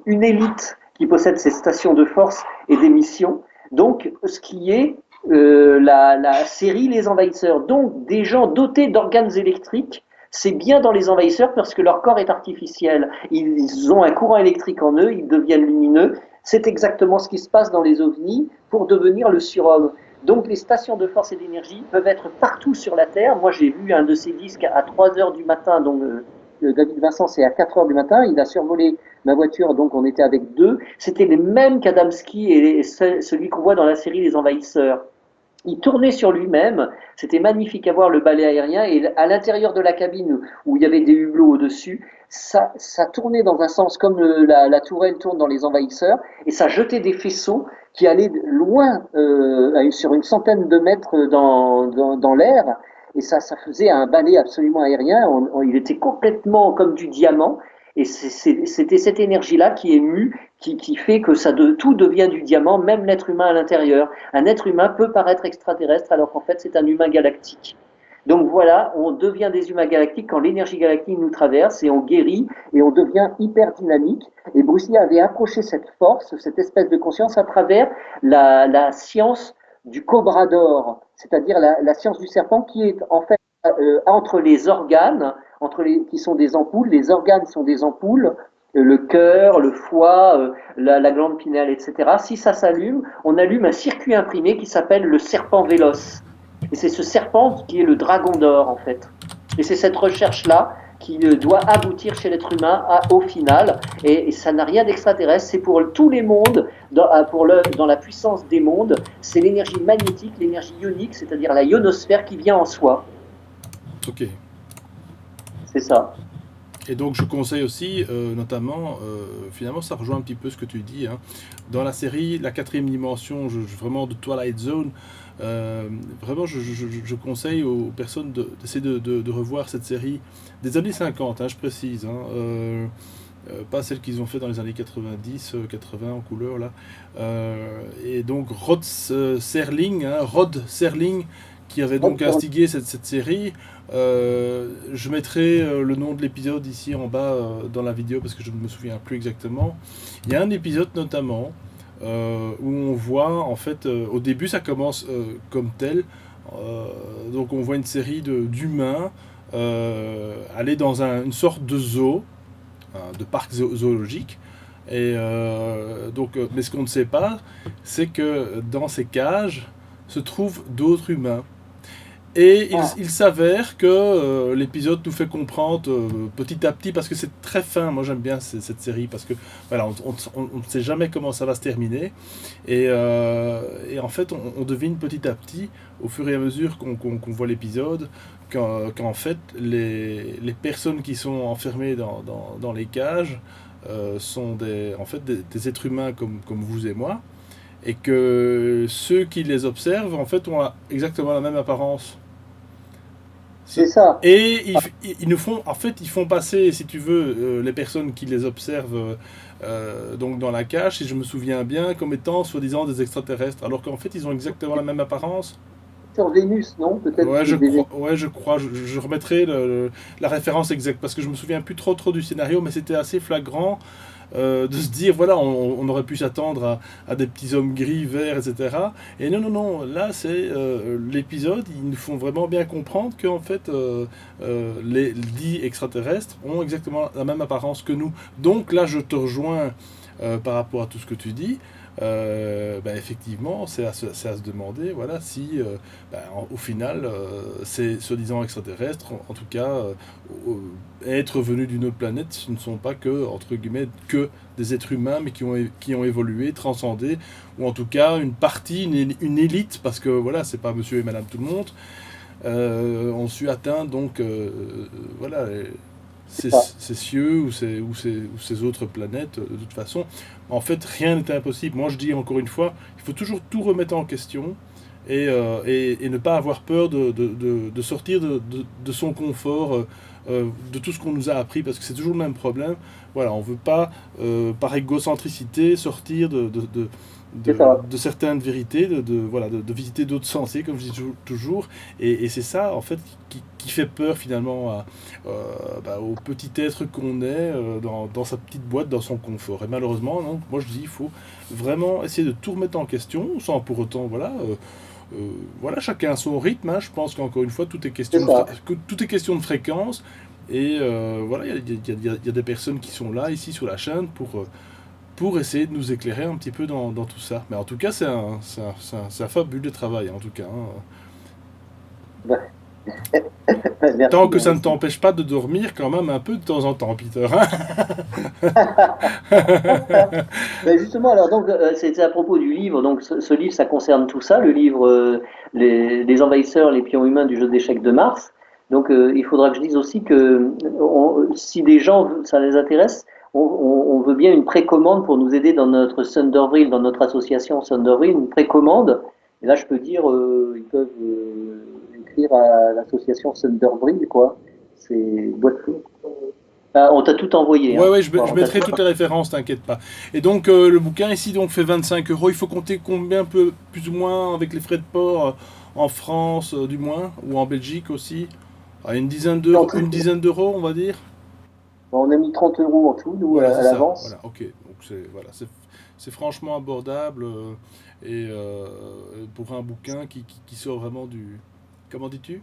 une élite qui possède ces stations de force et d'émission, donc ce qui est la série Les Envahisseurs. Donc des gens dotés d'organes électriques, c'est bien dans Les Envahisseurs parce que leur corps est artificiel. Ils ont un courant électrique en eux, ils deviennent lumineux. C'est exactement ce qui se passe dans les ovnis pour devenir le surhomme. Donc les stations de force et d'énergie peuvent être partout sur la Terre. Moi j'ai vu un de ces disques à 3h du matin, donc David Vincent c'est à 4h du matin, il a survolé ma voiture, donc on était avec deux. C'était les mêmes qu'Adamski et celui qu'on voit dans la série Les Envahisseurs. Il tournait sur lui-même, c'était magnifique à voir le balai aérien, et à l'intérieur de la cabine où il y avait des hublots au-dessus, ça tournait dans un sens comme la tourelle tourne dans Les Envahisseurs, et ça jetait des faisceaux qui allaient loin, sur une centaine de mètres dans l'air, et ça faisait un balai absolument aérien, il était complètement comme du diamant, et c'était cette énergie-là qui est mue, qui fait que tout devient du diamant, même l'être humain à l'intérieur. Un être humain peut paraître extraterrestre alors qu'en fait c'est un humain galactique. Donc voilà, on devient des humains galactiques quand l'énergie galactique nous traverse et on guérit et on devient hyper dynamique. Et Bruce Lee avait approché cette force, cette espèce de conscience à travers la science du cobra d'or, c'est-à-dire la science du serpent qui est en fait entre les organes, qui sont des ampoules, les organes sont des ampoules, le cœur, le foie, la glande pinéale, etc. Si ça s'allume, on allume un circuit imprimé qui s'appelle le serpent véloce. Et c'est ce serpent qui est le dragon d'or, en fait. Et c'est cette recherche-là qui doit aboutir chez l'être humain au final. Et ça n'a rien d'extraterrestre, c'est pour tous les mondes, dans la puissance des mondes, c'est l'énergie magnétique, l'énergie ionique, c'est-à-dire la ionosphère qui vient en soi. Ok. C'est ça. Et donc je conseille aussi, notamment, finalement ça rejoint un petit peu ce que tu dis, hein. Dans la série La quatrième dimension, vraiment de Twilight Zone, vraiment je conseille aux personnes d'essayer de revoir cette série des années 50, hein, je précise, hein, pas celle qu'ils ont fait dans les années 90, 80 en couleur là. Et donc Rod Serling, qui avait donc instigé cette série. Je mettrai le nom de l'épisode ici en bas dans la vidéo parce que je ne me souviens plus exactement. Il y a un épisode notamment où on voit en fait au début ça commence comme tel. Donc on voit une série d'humains aller dans une sorte de zoo, de parc zoologique. Et mais ce qu'on ne sait pas, c'est que dans ces cages se trouvent d'autres humains. Et il s'avère que l'épisode nous fait comprendre petit à petit, parce que c'est très fin, moi j'aime bien cette série, parce que voilà, on ne sait jamais comment ça va se terminer, et en fait on devine petit à petit, au fur et à mesure qu'on voit l'épisode, qu'en fait les personnes qui sont enfermées dans les cages sont en fait des êtres humains comme vous et moi, et que ceux qui les observent en fait ont exactement la même apparence. C'est ça. Et ils nous font, en fait, ils font passer, si tu veux, les personnes qui les observent donc dans la cage, si je me souviens bien, comme étant soi-disant des extraterrestres, alors qu'en fait, ils ont exactement la même apparence. Sur Vénus, non? Peut-être. Ouais, je crois. Je remettrai la référence exacte parce que je me souviens plus trop du scénario, mais c'était assez flagrant. De se dire, voilà, on aurait pu s'attendre à des petits hommes gris, verts, etc. Et non, là, c'est l'épisode, ils nous font vraiment bien comprendre qu'en fait, les dits extraterrestres ont exactement la même apparence que nous. Donc là, je te rejoins par rapport à tout ce que tu dis. Effectivement, c'est à se demander, voilà, si au final, ces soi-disant extraterrestres, en tout cas, être venus d'une autre planète, ce ne sont pas que, entre guillemets, que des êtres humains, mais qui ont évolué, transcendé, ou en tout cas une partie, une élite, parce que voilà, c'est pas monsieur et madame tout le monde, ont su atteindre donc, voilà, ces cieux ou ces autres planètes, de toute façon. En fait, rien n'est impossible. Moi, je dis encore une fois, il faut toujours tout remettre en question et ne pas avoir peur de sortir de son confort, de tout ce qu'on nous a appris, parce que c'est toujours le même problème. Voilà, on ne veut pas, par égocentricité, sortir de certaines vérités, de visiter d'autres sensés, comme je dis toujours. Et c'est ça, en fait, qui fait peur, finalement, au petit être qu'on est dans sa petite boîte, dans son confort. Et malheureusement, non, moi, je dis, il faut vraiment essayer de tout remettre en question, sans pour autant, voilà, chacun a son rythme, hein. Je pense qu'encore une fois, tout est question de fréquence. Et voilà, il y a des personnes qui sont là, ici, sur la chaîne, pour essayer de nous éclairer un petit peu dans tout ça. Mais en tout cas, c'est un fabuleux de travail, en tout cas, hein. Merci, Tant que ça ne t'empêche pas de dormir quand même un peu de temps en temps, Peter, hein. Justement, alors donc c'est à propos du livre. Donc ce livre, ça concerne tout ça. Le livre, les envahisseurs, les pions humains du jeu d'échecs de Mars. Donc il faudra que je dise aussi que si des gens ça les intéresse, on veut bien une précommande pour nous aider dans notre Thundervril, dans notre association Thundervril, une précommande. Et là, je peux dire, ils peuvent écrire à l'association Thundervril, quoi. C'est boîte Ah, on t'a tout envoyé, Ouais, hein. ouais, je On t'a mettrai tout... toutes les références, t'inquiète pas. Et donc, le bouquin ici donc fait 25 euros. Il faut compter combien, plus ou moins, avec les frais de port en France, du moins, ou en Belgique aussi. Ah, En tout, une dizaine d'euros, on va dire. on a mis 30 euros en tout, nous, Voilà, c'est à ça. l'avance. Voilà, ok. Donc c'est franchement abordable et pour un bouquin qui sort vraiment du. Comment dis-tu?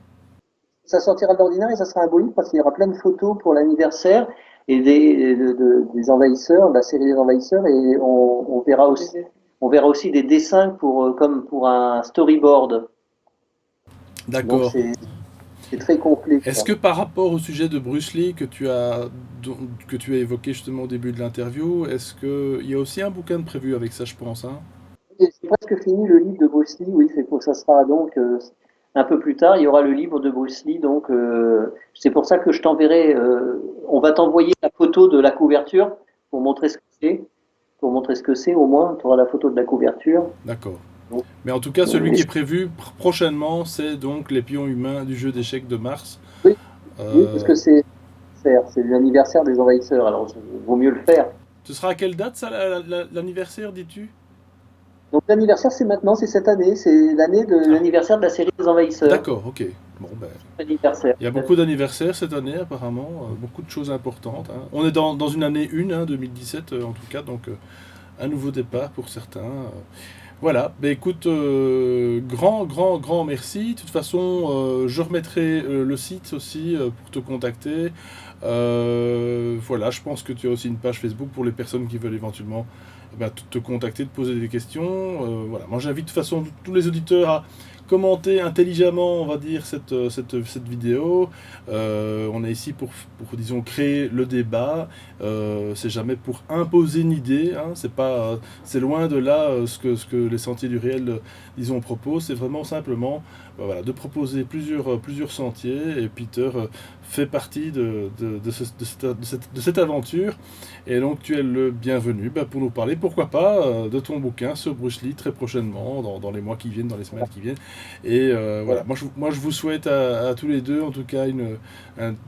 Ça sortira de l'ordinaire et ça sera un beau livre parce qu'il y aura plein de photos pour l'anniversaire et des envahisseurs, de la série des envahisseurs, et on verra aussi des dessins pour, comme pour un storyboard. Donc D'accord. c'est très complet, Est-ce quoi. que par rapport au sujet de Bruce Lee que tu as évoqué justement au début de l'interview, est-ce qu'il y a aussi un bouquin de prévu avec ça, je pense, hein? Et c'est presque fini le livre de Bruce Lee, oui, ça sera donc un peu plus tard, il y aura le livre de Bruce Lee, donc c'est pour ça que je t'enverrai, on va t'envoyer la photo de la couverture pour montrer ce que c'est, pour montrer ce que c'est au moins, tu auras la photo de la couverture. D'accord. Donc, Mais en tout cas, celui et qui est prévu prochainement, c'est donc les pions humains du jeu d'échecs de Mars. oui, oui, parce Euh, que c'est l'anniversaire des envahisseurs, alors il vaut mieux le faire. Ce sera à quelle date ça, l'anniversaire, dis-tu? Donc l'anniversaire c'est maintenant, c'est cette année, c'est l'année de Ah, l'anniversaire de la série des envahisseurs. d'accord, ok. Bon, ben, Anniversaire. il y a beaucoup d'anniversaires cette année, apparemment, beaucoup de choses importantes, hein. On est dans une année 1, hein, 2017 en tout cas, donc un nouveau départ pour certains. Voilà, ben écoute, grand merci. De toute façon, je remettrai le site aussi pour te contacter. Voilà, je pense que tu as aussi une page Facebook pour les personnes qui veulent éventuellement te contacter, te poser des questions. Voilà, moi j'invite de toute façon tous les auditeurs à commenter intelligemment, on va dire, cette vidéo. On est ici disons, créer le débat. C'est jamais pour imposer une idée, hein. C'est loin de là ce que les Sentiers du Réel, disons, proposent. C'est vraiment simplement voilà, de proposer plusieurs sentiers. Et Peter fait partie de cette aventure. Et donc tu es le bienvenu pour nous parler, pourquoi pas, de ton bouquin sur Bruce Lee très prochainement, dans les mois qui viennent, dans les semaines qui viennent. Et voilà, Voilà. moi je vous souhaite à tous les deux, en tout cas, une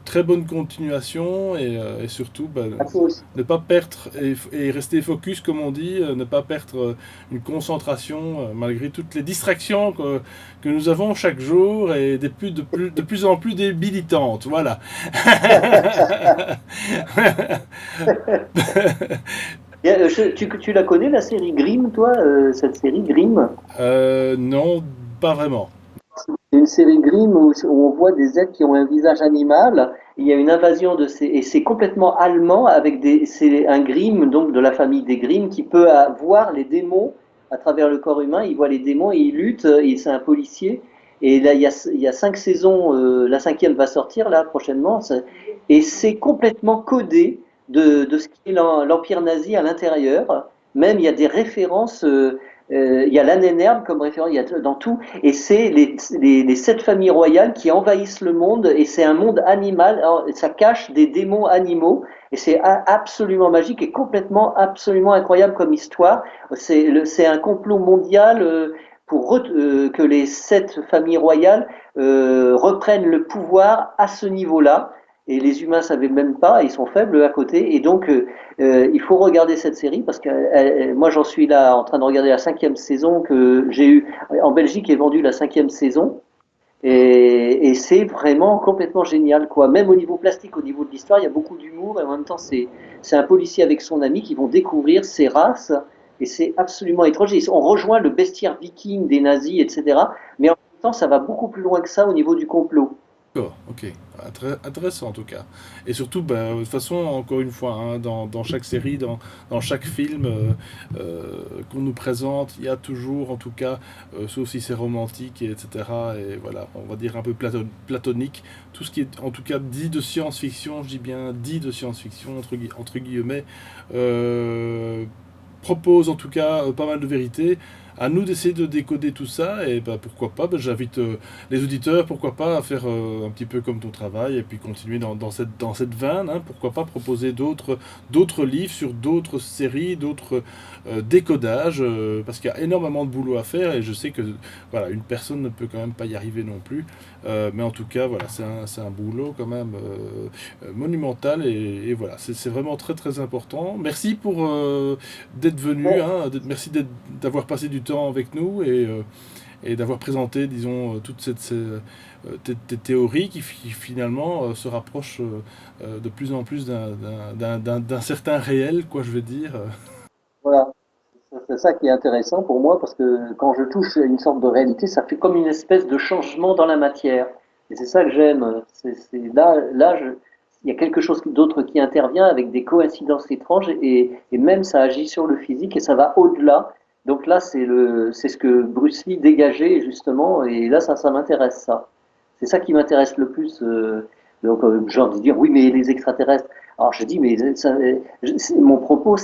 très bonne continuation et surtout À toi aussi. ne pas perdre et rester focus, comme on dit, ne pas perdre une concentration malgré toutes les distractions que nous avons chaque jour et de plus en plus débilitantes. Voilà. Et, tu la connais la série Grimm, toi, cette série Grimm? Non, pas vraiment. C'est une série Grimm où on voit des êtres qui ont un visage animal. Il y a une invasion et c'est complètement allemand avec c'est un Grimm donc de la famille des Grimm qui peut voir les démons à travers le corps humain. Il voit les démons et il lutte. Et c'est un policier. Et là il y a 5 saisons. La cinquième va sortir là prochainement. Et c'est complètement codé de ce qu'est l'empire nazi à l'intérieur. Même il y a des références. Il y a l'Annénerbe comme référence. Il y a dans tout. Et c'est les 7 familles royales qui envahissent le monde, et c'est un monde animal. Alors, ça cache des démons animaux, et c'est absolument magique et complètement, absolument incroyable comme histoire. C'est un complot mondial pour que les 7 familles royales reprennent le pouvoir à ce niveau-là. Et les humains ne savaient même pas, ils sont faibles à côté. Et donc, il faut regarder cette série parce que moi, j'en suis là en train de regarder la 5e saison que j'ai eu en Belgique est vendue la 5e saison. Et c'est vraiment complètement génial, quoi. Même au niveau plastique, au niveau de l'histoire, il y a beaucoup d'humour et en même temps, c'est un policier avec son ami qui vont découvrir ces races et c'est absolument étrange. On rejoint le bestiaire viking des nazis, etc. Mais en même temps, ça va beaucoup plus loin que ça au niveau du complot. D'accord, ok. Intéressant en tout cas. Et surtout, de toute façon, encore une fois, hein, dans chaque série, dans chaque film qu'on nous présente, il y a toujours, en tout cas, sauf si c'est romantique, etc. Et voilà, on va dire un peu platonique, tout ce qui est en tout cas dit de science-fiction, je dis bien dit de science-fiction, entre guillemets, propose en tout cas pas mal de vérités. à nous d'essayer de décoder tout ça. Et bah, pourquoi pas, bah, j'invite les auditeurs, pourquoi pas, à faire un petit peu comme ton travail et puis continuer dans cette veine. Hein. Pourquoi pas proposer d'autres livres sur d'autres séries, d'autres décodages, parce qu'il y a énormément de boulot à faire et je sais que voilà, une personne ne peut quand même pas y arriver non plus. Mais en tout cas, voilà, c'est un boulot quand même monumental et voilà, c'est vraiment très très important. Merci pour d'être venu, Ouais, hein, merci d'avoir passé du temps avec nous et d'avoir présenté, disons, tes théories qui finalement se rapprochent de plus en plus d'un certain réel, quoi, je veux dire. voilà. C'est ça qui est intéressant pour moi parce que quand je touche à une sorte de réalité, ça fait comme une espèce de changement dans la matière. Et c'est ça que j'aime. Il y a quelque chose d'autre qui intervient avec des coïncidences étranges et même ça agit sur le physique et ça va au-delà. Donc là, c'est ce que Bruce Lee dégageait justement. Et là, ça m'intéresse ça. C'est ça qui m'intéresse le plus. Genre de dire oui, mais les extraterrestres. Alors je dis, mais mon propos,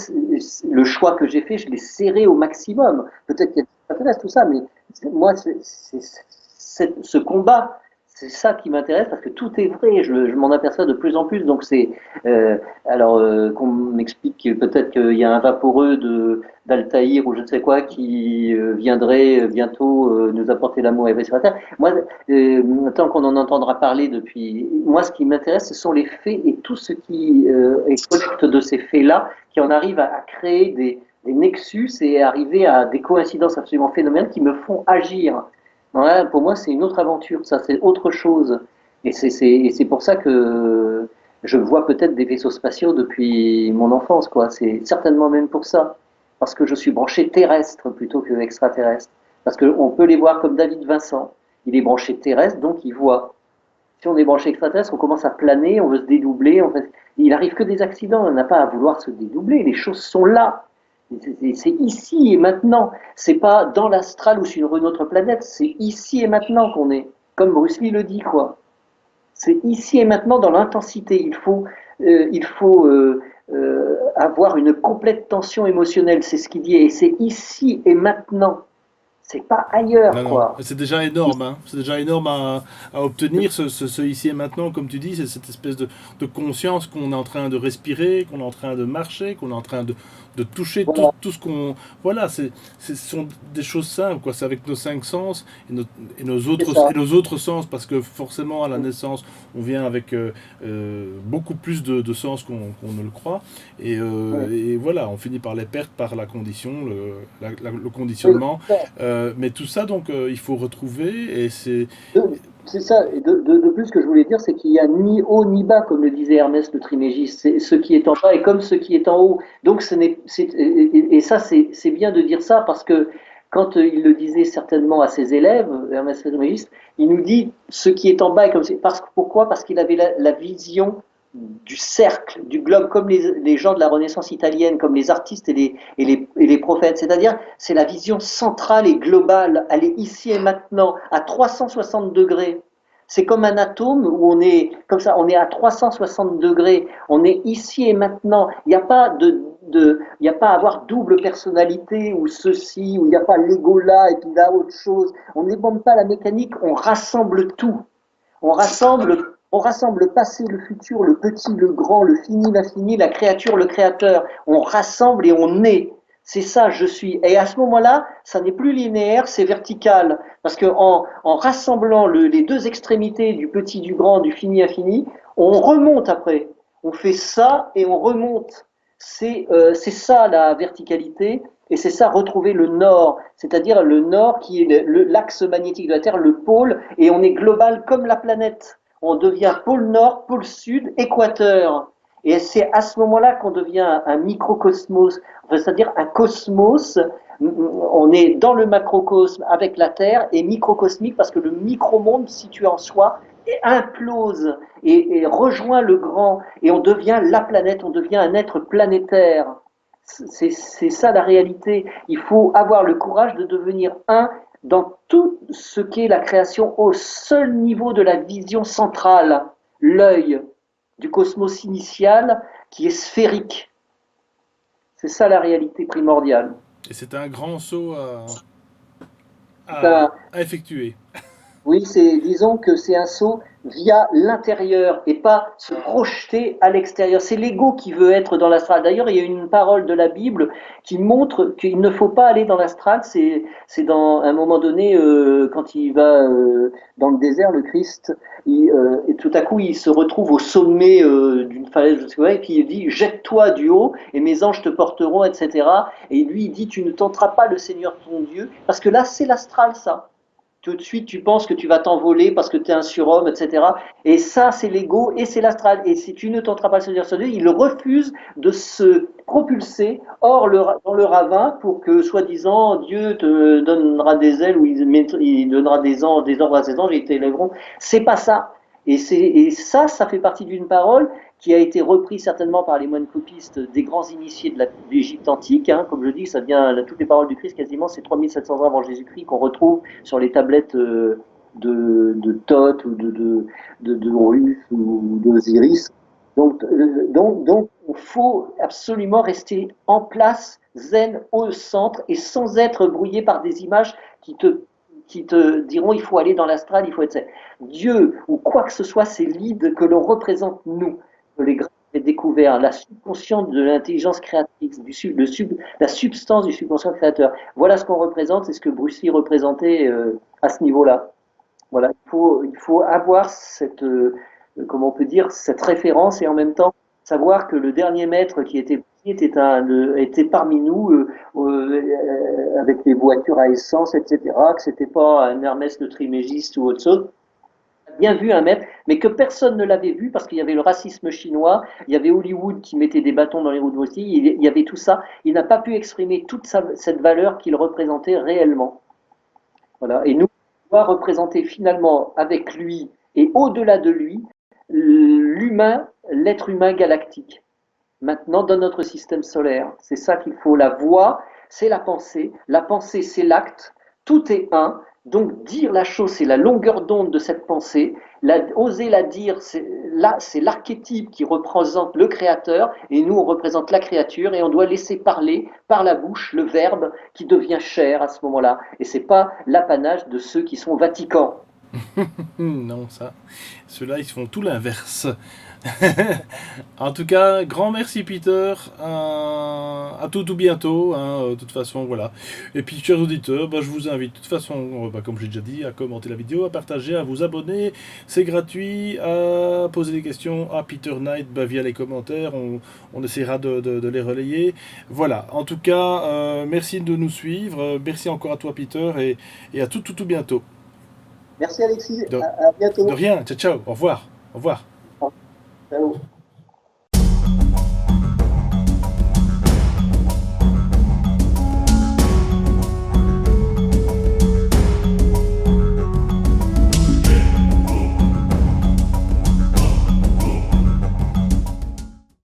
le choix que j'ai fait, je l'ai serré au maximum. Peut-être qu'il y a des extraterrestres, tout ça, mais moi, ce combat, c'est ça qui m'intéresse parce que tout est vrai. Je m'en aperçois de plus en plus. Donc qu'on m'explique peut-être qu'il y a un vaporeux d'Altaïr ou je ne sais quoi qui viendrait bientôt nous apporter l'amour et la paix sur la terre. Moi, tant qu'on en entendra parler depuis, moi, ce qui m'intéresse, ce sont les faits et tout ce qui est collecte de ces faits-là, qui en arrive à créer des nexus et arriver à des coïncidences absolument phénoménales qui me font agir. Voilà, pour moi, c'est une autre aventure, ça, c'est autre chose. Et c'est pour ça que je vois peut-être des vaisseaux spatiaux depuis mon enfance, quoi. C'est certainement même pour ça. Parce que je suis branché terrestre plutôt que extraterrestre. Parce qu'on peut les voir comme David Vincent. Il est branché terrestre, donc il voit. Si on est branché extraterrestre, on commence à planer, on veut se dédoubler. Il arrive que des accidents, on n'a pas à vouloir se dédoubler. Les choses sont là. C'est ici et maintenant. C'est pas dans l'astral ou sur une autre planète. C'est ici et maintenant qu'on est. Comme Bruce Lee le dit, quoi. C'est ici et maintenant dans l'intensité. Il faut avoir une complète tension émotionnelle. C'est ce qu'il dit. Et c'est ici et maintenant. C'est pas ailleurs, Non, non, quoi. c'est déjà énorme, hein. C'est déjà énorme à obtenir, ce ici et maintenant, comme tu dis, c'est cette espèce de conscience qu'on est en train de respirer, qu'on est en train de marcher, qu'on est en train de toucher Voilà, tout ce qu'on... Voilà, ce sont des choses simples, quoi. C'est avec nos cinq sens c'est ça. et nos autres sens, parce que forcément, à la naissance, on vient avec beaucoup plus de sens qu'on ne le croit. Ouais. Et voilà, on finit par les perdre par la condition, le Oui, conditionnement. Mais tout ça, donc, il faut retrouver, et c'est... c'est ça. Et de plus, ce que je voulais dire, c'est qu'il n'y a ni haut ni bas, comme le disait Ernest le Trimégiste. C'est ce qui est en bas est comme ce qui est en haut. Donc, et ça, c'est bien de dire ça parce que quand il le disait certainement à ses élèves, Ernest le Trimégiste, il nous dit ce qui est en bas est comme pourquoi? Parce qu'il avait la vision du cercle, du globe, comme les gens de la Renaissance italienne, comme les artistes et les prophètes. C'est-à-dire, c'est la vision centrale et globale. Elle est ici et maintenant, à 360 degrés. C'est comme un atome où on est comme ça, on est à 360 degrés, on est ici et maintenant. Il n'y a pas il n'y a pas à avoir double personnalité ou ceci, ou il n'y a pas l'ego là et puis là autre chose. On n'ébande pas la mécanique, on rassemble tout. On rassemble le passé, le futur, le petit, le grand, le fini, l'infini, la créature, le créateur. On rassemble et on est. C'est ça, je suis. Et à ce moment-là, ça n'est plus linéaire, c'est vertical. Parce en rassemblant les deux extrémités du petit, du grand, du fini, infini, on remonte après. On fait ça et on remonte. C'est ça la verticalité. Et c'est ça, retrouver le nord, c'est-à-dire le nord qui est l'axe magnétique de la Terre, le pôle, et on est global comme la planète. On devient pôle nord, pôle sud, équateur. Et c'est à ce moment-là qu'on devient un microcosmos, c'est-à-dire un cosmos. On est dans le macrocosme avec la Terre et microcosmique parce que le micromonde situé en soi implose et rejoint le grand et on devient la planète, on devient un être planétaire. C'est ça la réalité. Il faut avoir le courage de devenir un dans tout ce qu'est la création au seul niveau de la vision centrale, l'œil du cosmos initial qui est sphérique. C'est ça la réalité primordiale. Et c'est un grand saut à effectuer. Oui, disons que c'est un saut via l'intérieur et pas se projeter à l'extérieur. C'est l'ego qui veut être dans l'astral. D'ailleurs, il y a une parole de la Bible qui montre qu'il ne faut pas aller dans l'astral. C'est dans un moment donné, quand il va dans le désert, le Christ, et tout à coup, il se retrouve au sommet d'une falaise, je sais pas, et puis il dit, jette-toi du haut et mes anges te porteront, etc. Et lui, il dit, tu ne tenteras pas le Seigneur ton Dieu, parce que là, c'est l'astral, ça. Tout de suite, tu penses que tu vas t'envoler parce que tu es un surhomme, etc. Et ça, c'est l'ego et c'est l'astral. Et si tu ne tenteras pas de se dire sur Dieu, il refuse de se propulser dans le ravin pour que, soi-disant, Dieu te donnera des ailes ou il donnera des anges, des ordres à ses anges et ils t'élèveront. C'est pas ça. Et ça fait partie d'une parole qui a été reprise certainement par les moines copistes des grands initiés de l'Égypte antique. Hein. Comme je dis, ça vient, toutes les paroles du Christ, quasiment, c'est 3700 ans avant Jésus-Christ qu'on retrouve sur les tablettes de Thoth ou de Horus ou d'Osiris. Donc, il faut absolument rester en place, zen, au centre, et sans être brouillé par des images qui te diront il faut aller dans l'astral, il faut être... Dieu ou quoi que ce soit, c'est l'ide que l'on représente nous, que les Grecs avaient découvert, la subconsciente de l'intelligence créatrice, la substance du subconscient créateur. Voilà ce qu'on représente, c'est ce que Bruce Lee représentait à ce niveau-là. Voilà, il faut avoir cette, comment on peut dire, cette référence et en même temps savoir que le dernier maître qui était était parmi nous avec les voitures à essence, etc., que c'était pas un Hermès le Trismégiste ou autre chose. Bien vu un maître, mais que personne ne l'avait vu parce qu'il y avait le racisme chinois, il y avait Hollywood qui mettait des bâtons dans les roues de aussi, il y avait tout ça. Il n'a pas pu exprimer toute cette valeur qu'il représentait réellement. Voilà. Et nous, on doit représenter finalement avec lui et au-delà de lui l'humain, l'être humain galactique. Maintenant, dans notre système solaire, c'est ça qu'il faut. La voix, c'est la pensée, c'est l'acte, tout est un. Donc dire la chose, c'est la longueur d'onde de cette pensée. Oser la dire, c'est l'archétype qui représente le créateur, et nous, on représente la créature, et on doit laisser parler par la bouche le verbe qui devient chair à ce moment-là. Et c'est pas l'apanage de ceux qui sont au Vatican. Non, ça. Ceux-là, ils font tout l'inverse. En tout cas, grand merci Peter. À tout bientôt. Hein, de toute façon, voilà. Et puis, chers auditeurs, je vous invite, de toute façon, comme j'ai déjà dit, à commenter la vidéo, à partager, à vous abonner. C'est gratuit. À poser des questions à Peter Knight via les commentaires. On essaiera de les relayer. Voilà. En tout cas, merci de nous suivre. Merci encore à toi, Peter. Et à tout bientôt. Merci Alexis. À bientôt. De rien. Ciao, ciao. Au revoir. Au revoir. Ciao.